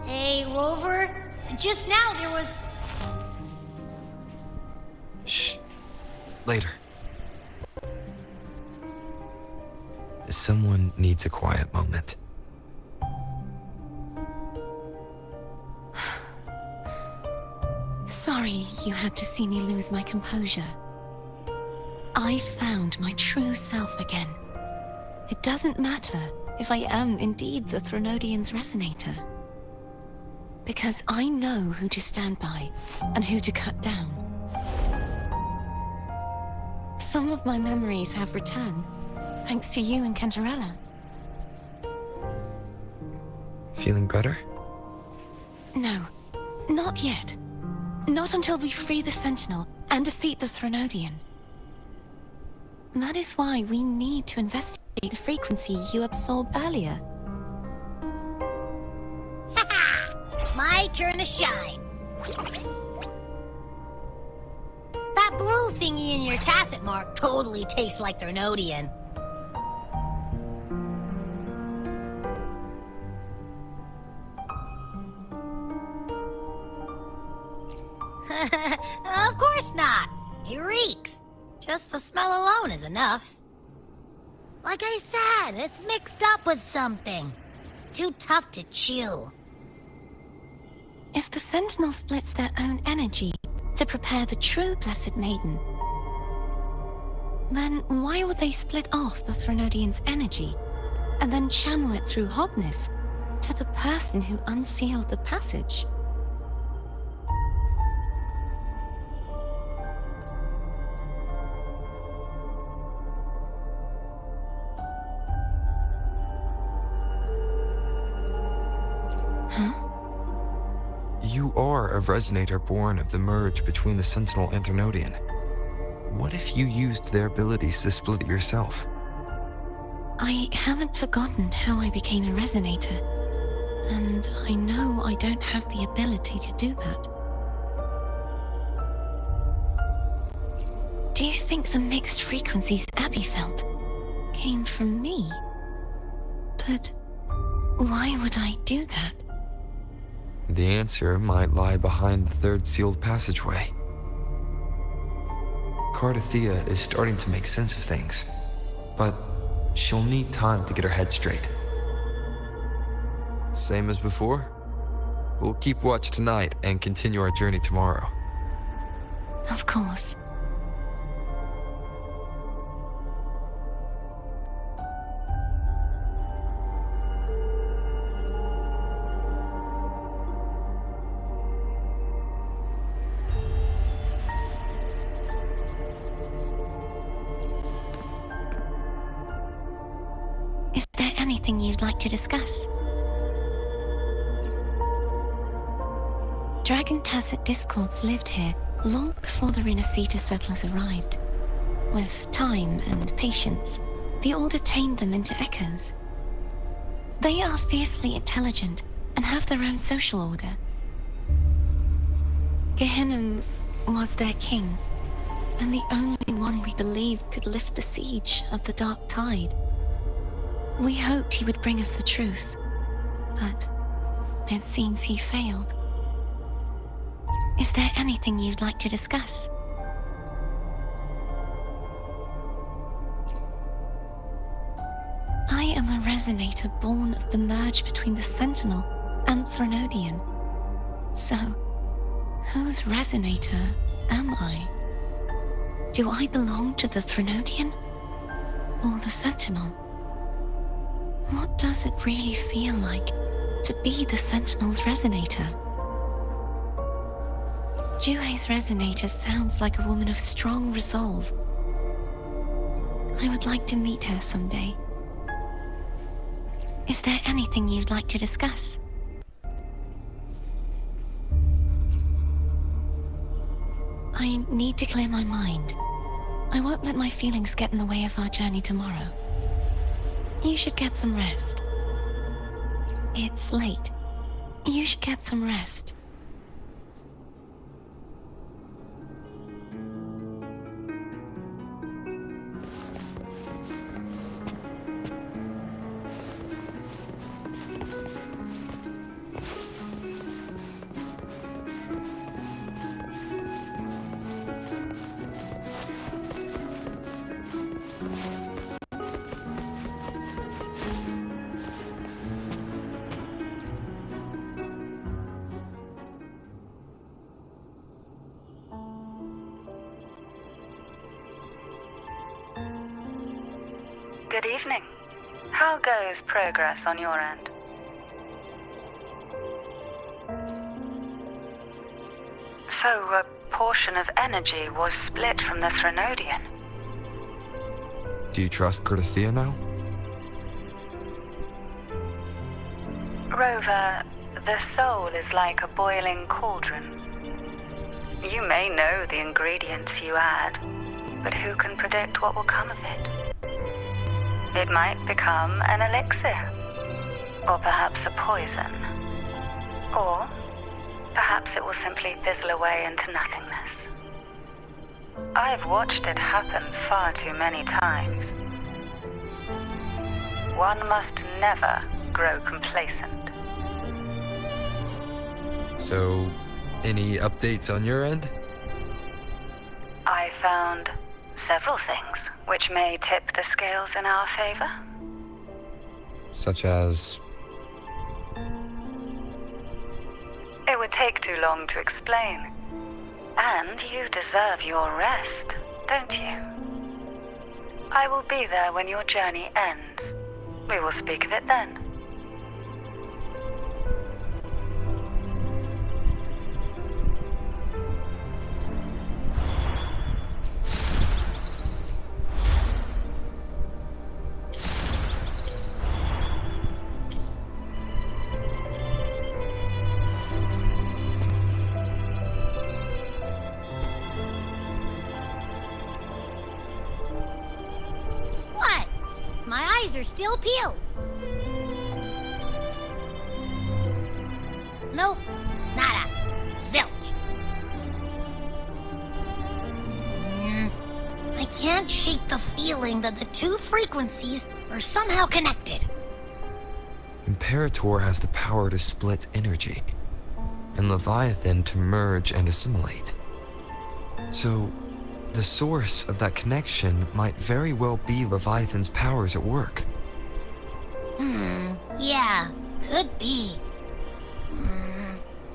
Hey, Rover, just now there was... Shh. Later. Someone needs a quiet moment. Sorry you had to see me lose my composure. I found my true self again. It doesn't matter if I am indeed the Threnodian's resonator. Because I know who to stand by and who to cut down. Some of my memories have returned, thanks to you and Canella. Feeling better? No, not yet. Not until we free the Sentinel and defeat the Threnodian. That is why we need to investigate the frequency you absorbed earlier. My turn to shine. That blue thingy in your tacit mark totally tastes like Threnodian. Of course not. It reeks. Just the smell alone is enough. Like I said, it's mixed up with something. It's too tough to chew. If the Sentinel splits their own energy to prepare the true Blessed Maiden, then why would they split off the Threnodian's energy and then channel it through Hobness to the person who unsealed the passage? You are a resonator born of the merge between the Sentinel and Threnodian. What if you used their abilities to split it yourself? I haven't forgotten how I became a resonator, and I know I don't have the ability to do that. Do you think the mixed frequencies Abby felt came from me? But why would I do that? The answer might lie behind the third sealed passageway. Cardathea is starting to make sense of things, but she'll need time to get her head straight. Same as before? We'll keep watch tonight and continue our journey tomorrow. Of course. Is there anything you'd like to discuss? Dragon Tacet discords lived here long before the Renacita settlers arrived. With time and patience, the Order tamed them into echoes. They are fiercely intelligent and have their own social order. Gehenna was their king, and the only one we believed could lift the siege of the Dark Tide. We hoped he would bring us the truth, but it seems he failed. Is there anything you'd like to discuss? I am a resonator born of the merge between the Sentinel and Threnodian. So, whose resonator am I? Do I belong to the Threnodian or the Sentinel? What does it really feel like to be the Sentinel's resonator? Juhe's resonator sounds like a woman of strong resolve. I would like to meet her someday. Is there anything you'd like to discuss? I need to clear my mind. I won't let my feelings get in the way of our journey tomorrow. You should get some rest. It's late. You should get some rest. Good evening. How goes progress on your end? So, a portion of energy was split from the Threnodian. Do you trust Cardathia now? Rover, the soul is like a boiling cauldron. You may know the ingredients you add, but who can predict what will come of it? It might become an elixir, or perhaps a poison, or perhaps it will simply fizzle away into nothingness. I've watched it happen far too many times. One must never grow complacent. So, any updates on your end? I found several things which may tip the scales in our favor. Such as... It would take too long to explain. And you deserve your rest, don't you? I will be there when your journey ends. We will speak of it then. Are still peeled. Nope, nada, zilch. I can't shake the feeling that the two frequencies are somehow connected. Imperator has the power to split energy, and Leviathan to merge and assimilate. So, the source of that connection might very well be Leviathan's powers at work. Yeah, could be.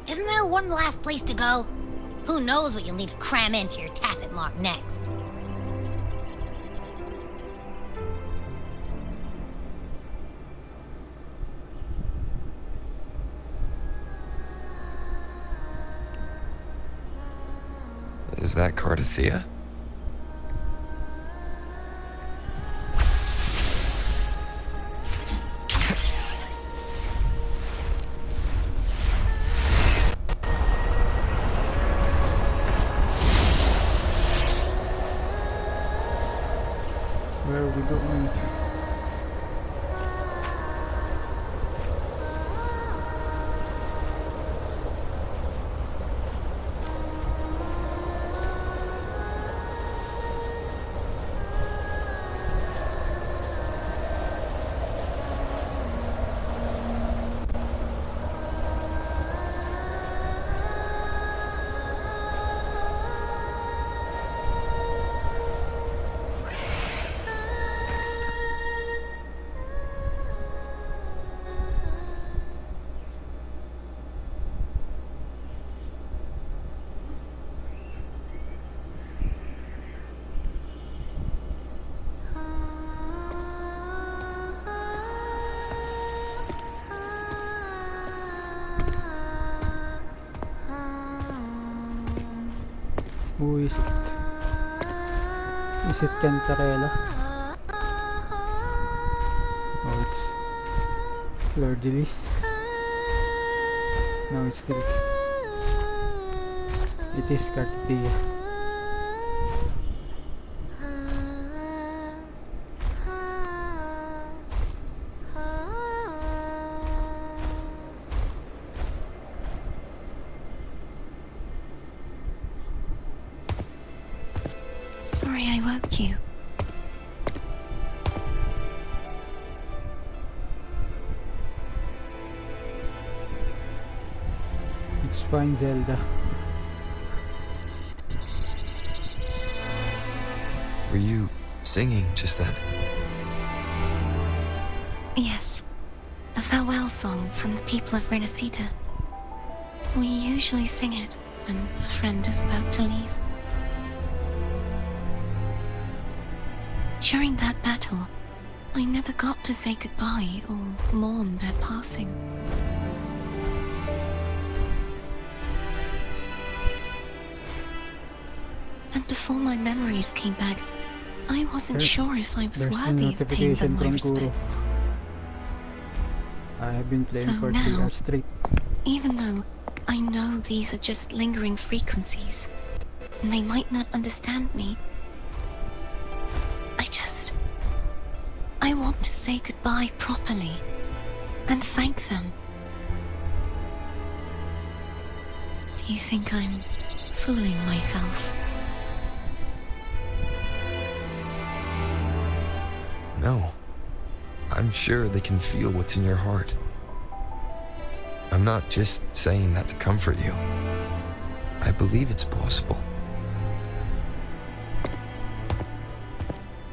Isn't there one last place to go? Who knows what you'll need to cram into your tacit mark next? Is that Cardathia? Where are we going? Who is it? Is it Canella? Oh, it's Fleur de Lis. No, it's still. It is Cartitia. Sorry I woke you. It's fine, Zelda. Were you singing just then? Yes. A farewell song from the people of Renacita. We usually sing it when a friend is about to leave. During that battle, I never got to say goodbye or mourn their passing. And before my memories came back, I wasn't sure if I was There's worthy of paying them my from Kuro. respects. I have been playing So for now- 3 hours straight. Even though I know these are just lingering frequencies, and they might not understand me, I want to say goodbye properly, and thank them. Do you think I'm fooling myself? No. I'm sure they can feel what's in your heart. I'm not just saying that to comfort you. I believe it's possible.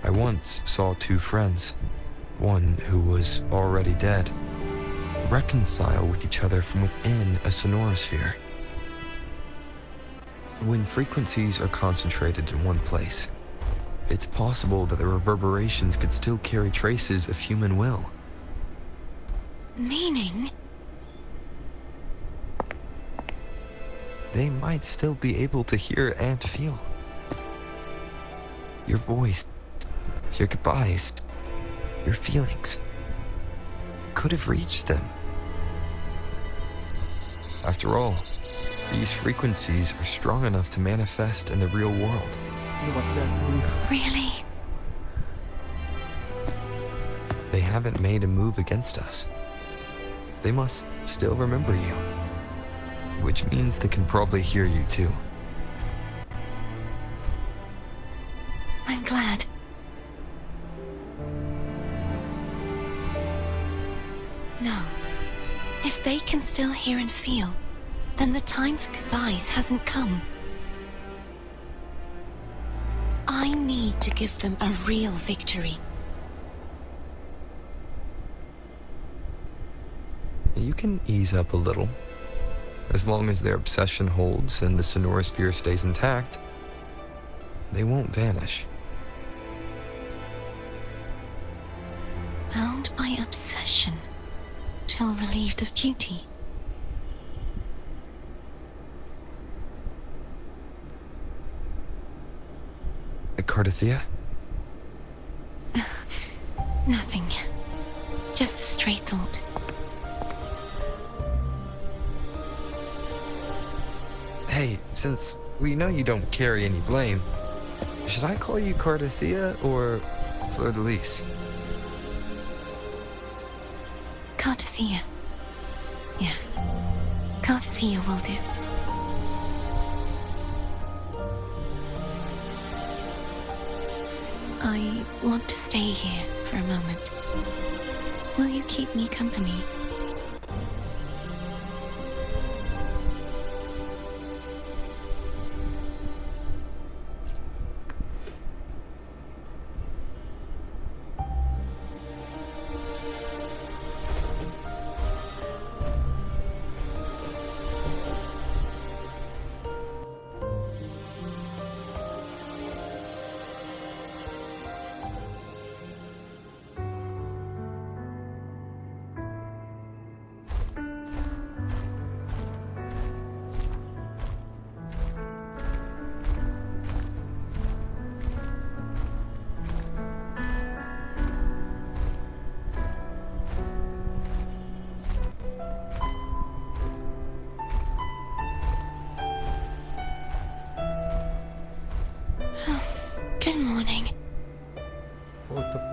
I once saw 2 friends, one who was already dead, reconcile with each other from within a Sonorosphere. When frequencies are concentrated in one place, it's possible that the reverberations could still carry traces of human will. Meaning? They might still be able to hear and feel. Your voice, your goodbyes, your feelings. It could have reached them. After all, these frequencies are strong enough to manifest in the real world. Really? They haven't made a move against us. They must still remember you. Which means they can probably hear you too. I'm glad. No. If they can still hear and feel, then the time for goodbyes hasn't come. I need to give them a real victory. You can ease up a little. As long as their obsession holds and the Sonorosphere stays intact, they won't vanish. Bound by obsession, till relieved of duty. Cartithia? Nothing. Just a stray thought. Hey, since we know you don't carry any blame, should I call you Cartithia or Fleur de Lis? Cartithia. Yes. Cartithia will do. I want to stay here for a moment. Will you keep me company?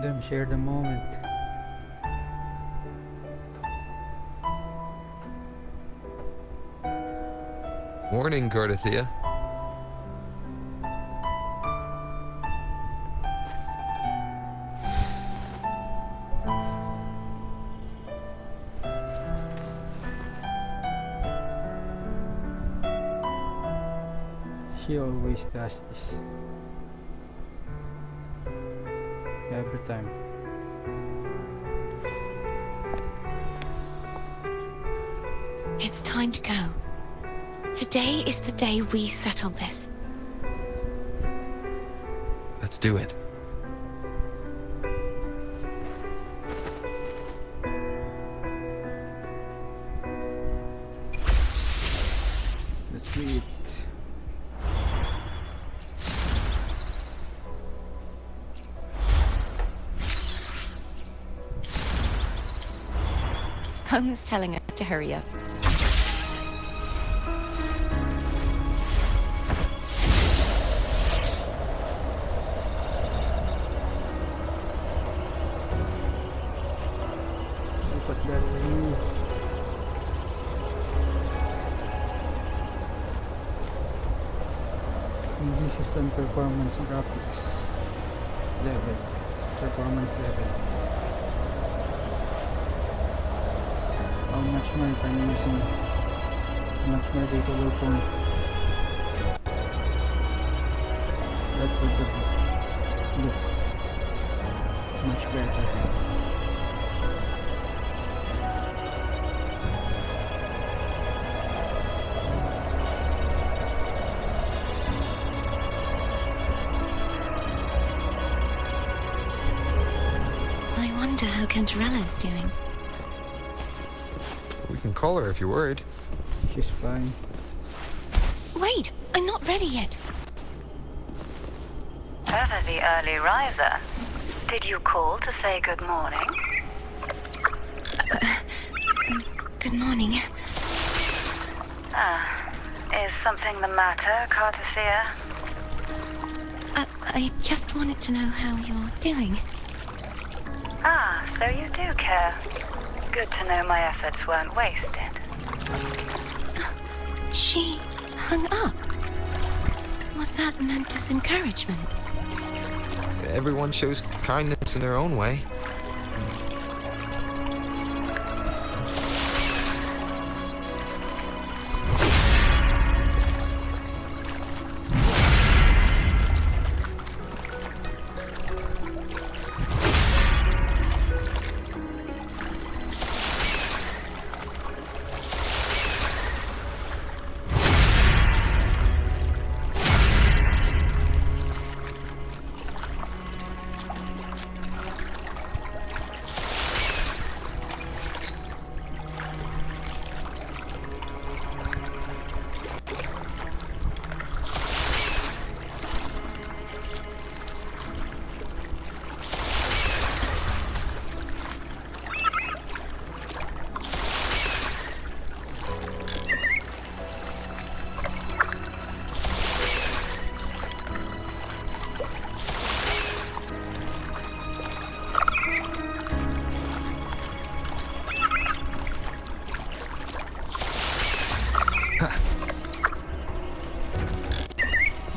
them, share the moment. Morning, Gardathea. She always does this. Every time. It's time to go. Today is the day we settle this. Let's do it. Let's do it. Homer's telling us to hurry up. Look at that view. And this is on performance graphics level. Performance level. How much more if I'm using much more data work on that would look much better. I wonder how Canterella's doing. We can call her if you're worried. She's fine. Wait, I'm not ready yet. Ever the early riser. Did you call to say good morning? Good morning. Is something the matter, Cartathea? I just wanted to know how you're doing. So you do care. Good to know my efforts weren't wasted. She hung up. Was that meant as encouragement? Everyone shows kindness in their own way.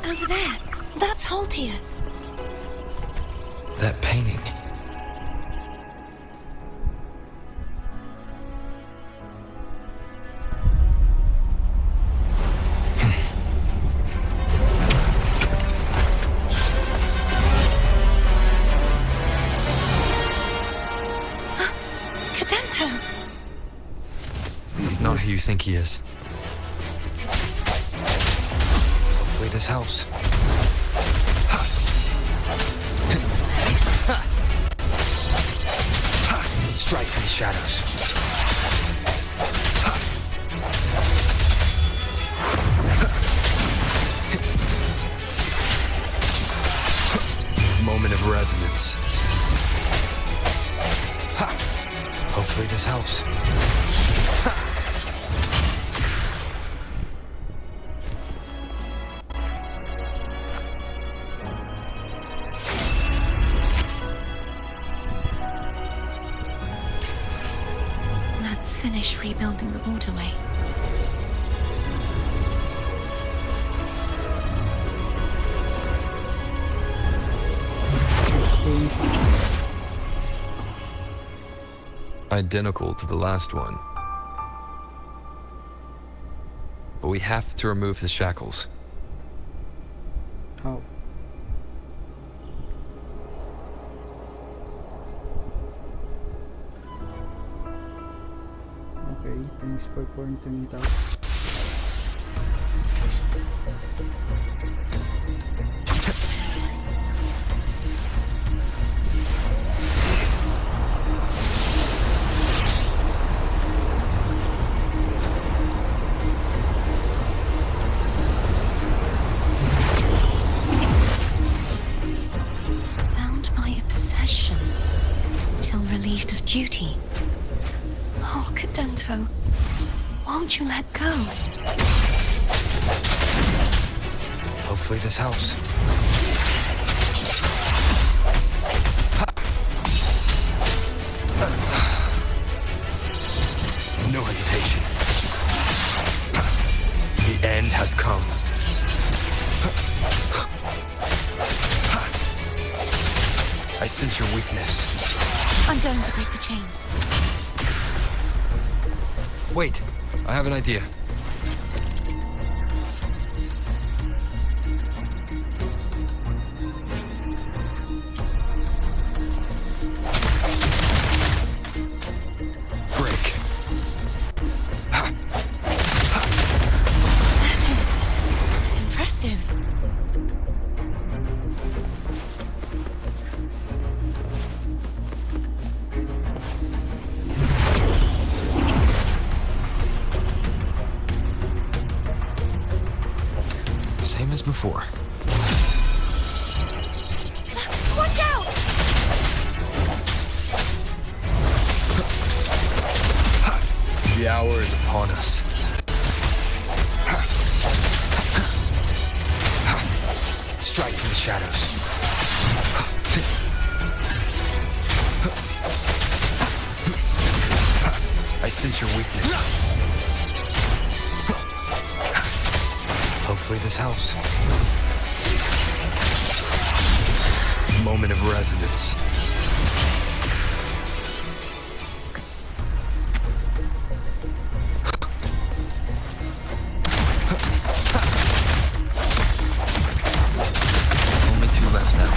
Over there. That's Haltia. That painting. Cadento! He's not who you think he is. Hopefully this helps. Strike from the shadows. Moment of resonance. Hopefully this helps. Let's finish rebuilding the waterway. Identical to the last one. But we have to remove the shackles. How? Okay, thanks for pointing it out. Duty. Oh, Cadento, won't you let go? Hopefully this helps. No hesitation. The end has come. I sense your weakness. I'm going to break the chains. Wait, I have an idea. Break. That is impressive. Same as before. Watch out! The hour is upon us. Strike from the shadows. I sense your weakness. Hopefully this helps. Moment of resonance. Only two left now.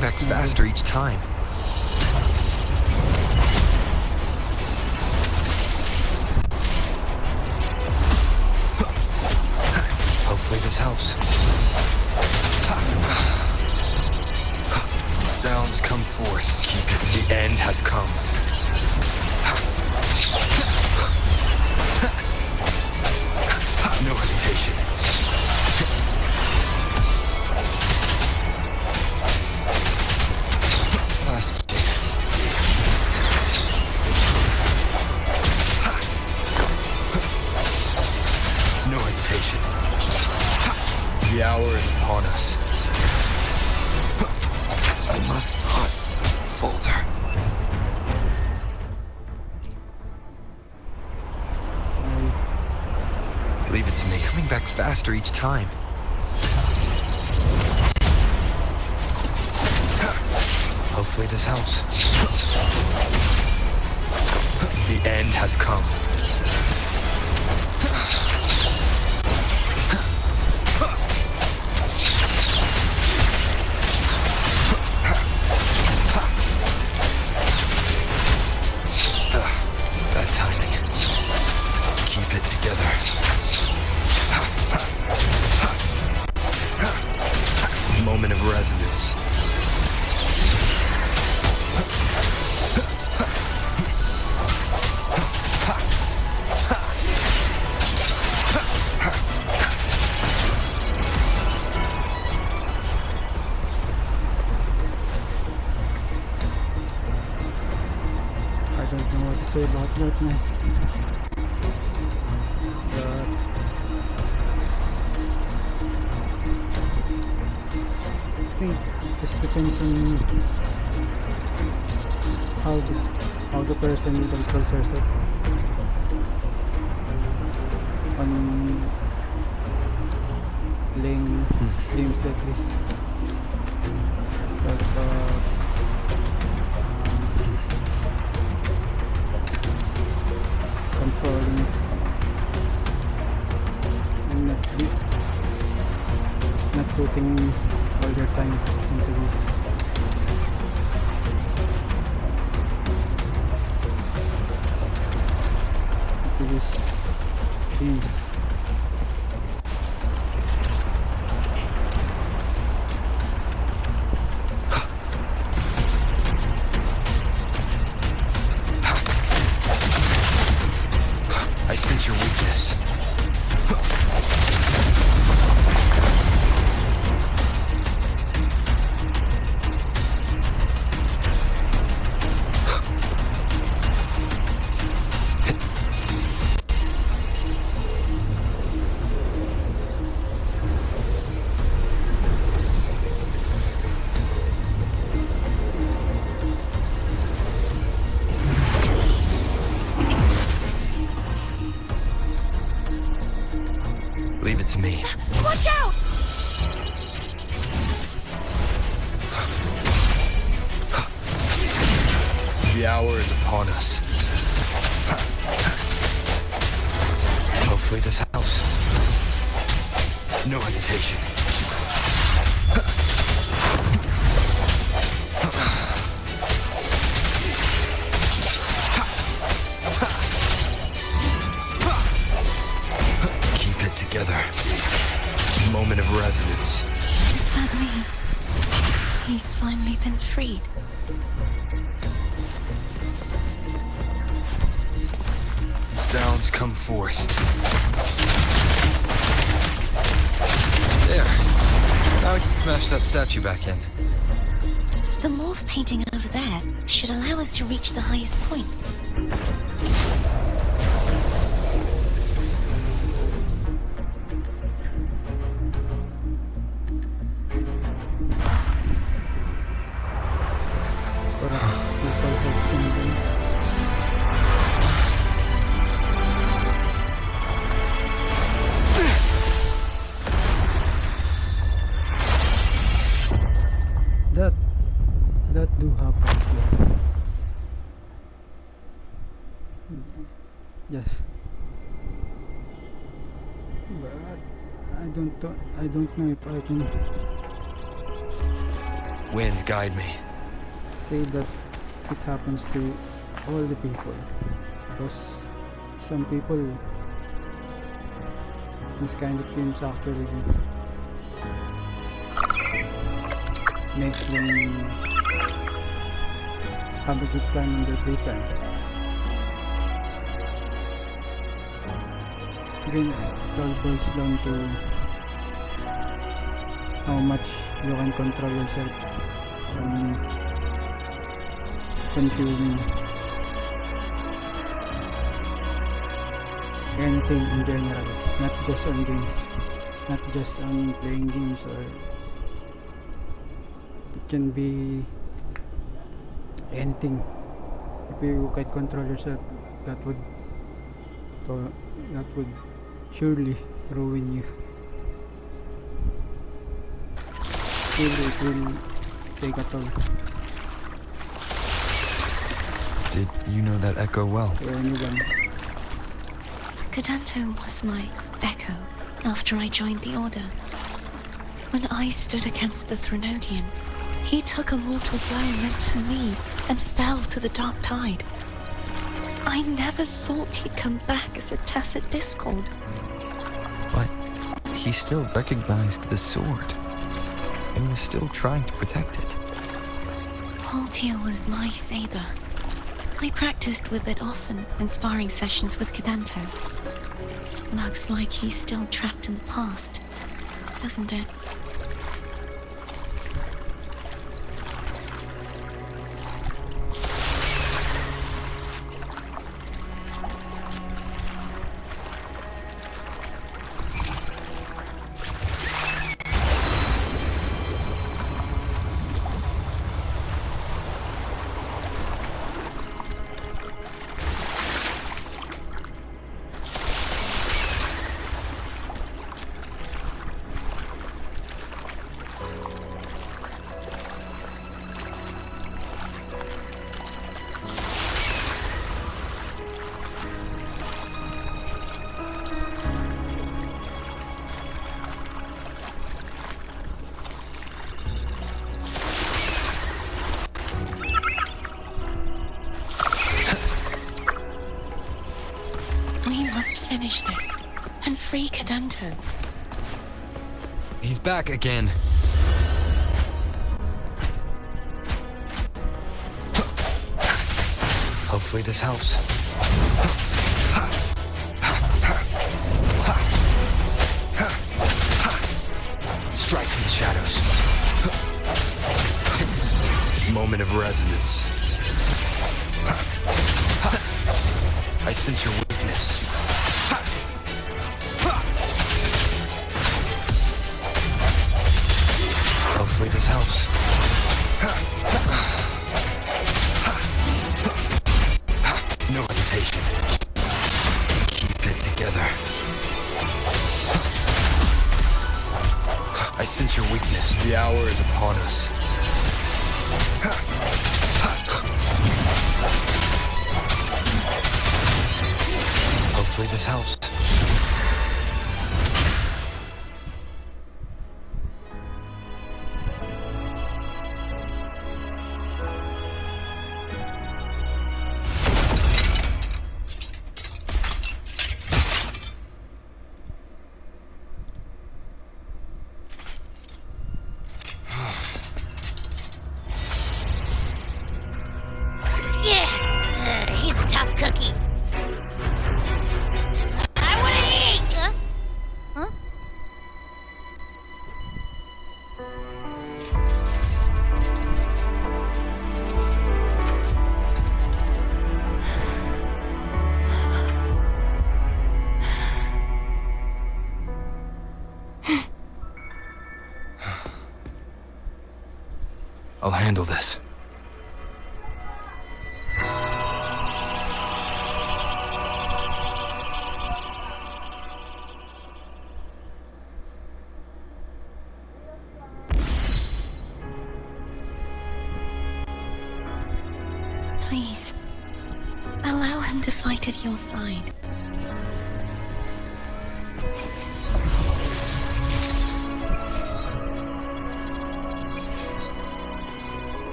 Back faster each time. Hopefully this helps. Sounds come forth. Keep it. The end has come. No hesitation. Last dance. No hesitation. The hour is upon us. I must not falter. Leave it to me. It's coming back faster each time. Hopefully this helps. The end has come. That timing. Keep it together. Moment of resonance. know what to say about that, man. But I think it just depends on how the person controls herself on playing games like this. So controlling it and not putting all your time into this. Games. I sense your weakness. Leave it to me. Watch out! The hour is upon us. Hopefully this helps. No hesitation. Keep it together. Moment of resonance. Does that mean he's finally been freed? Sounds come forth. There. Now we can smash that statue back in. The morph painting over there should allow us to reach the highest point. That do happens though. Yes. But I don't know if I can Wind, guide me. say that it happens to all the people, because some people, this kind of games actually makes them have a good time in their free time. Again, it all boils down to how much you can control yourself from consuming anything in general, not just on games, not just on playing games, or it can be anything. If you can control yourself, that would surely ruin you. Surely it will take a toll. Did you know that echo well? To anyone. Cadanto was my echo after I joined the Order. When I stood against the Threnodian, he took a mortal blow meant for me and fell to the dark tide. I never thought he'd come back as a tacit discord. But he still recognized the sword and was still trying to protect it. Haltia was my saber. I practiced with it often in sparring sessions with Cadanto. Looks like he's still trapped in the past, doesn't it? We must finish this and free Kadento. He's back again. Hopefully this helps. Strike from the shadows. Moment of resonance. I sense your weakness. Hopefully this helps. No hesitation. Keep it together. I sense your weakness. The hour is upon us. Hopefully this helps. He's a tough cookie. I wanna eat! Huh? I'll handle this. Please, allow him to fight at your side.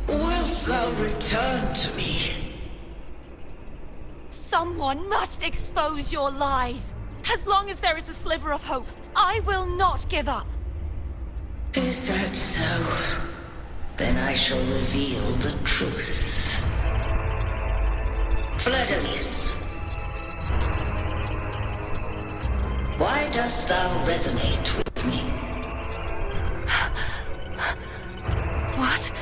Wilt thou return to me? Someone must expose your lies. As long as there is a sliver of hope, I will not give up. Is that so? Then I shall reveal the truth. Fleur-de-Lis, why dost thou resonate with me? What?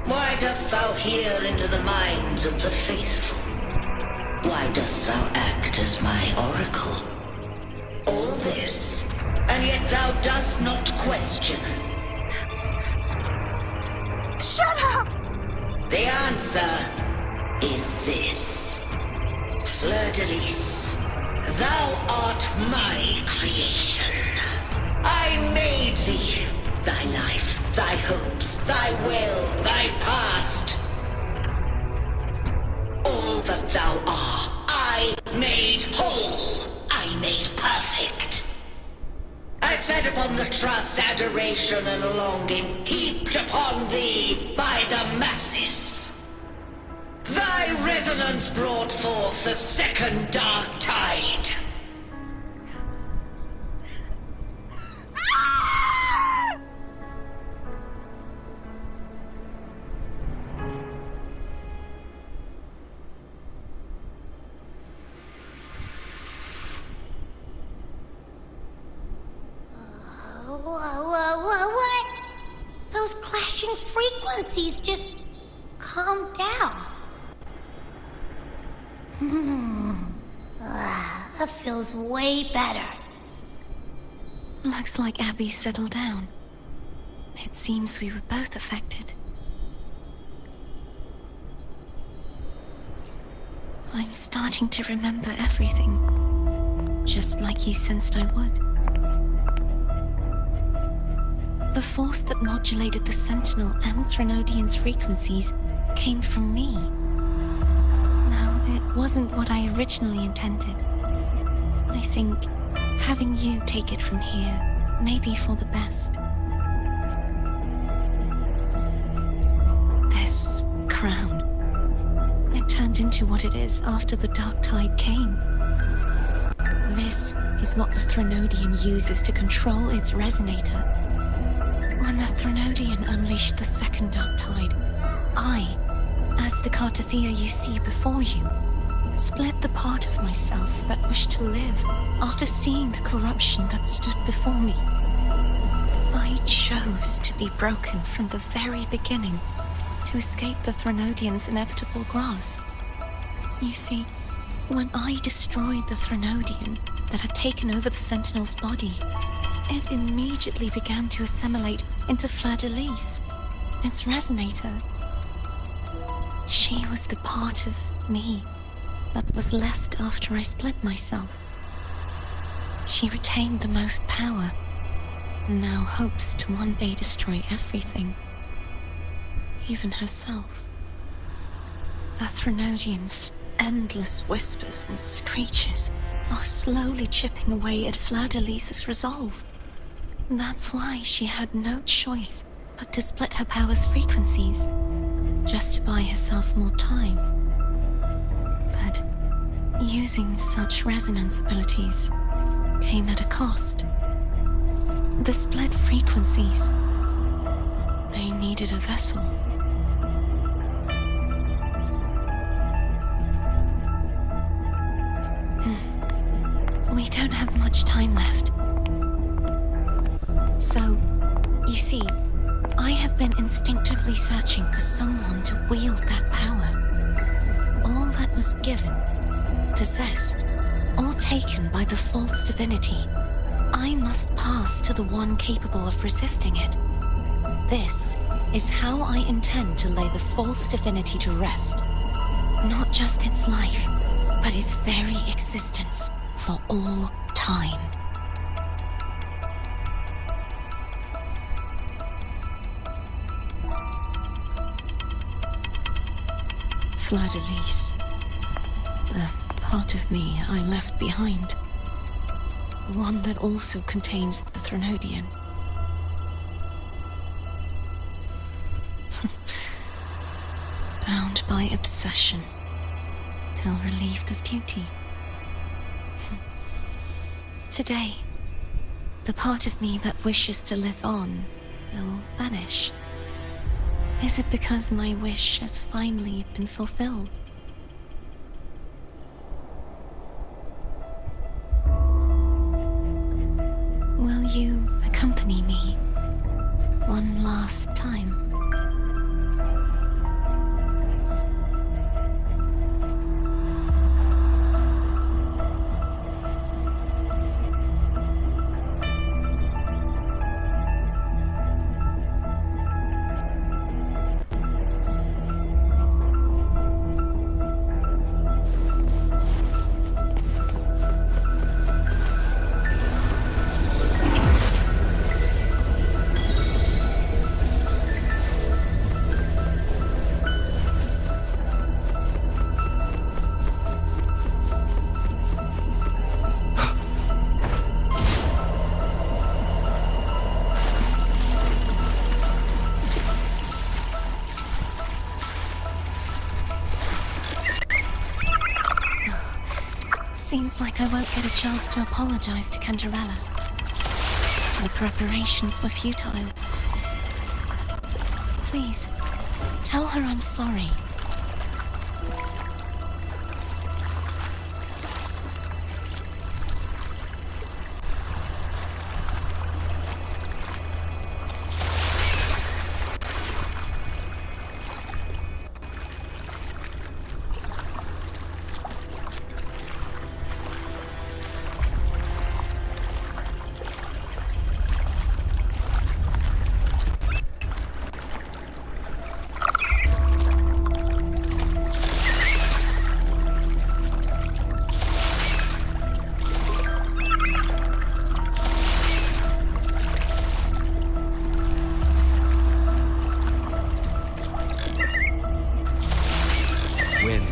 Why dost thou hear into the minds of the faithful? Why dost thou act as my oracle? All this, and yet thou dost not question. Shut up! The answer is this. Fleur-de-Lis, thou art my creation. I made thee, thy life, thy hopes, thy will, thy past. All that thou art, I made whole. I made perfect. I fed upon the trust, adoration, and longing heaped upon thee by the masses. Thy resonance brought forth the second dark tide. What? Those clashing frequencies just calmed down. That feels way better. Looks like Abby settled down. It seems we were both affected. I'm starting to remember everything, just like you sensed I would. The force that modulated the Sentinel and Threnodian's frequencies came from me. No, it wasn't what I originally intended. I think having you take it from here may be for the best. This crown, it turned into what it is after the Dark Tide came. This is what the Threnodian uses to control its resonator. When the Threnodian unleashed the second Dark Tide, I, as the Cartothea you see before you, split the part of myself that wished to live after seeing the corruption that stood before me. I chose to be broken from the very beginning to escape the Threnodian's inevitable grasp. You see, when I destroyed the Threnodian that had taken over the Sentinel's body, it immediately began to assimilate into FISALIA'S, its resonator. She was the part of me that was left after I split myself. She retained the most power, and now hopes to one day destroy everything, even herself. The Threnodian's endless whispers and screeches are slowly chipping away at FISALIA'S resolve. That's why she had no choice but to split her power's frequencies, just to buy herself more time. But using such resonance abilities came at a cost. The split frequencies, they needed a vessel. We don't have much time left. So, you see, I have been instinctively searching for someone to wield that power. All that was given, possessed, or taken by the false divinity, I must pass to the one capable of resisting it. This is how I intend to lay the false divinity to rest. Not just its life, but its very existence for all time. FISALIA'S, the part of me I left behind. One that also contains the Threnodian. Bound by obsession, till relieved of duty. Today, the part of me that wishes to live on will vanish. Is it because my wish has finally been fulfilled? Will you accompany me one last time? Seems like I won't get a chance to apologize to Canella. My preparations were futile. Please, tell her I'm sorry.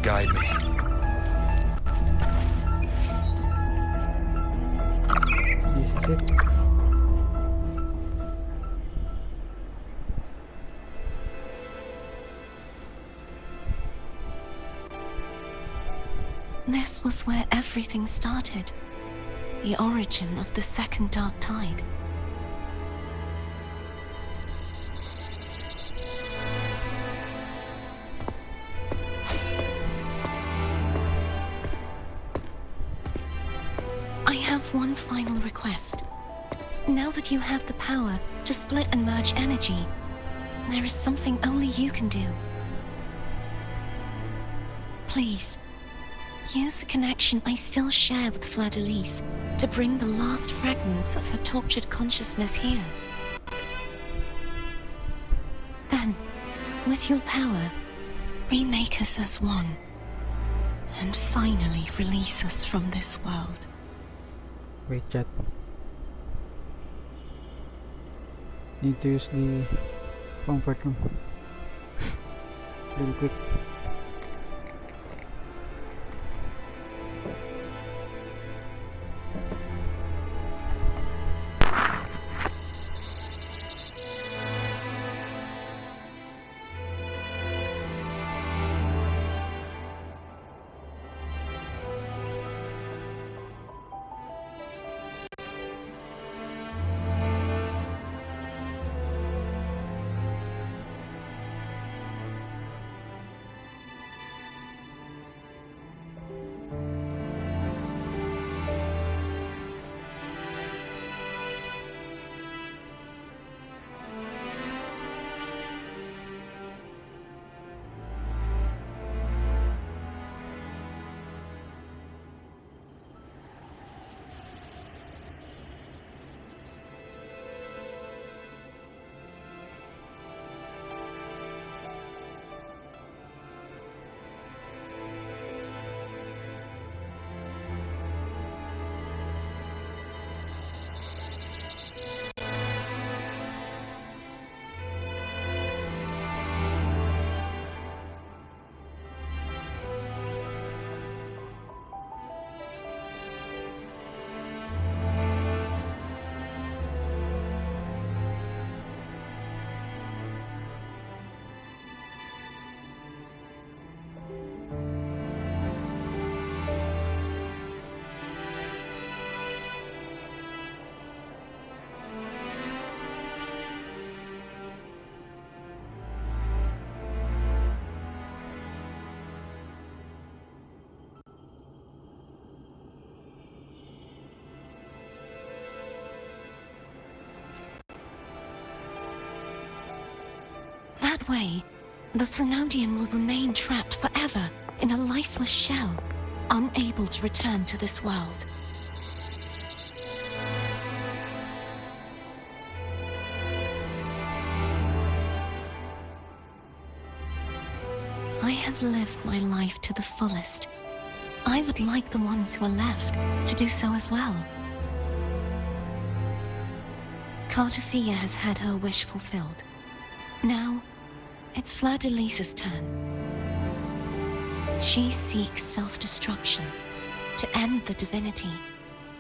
guide me. This is it. This was where everything started. The origin of the second dark tide. I have one final request. Now that you have the power to split and merge energy, there is something only you can do. Please, use the connection I still share with FISALIA'S to bring the last fragments of her tortured consciousness here. Then, with your power, remake us as one, and finally release us from this world. Wait, chat. Need to use the comfort room. Real quick. That way, the Threnodian will remain trapped forever in a lifeless shell, unable to return to this world. I have lived my life to the fullest. I would like the ones who are left to do so as well. Cartathea has had her wish fulfilled. Now, it's FISALIA'S turn. She seeks self-destruction to end the divinity,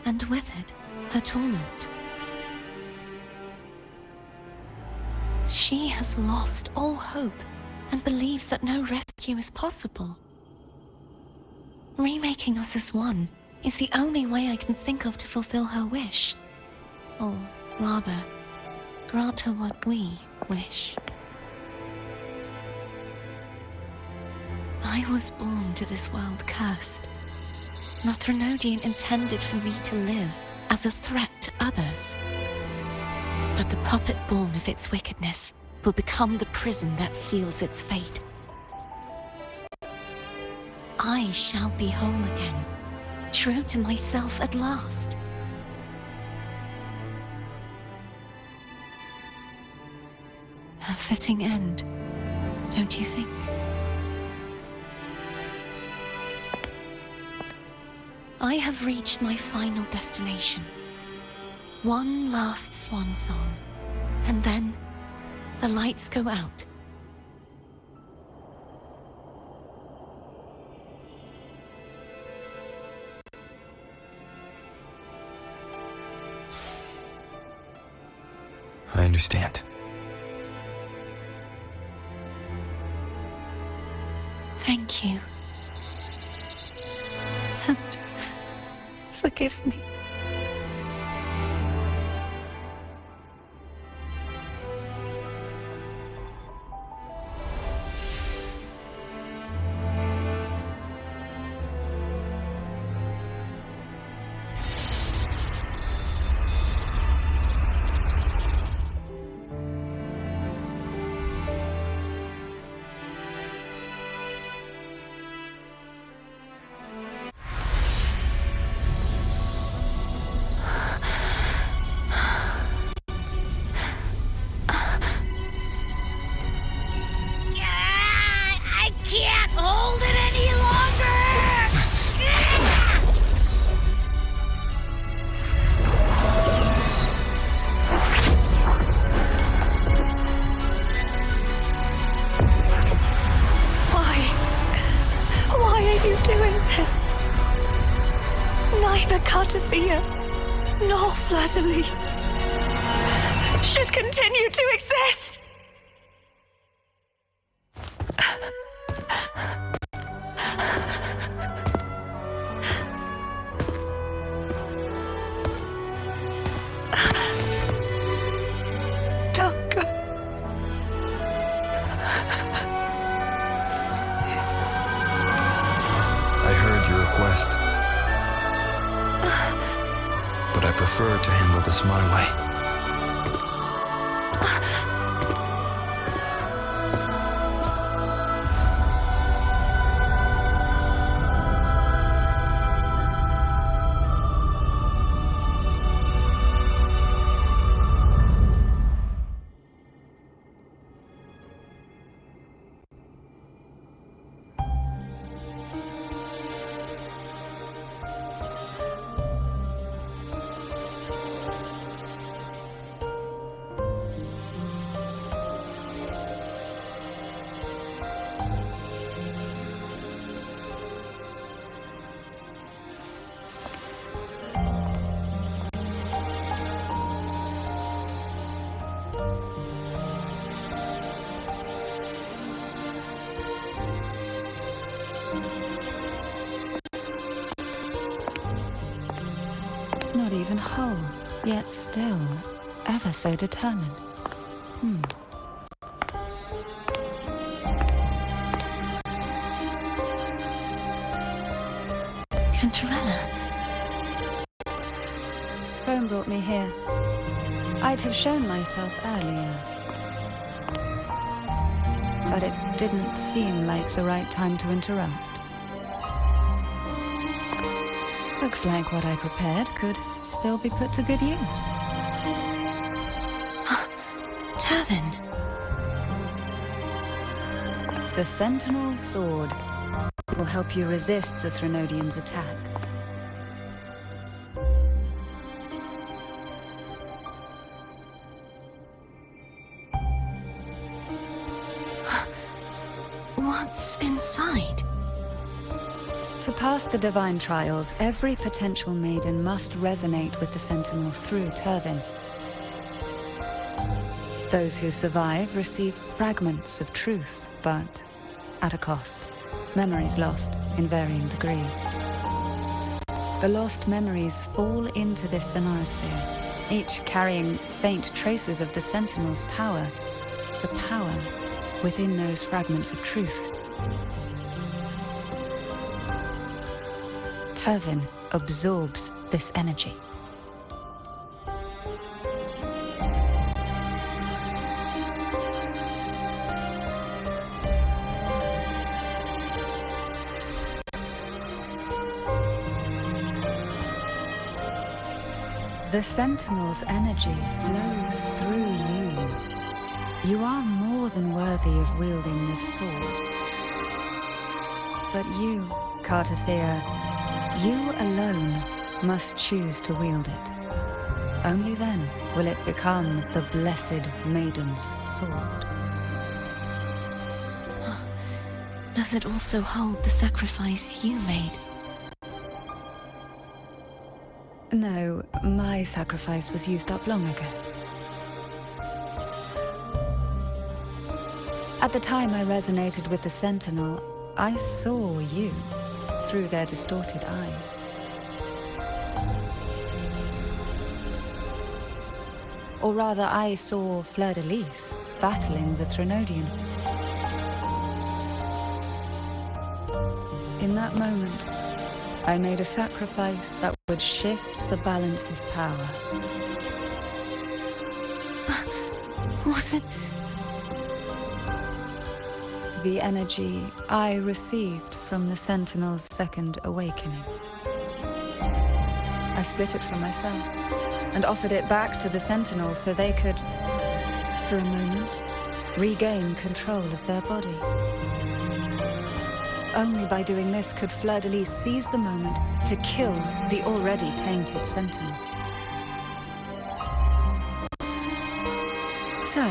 and with it, her torment. She has lost all hope and believes that no rescue is possible. Remaking us as one is the only way I can think of to fulfill her wish. Or rather, grant her what we wish. I was born to this world cursed. The Threnodian intended for me to live as a threat to others. But the puppet born of its wickedness will become the prison that seals its fate. I shall be whole again, true to myself at last. A fitting end, don't you think? I have reached my final destination. One last swan song, and then the lights go out. Thank you. And forgive me. I can't hold it any longer! Why are you doing this? Neither Cartathea nor Fladalise should continue to exist! Don't go. I heard your request. But I prefer to handle this my way. Not even whole, yet still ever so determined. Canella. Phone brought me here. I'd have shown myself earlier. But it didn't seem like the right time to interrupt. Looks like what I prepared could still be put to good use. Turvin. The Sentinel sword will help you resist the Threnodian's attack. What's inside? To pass the divine trials, every potential maiden must resonate with the Sentinel through Turvin. Those who survive receive fragments of truth, but at a cost. Memories lost in varying degrees. The lost memories fall into this Sonorosphere, each carrying faint traces of the Sentinel's power, the power within those fragments of truth. Turvin absorbs this energy. The Sentinel's energy flows through you. You are more than worthy of wielding this sword. But you, Cartathea, you alone must choose to wield it. Only then will it become the blessed Maiden's sword. Does it also hold the sacrifice you made? No, my sacrifice was used up long ago. At the time I resonated with the Sentinel, I saw you through their distorted eyes. Or rather, I saw Fleur-de-Lis battling the Threnodian. In that moment, I made a sacrifice that would shift the balance of power. Was it? The energy I received from the Sentinel's second awakening. I split it from myself and offered it back to the Sentinel so they could, for a moment, regain control of their body. Only by doing this could Fleur-de-Lis seize the moment to kill the already tainted Sentinel. So,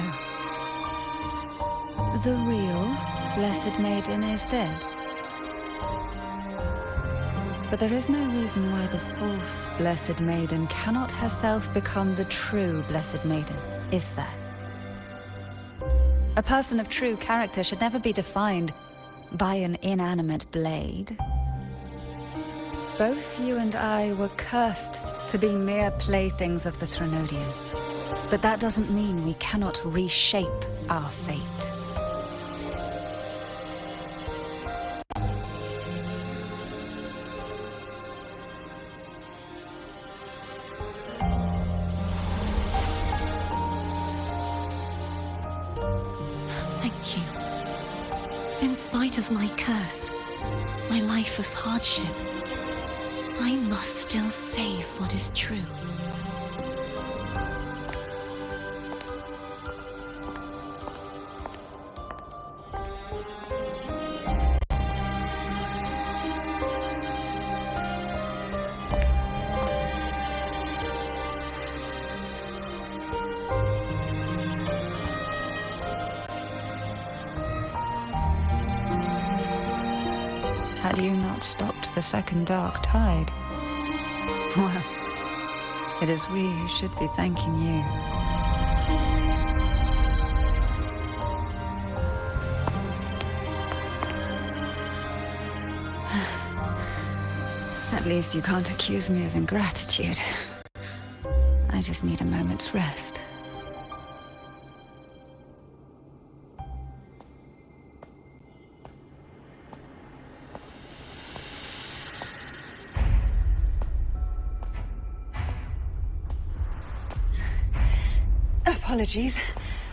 the real Blessed Maiden is dead. But there is no reason why the false Blessed Maiden cannot herself become the true Blessed Maiden, is there? A person of true character should never be defined by an inanimate blade. Both you and I were cursed to be mere playthings of the Threnodian. But that doesn't mean we cannot reshape our fate. Thank you. In spite of my curse, my life of hardship, I must still save what is true. Had you not stopped the second dark tide? Well, it is we who should be thanking you. At least you can't accuse me of ingratitude. I just need a moment's rest. Apologies,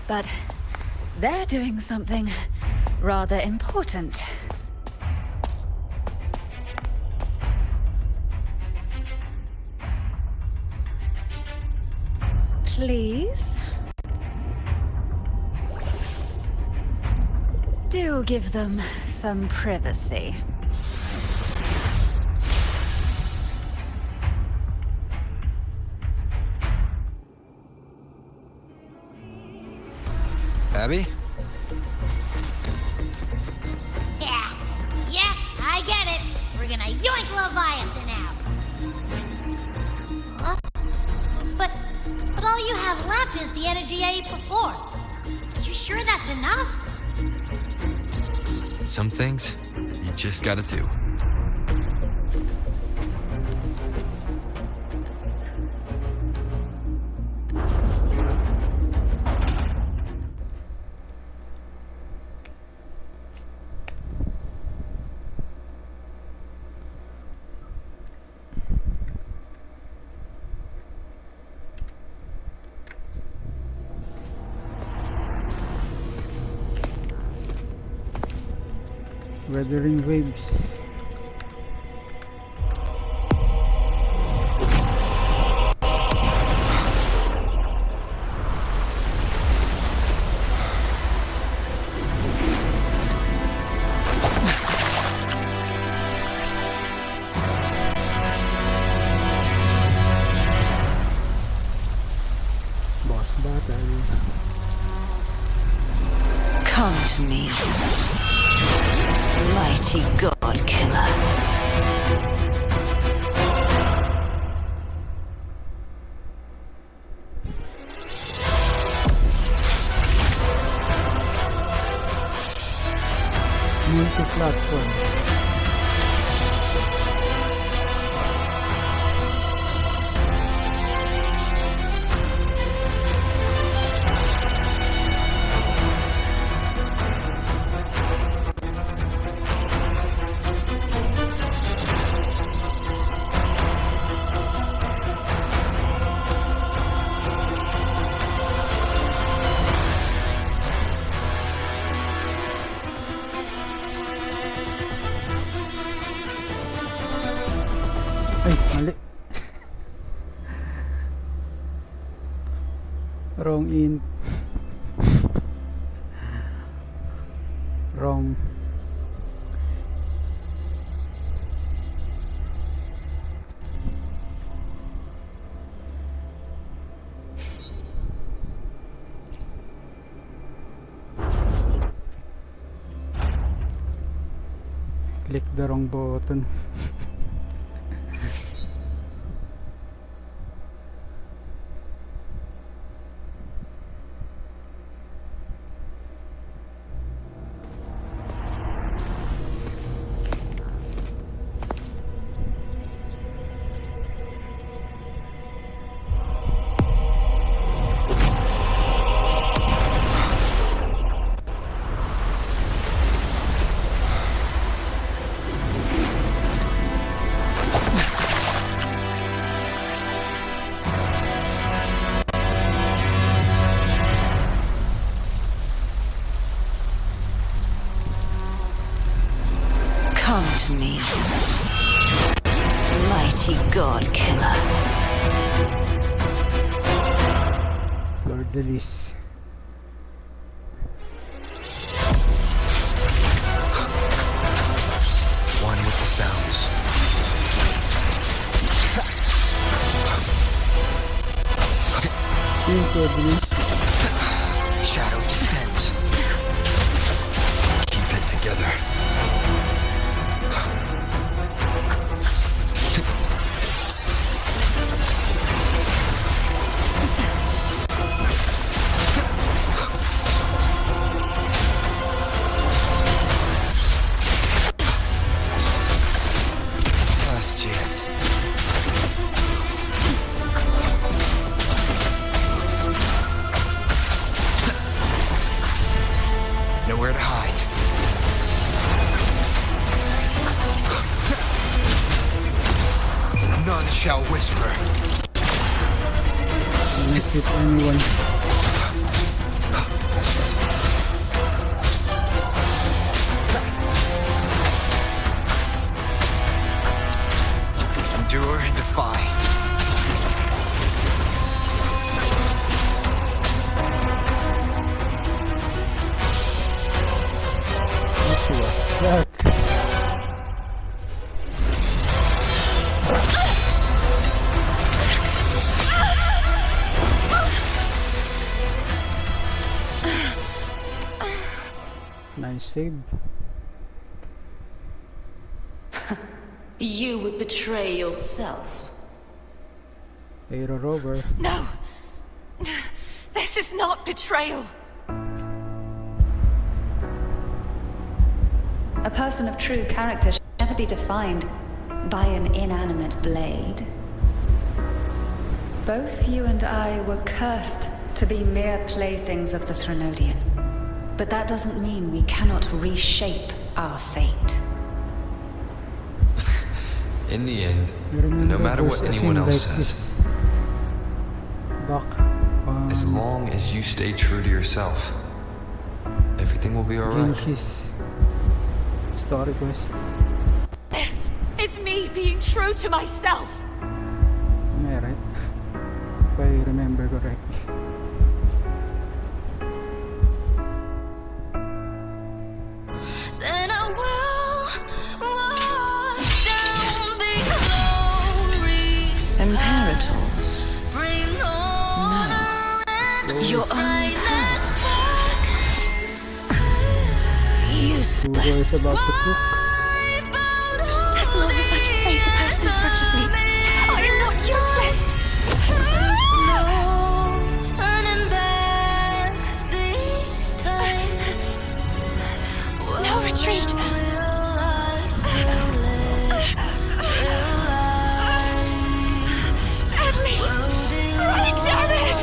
but they're doing something rather important. Please? Do give them some privacy. Abby? Yeah, I get it. We're gonna yoink Leviathan out. But all you have left is the energy I ate before. You sure that's enough? Some things, you just gotta do. Wuthering Waves. Boss battle. Come to me, mighty god killer. Multi-platform. Ay, mali. Wrong in. Wrong. Click the wrong button. Come to me, mighty god killer. Fleur de Lis. One with the sounds. See, Fleur de Lis. Shadow descends. Keep it together. Last chance. Nowhere to hide. None shall whisper. Don't hit anyone. Endure and defy. What was that? Nice save. You would betray yourself. Aero rover. No! This is not betrayal! A person of true character should never be defined by an inanimate blade. Both you and I were cursed to be mere playthings of the Threnodian. But that doesn't mean we cannot reshape our fate. In the end, Remember, no matter what there's a anyone scene else like says, this back, as long as you stay true to yourself, everything will be alright. Genji's story quest. This is me being true to myself! Am I right? If I remember correctly. Then I will walk down the glory. Imperators? No. Your own path. Wuwa is about to cook. As long as I can save the person in front of me, I am not useless. No retreat. retreat! At least, running, damn it!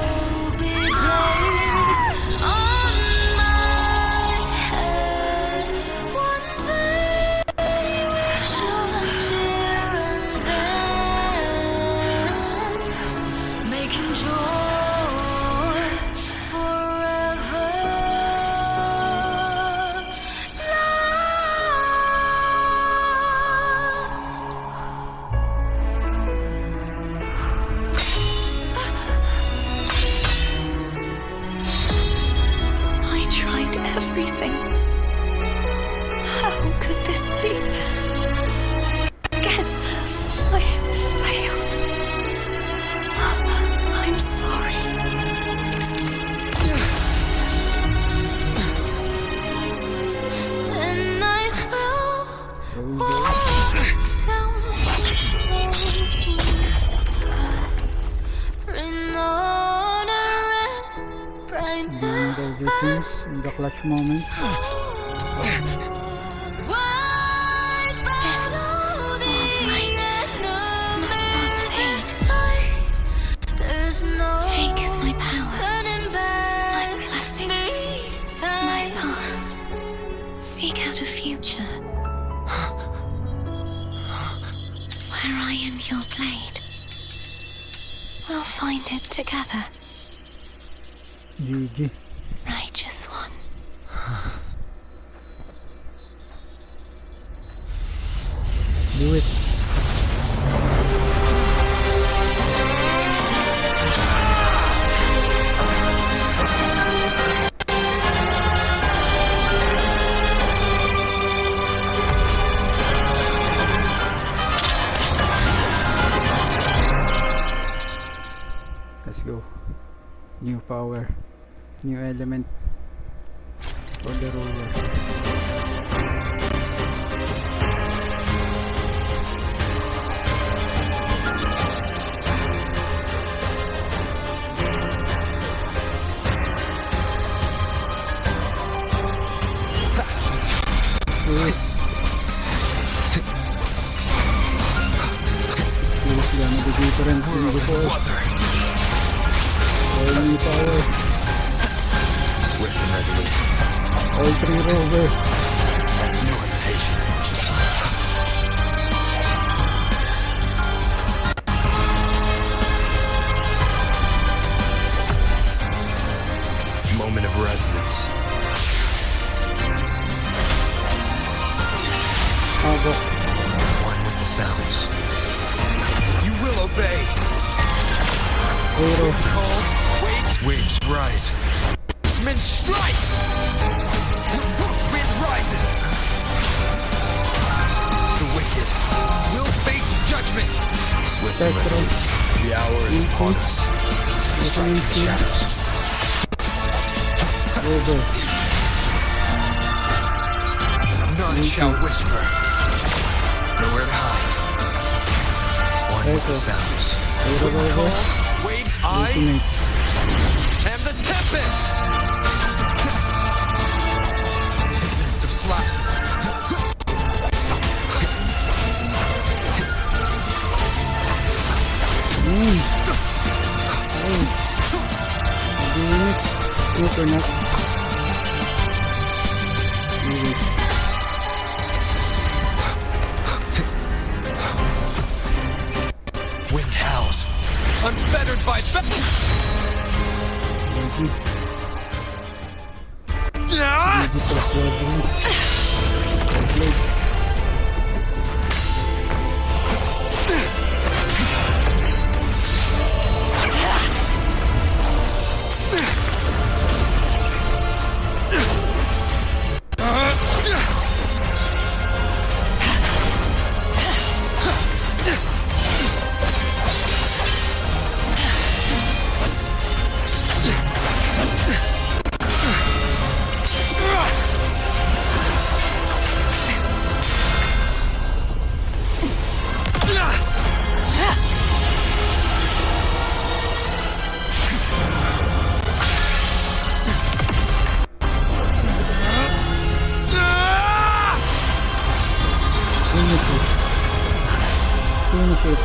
Everything. How could this be? Again, I failed. I'm sorry. Then I will walk down in the clutch moment. Take my power, my blessings, my past. Seek out a future where I am your blade. We'll find it together. GG. Righteous one. Do it. Let's go. New power, new element for the roller. Sila nag-different din before. All new power. Swift and resolute. All three rover. No hesitation. Moment of resonance. One with the sounds. You will obey. Calls, waves rise. Judgment strikes. Wind rises. The wicked will face judgment. Swift and resolute. The hour is upon us. Strike the shadows. None shall whisper. Nowhere to hide. One with the sounds. Calls, waves, I am the tempest. Tempest of slashes. Wind howls, unfettered by Finish it. Finish it.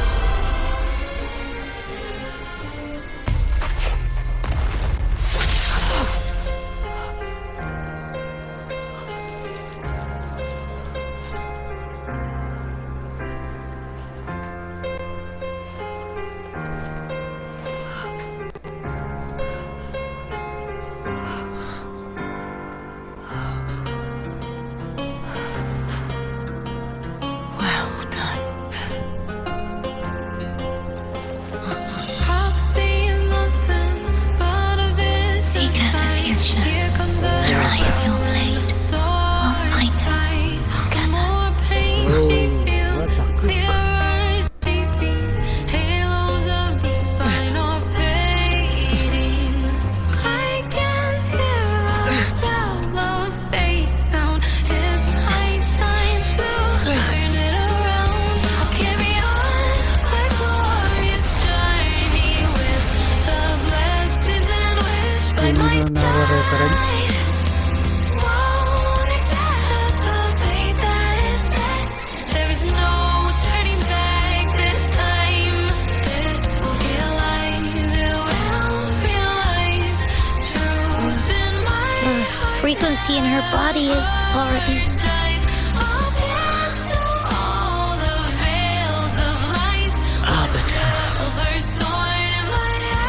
Frequency in her body is already...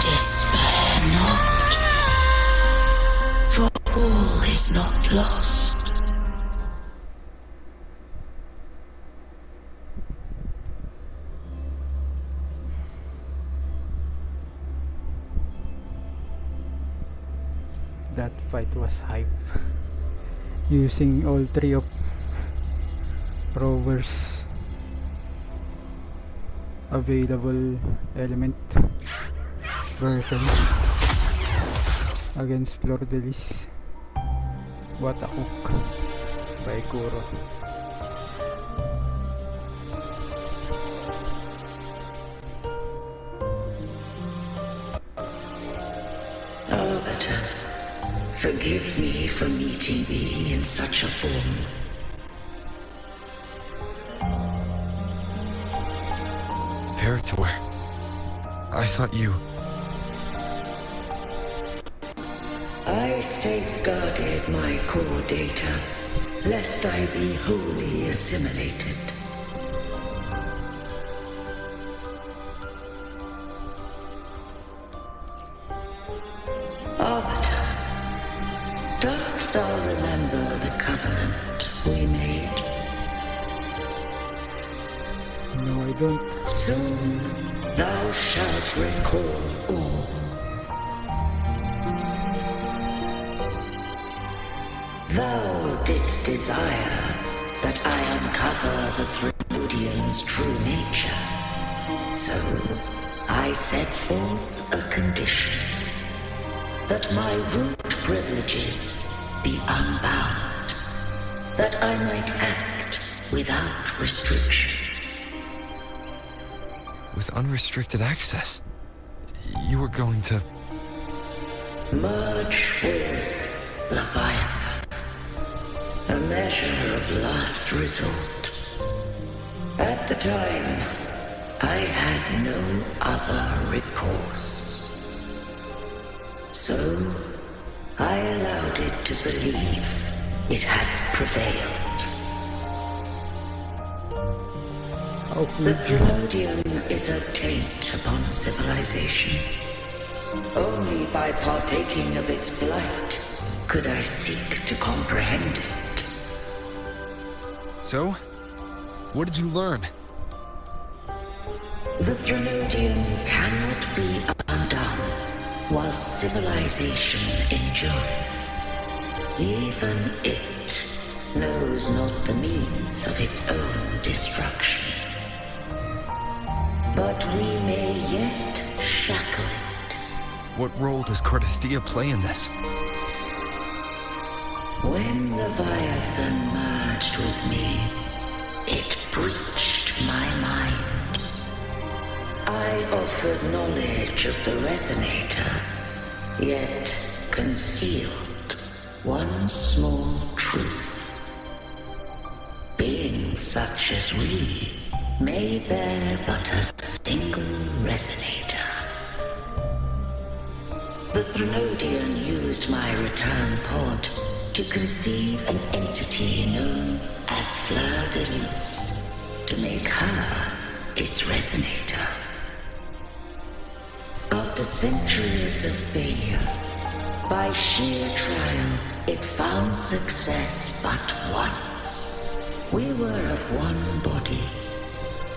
Despair not, for all is not lost. That fight was hype. Using all three of Rover's available element version against Flor de Lis. What a hook by Kuro. Arbiter, forgive me for meeting thee in such a form. Parator, I thought you... I safeguarded my core data, lest I be wholly assimilated. Arbiter, dost thou remember the covenant we made? No, I don't. Soon thou shalt recall all. Thou didst desire that I uncover the Thrudion's true nature. So I set forth a condition, that my root privileges be unbound, that I might act without restriction. With unrestricted access, you were going to... merge with Leviathan. A measure of last resort. At the time, I had no other recourse. So, I allowed it to believe it had prevailed. The Thrudien is a taint upon civilization. Only by partaking of its blight could I seek to comprehend it. So, what did you learn? The Thrudien cannot be undone while civilization endureth. Even it knows not the means of its own destruction. But we may yet shackle it. What role does Cardathea play in this? When Leviathan merged with me, it breached my mind. I offered knowledge of the resonator, yet concealed one small truth. Beings such as we may bear but a single resonator. The Threnodian used my return pod to conceive an entity known as Fleur de Lis, to make her its resonator. After centuries of failure, by sheer trial, it found success but once. We were of one body.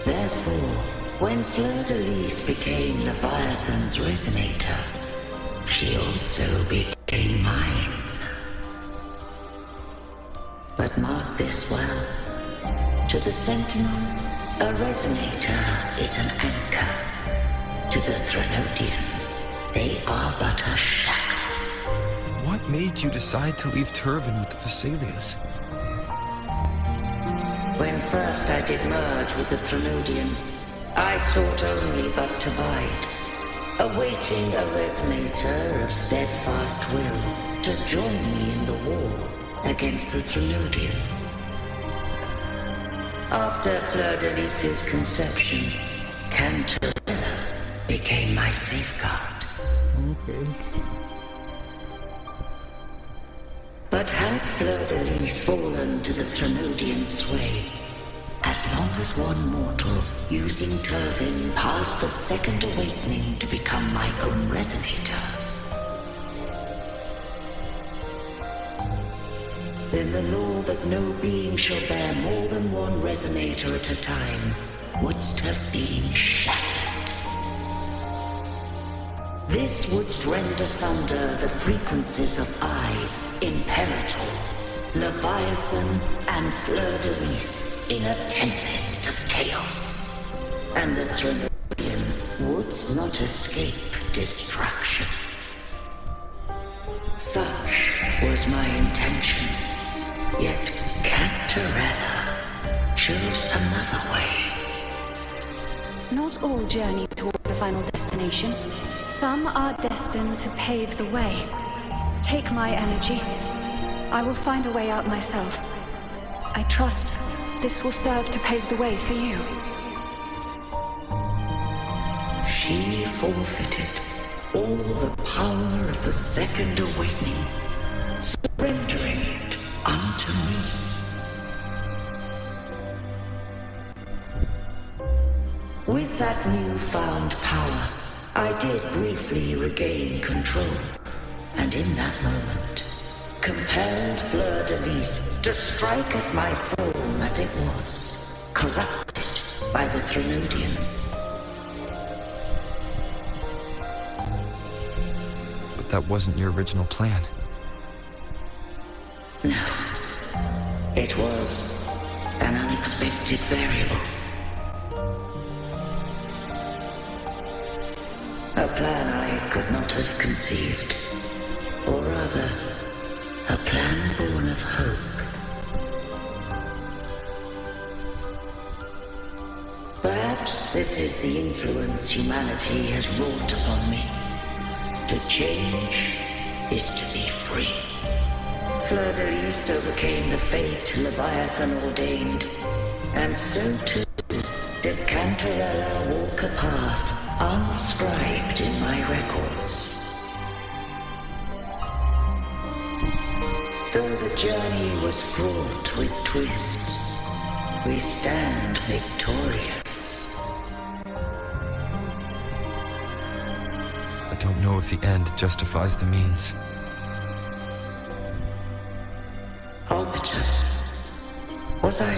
Therefore, when Fleur de Lis became Leviathan's resonator, she also became mine. But mark this well. To the Sentinel, a resonator is an anchor. To the Threnodian, they are but a shackle. What made you decide to leave Turvin with the Fisalia'S? When first I did merge with the Threnodian, I sought only but to bide, awaiting a resonator of steadfast will to join me in the war against the Threnodian. After Fleur de Lis's conception, Canella became my safeguard. Okay. But had Fleur de Lis fallen to the Threnodian sway, as long as one mortal using Turvin passed the second awakening to become my own resonator, then the law that no being shall bear more than one resonator at a time wouldst have been shattered. This wouldst rend asunder the frequencies of I, Imperator, Leviathan, and Fleur de Lis in a tempest of chaos. And the Threnodian wouldst not escape destruction. Such was my intention. Yet Canella chose another way. Not all journey toward a final destination. Some are destined to pave the way. Take my energy. I will find a way out myself. I trust this will serve to pave the way for you. She forfeited all the power of the second awakening, surrendering it unto me. With that newfound power, I did briefly regain control, and in that moment, compelled Fleur de Lis to strike at my form as it was, corrupted by the Threnodian. But that wasn't your original plan. No. It was an unexpected variable. A plan I could not have conceived. Or rather, a plan born of hope. Perhaps this is the influence humanity has wrought upon me. To change is to be free. Fleur de Lis overcame the fate Leviathan ordained, and so too did Canella walk a path unscribed in my records. Though the journey was fraught with twists, we stand victorious. I don't know if the end justifies the means. Arbiter, was I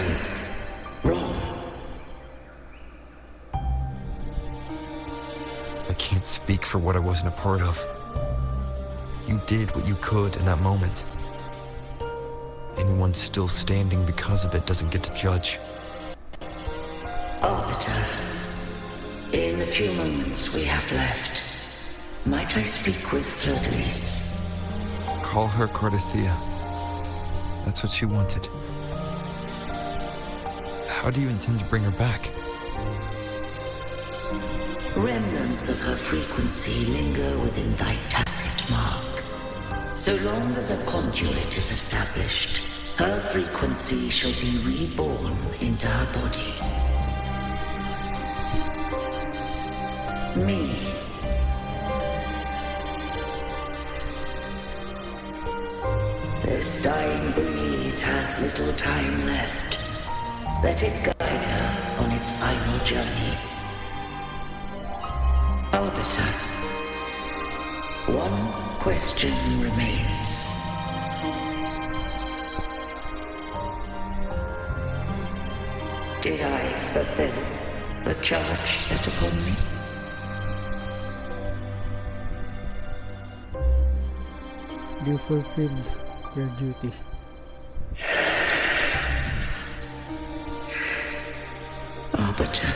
wrong? I can't speak for what I wasn't a part of. You did what you could in that moment. Anyone still standing because of it doesn't get to judge. Arbiter, in the few moments we have left, might I speak with Fleur de Lis? Call her Cardathea. That's what she wanted. How do you intend to bring her back? Remnants of her frequency linger within thy tacit mark. So long as a conduit is established, Her frequency shall be reborn into her body. Me. This dying breeze has little time left. Let it guide her on its final journey. Arbiter, one question remains. Did I fulfill the charge set upon me? You fulfilled your duty. Arbiter,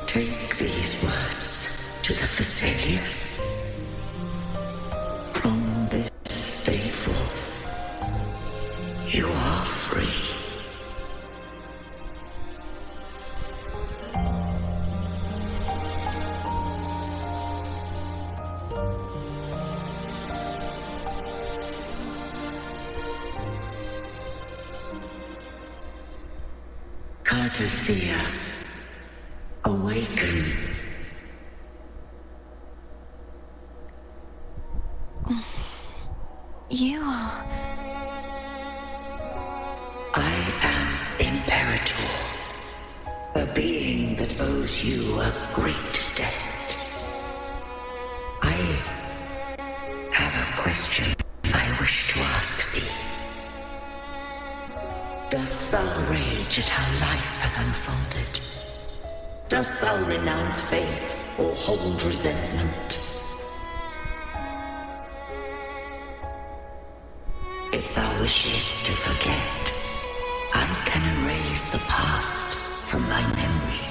take these words to the Fasalia'S. From this day forth, you are free. Thea, awaken. You are... I am Imperator, a being that owes you a great debt. I have a question I wish to ask thee. Dost thou rage at how life has unfolded? Dost thou renounce faith or hold resentment? If thou wishes to forget, I can erase the past from thy memory.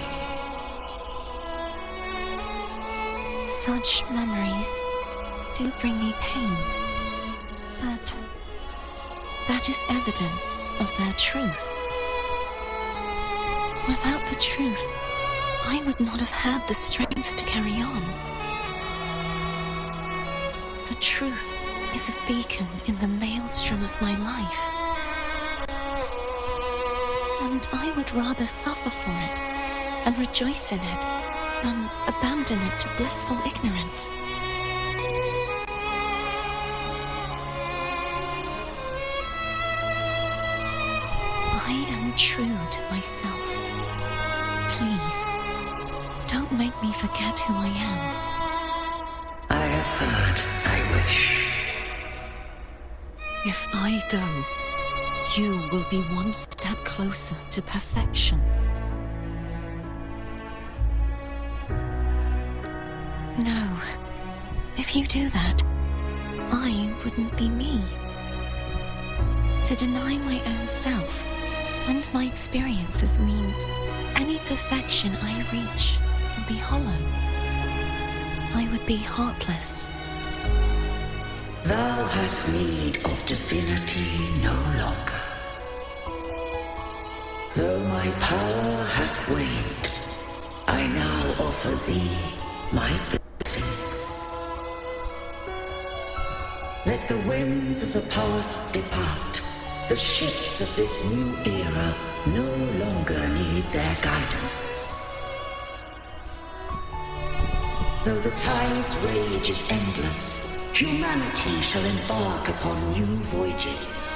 Such memories do bring me pain, but that is evidence of their truth. Without the truth, I would not have had the strength to carry on. The truth is a beacon in the maelstrom of my life. And I would rather suffer for it and rejoice in it than abandon it to blissful ignorance. I am true to myself. Please, don't make me forget who I am. I have heard thy wish. If I go, you will be one step closer to perfection. No. If you do that, I wouldn't be me. To deny my own self and my experiences means any perfection I reach will be hollow. I would be heartless. Thou hast need of divinity no longer. Though my power hath waned, I now offer thee my blessings. Let the winds of the past depart. The ships of this new era no longer need their guidance. Though the tide's rage is endless, humanity shall embark upon new voyages.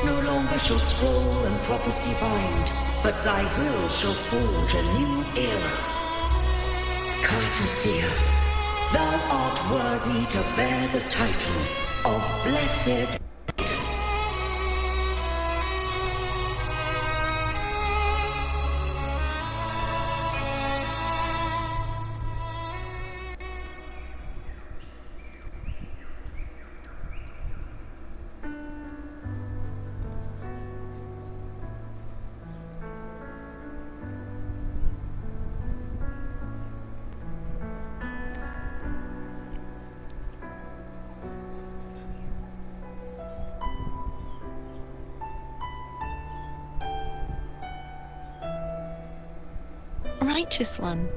No longer shall scroll and prophecy bind, but thy will shall forge a new era. Cartothea, thou art worthy to bear the title of Blessed Maiden. Righteous one.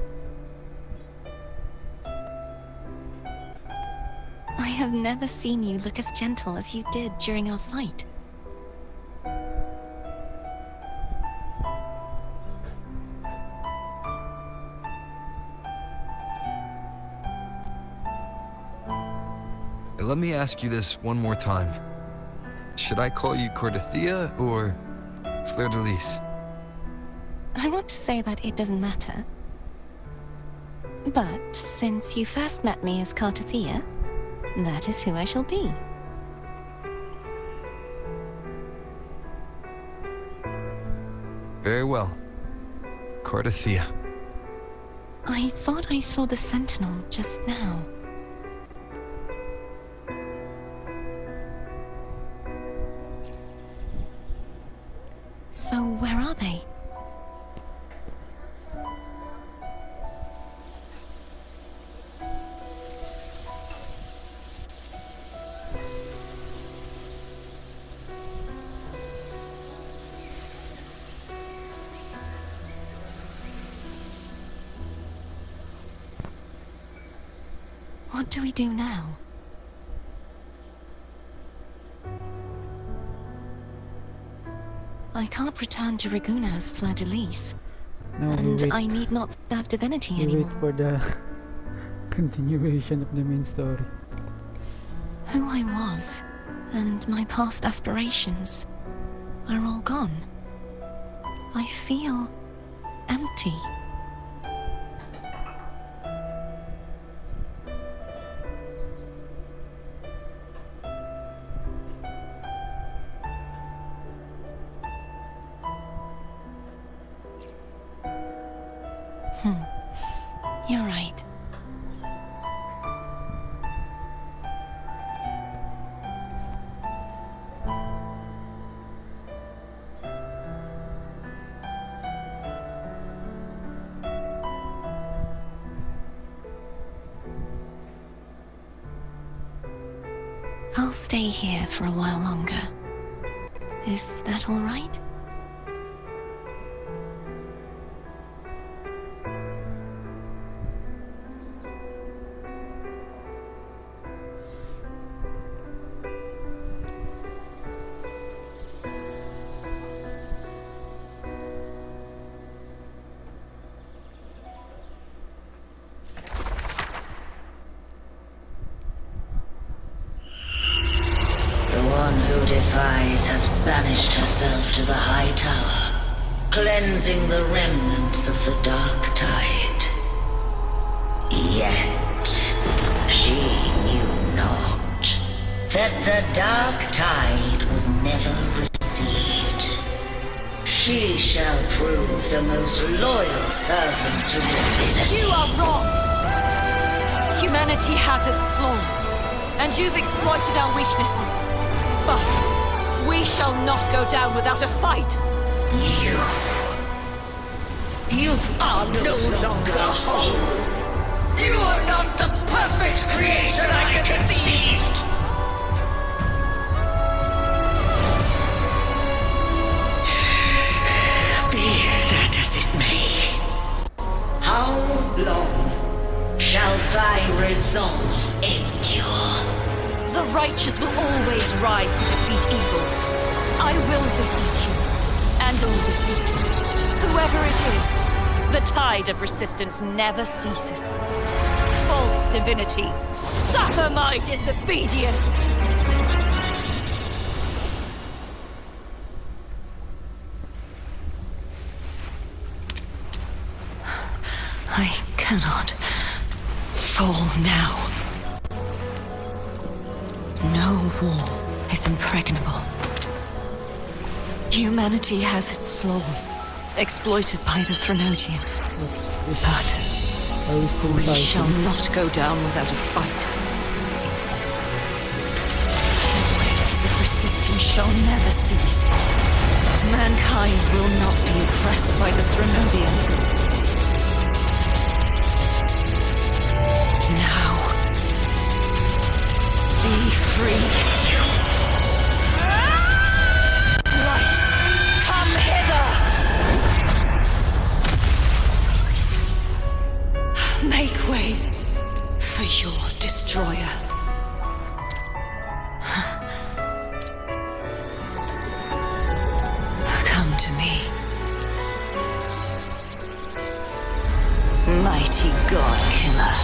I have never seen you look as gentle as you did during our fight. Let me ask you this one more time. Should I call you Cordothea or Fleur-de-Lis? I want to say that it doesn't matter. But since you first met me as Cordothea, that is who I shall be. Very well. Cordothea. I thought I saw the Sentinel just now. So where are they? What do we do now? I can't return to Raguna as Fleur-de-Lis, No, and I need not serve divinity we anymore. wait for the continuation of the main story. Who I was, and my past aspirations, are all gone. I feel empty. You're right. I'll stay here for a while longer. Is that all right? Hath banished herself to the high tower, cleansing the remnants of the dark tide. Yet she knew not that the dark tide would never recede. She shall prove the most loyal servant to divinity. You are wrong! Humanity has its flaws, and you've exploited our weaknesses. But we shall not go down without a fight. You are no longer whole. You are not the perfect creation I conceived. Be that as it may. How long shall thy resolve endure? The righteous will always rise to defeat evil. I will defeat you, and will defeat whoever it is. The tide of resistance never ceases. False divinity, suffer my disobedience! I cannot fall now. No wall is impregnable. Humanity has its flaws, exploited by the Threnodian. But we shall not go down without a fight. The waves of resistance shall never cease. Mankind will not be oppressed by the Threnodian. Now, be free. Light, come hither! Make way for your destroyer. to me. Mighty God Killer.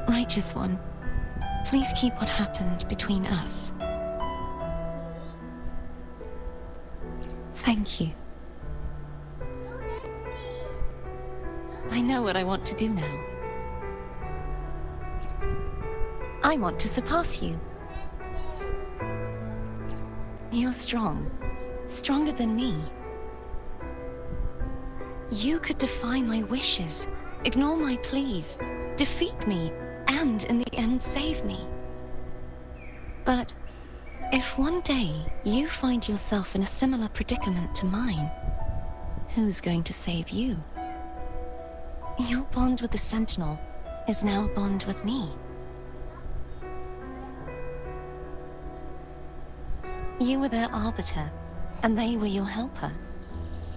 Righteous One, please keep what happened between us. Thank you. I know what I want to do now. I want to surpass you. You're strong. Stronger than me. You could defy my wishes, ignore my pleas, defeat me, and in the end save me. But if one day you find yourself in a similar predicament to mine, who's going to save you? Your bond with the Sentinel is now a bond with me. You were their arbiter, and they were your helper.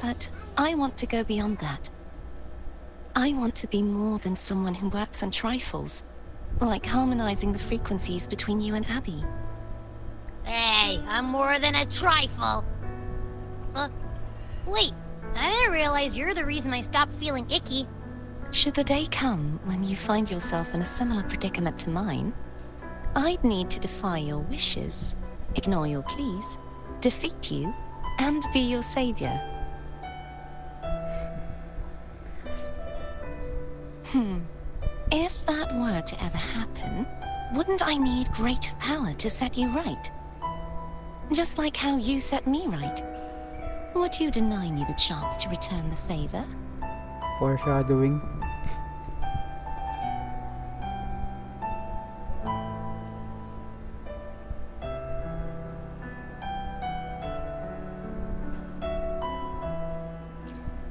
But I want to go beyond that. I want to be more than someone who works on trifles, like harmonizing the frequencies between you and Abby. Hey, I'm more than a trifle. Wait, I didn't realize you're the reason I stopped feeling icky. Should the day come when you find yourself in a similar predicament to mine, I'd need to defy your wishes, ignore your pleas, defeat you, and be your savior. If that were to ever happen, wouldn't I need greater power to set you right? Just like how you set me right. Would you deny me the chance to return the favor? Foreshadowing.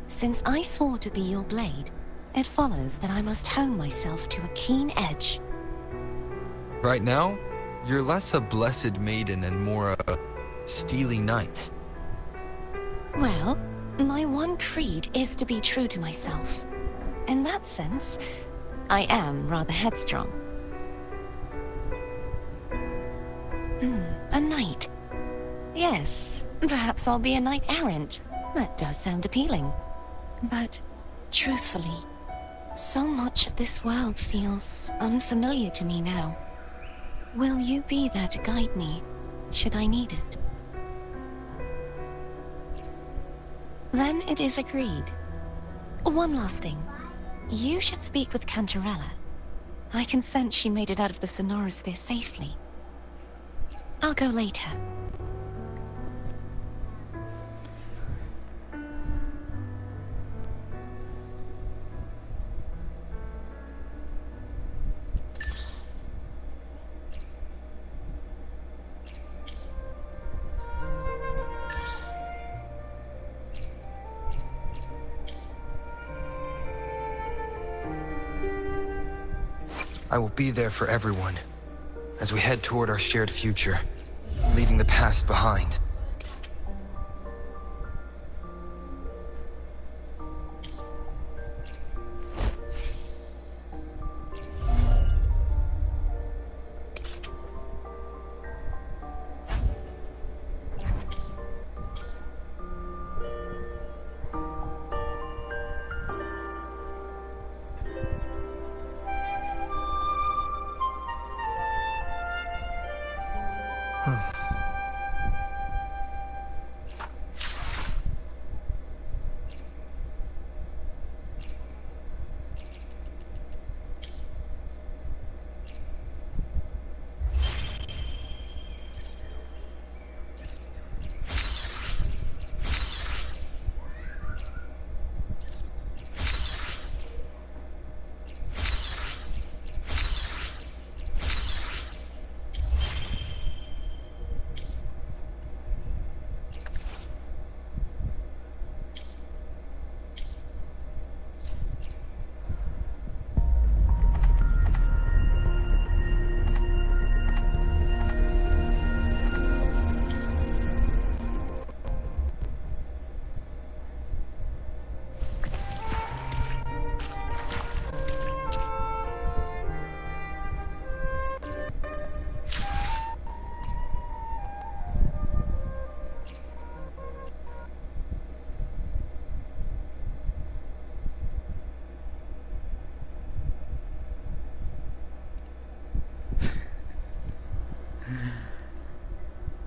Since I swore to be your blade, it follows that I must hone myself to a keen edge. Right now, you're less a blessed maiden and more a steely knight. Well, my one creed is to be true to myself. In that sense, I am rather headstrong. A knight. Yes, perhaps I'll be a knight errant. That does sound appealing. But, truthfully, so much of this world feels unfamiliar to me now. Will you be there to guide me, should I need it? Then it is agreed. One last thing. You should speak with Canella. I can sense she made it out of the Sonorosphere safely. I'll go later. I will be there for everyone as we head toward our shared future, leaving the past behind.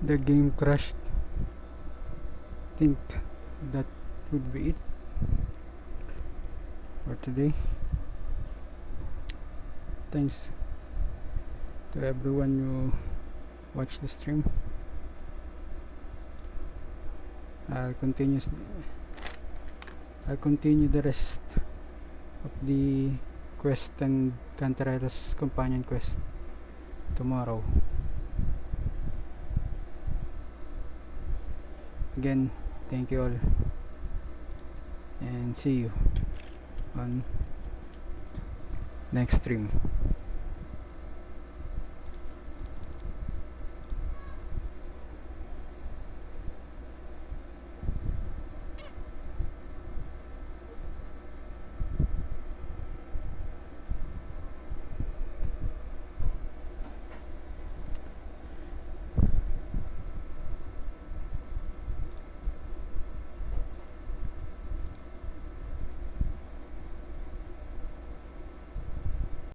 the game crashed. Think that would be it for today. Thanks to everyone who watched the stream. I'll continue the rest of the quest and Canterella's companion quest tomorrow. Again, thank you all, and see you on next stream.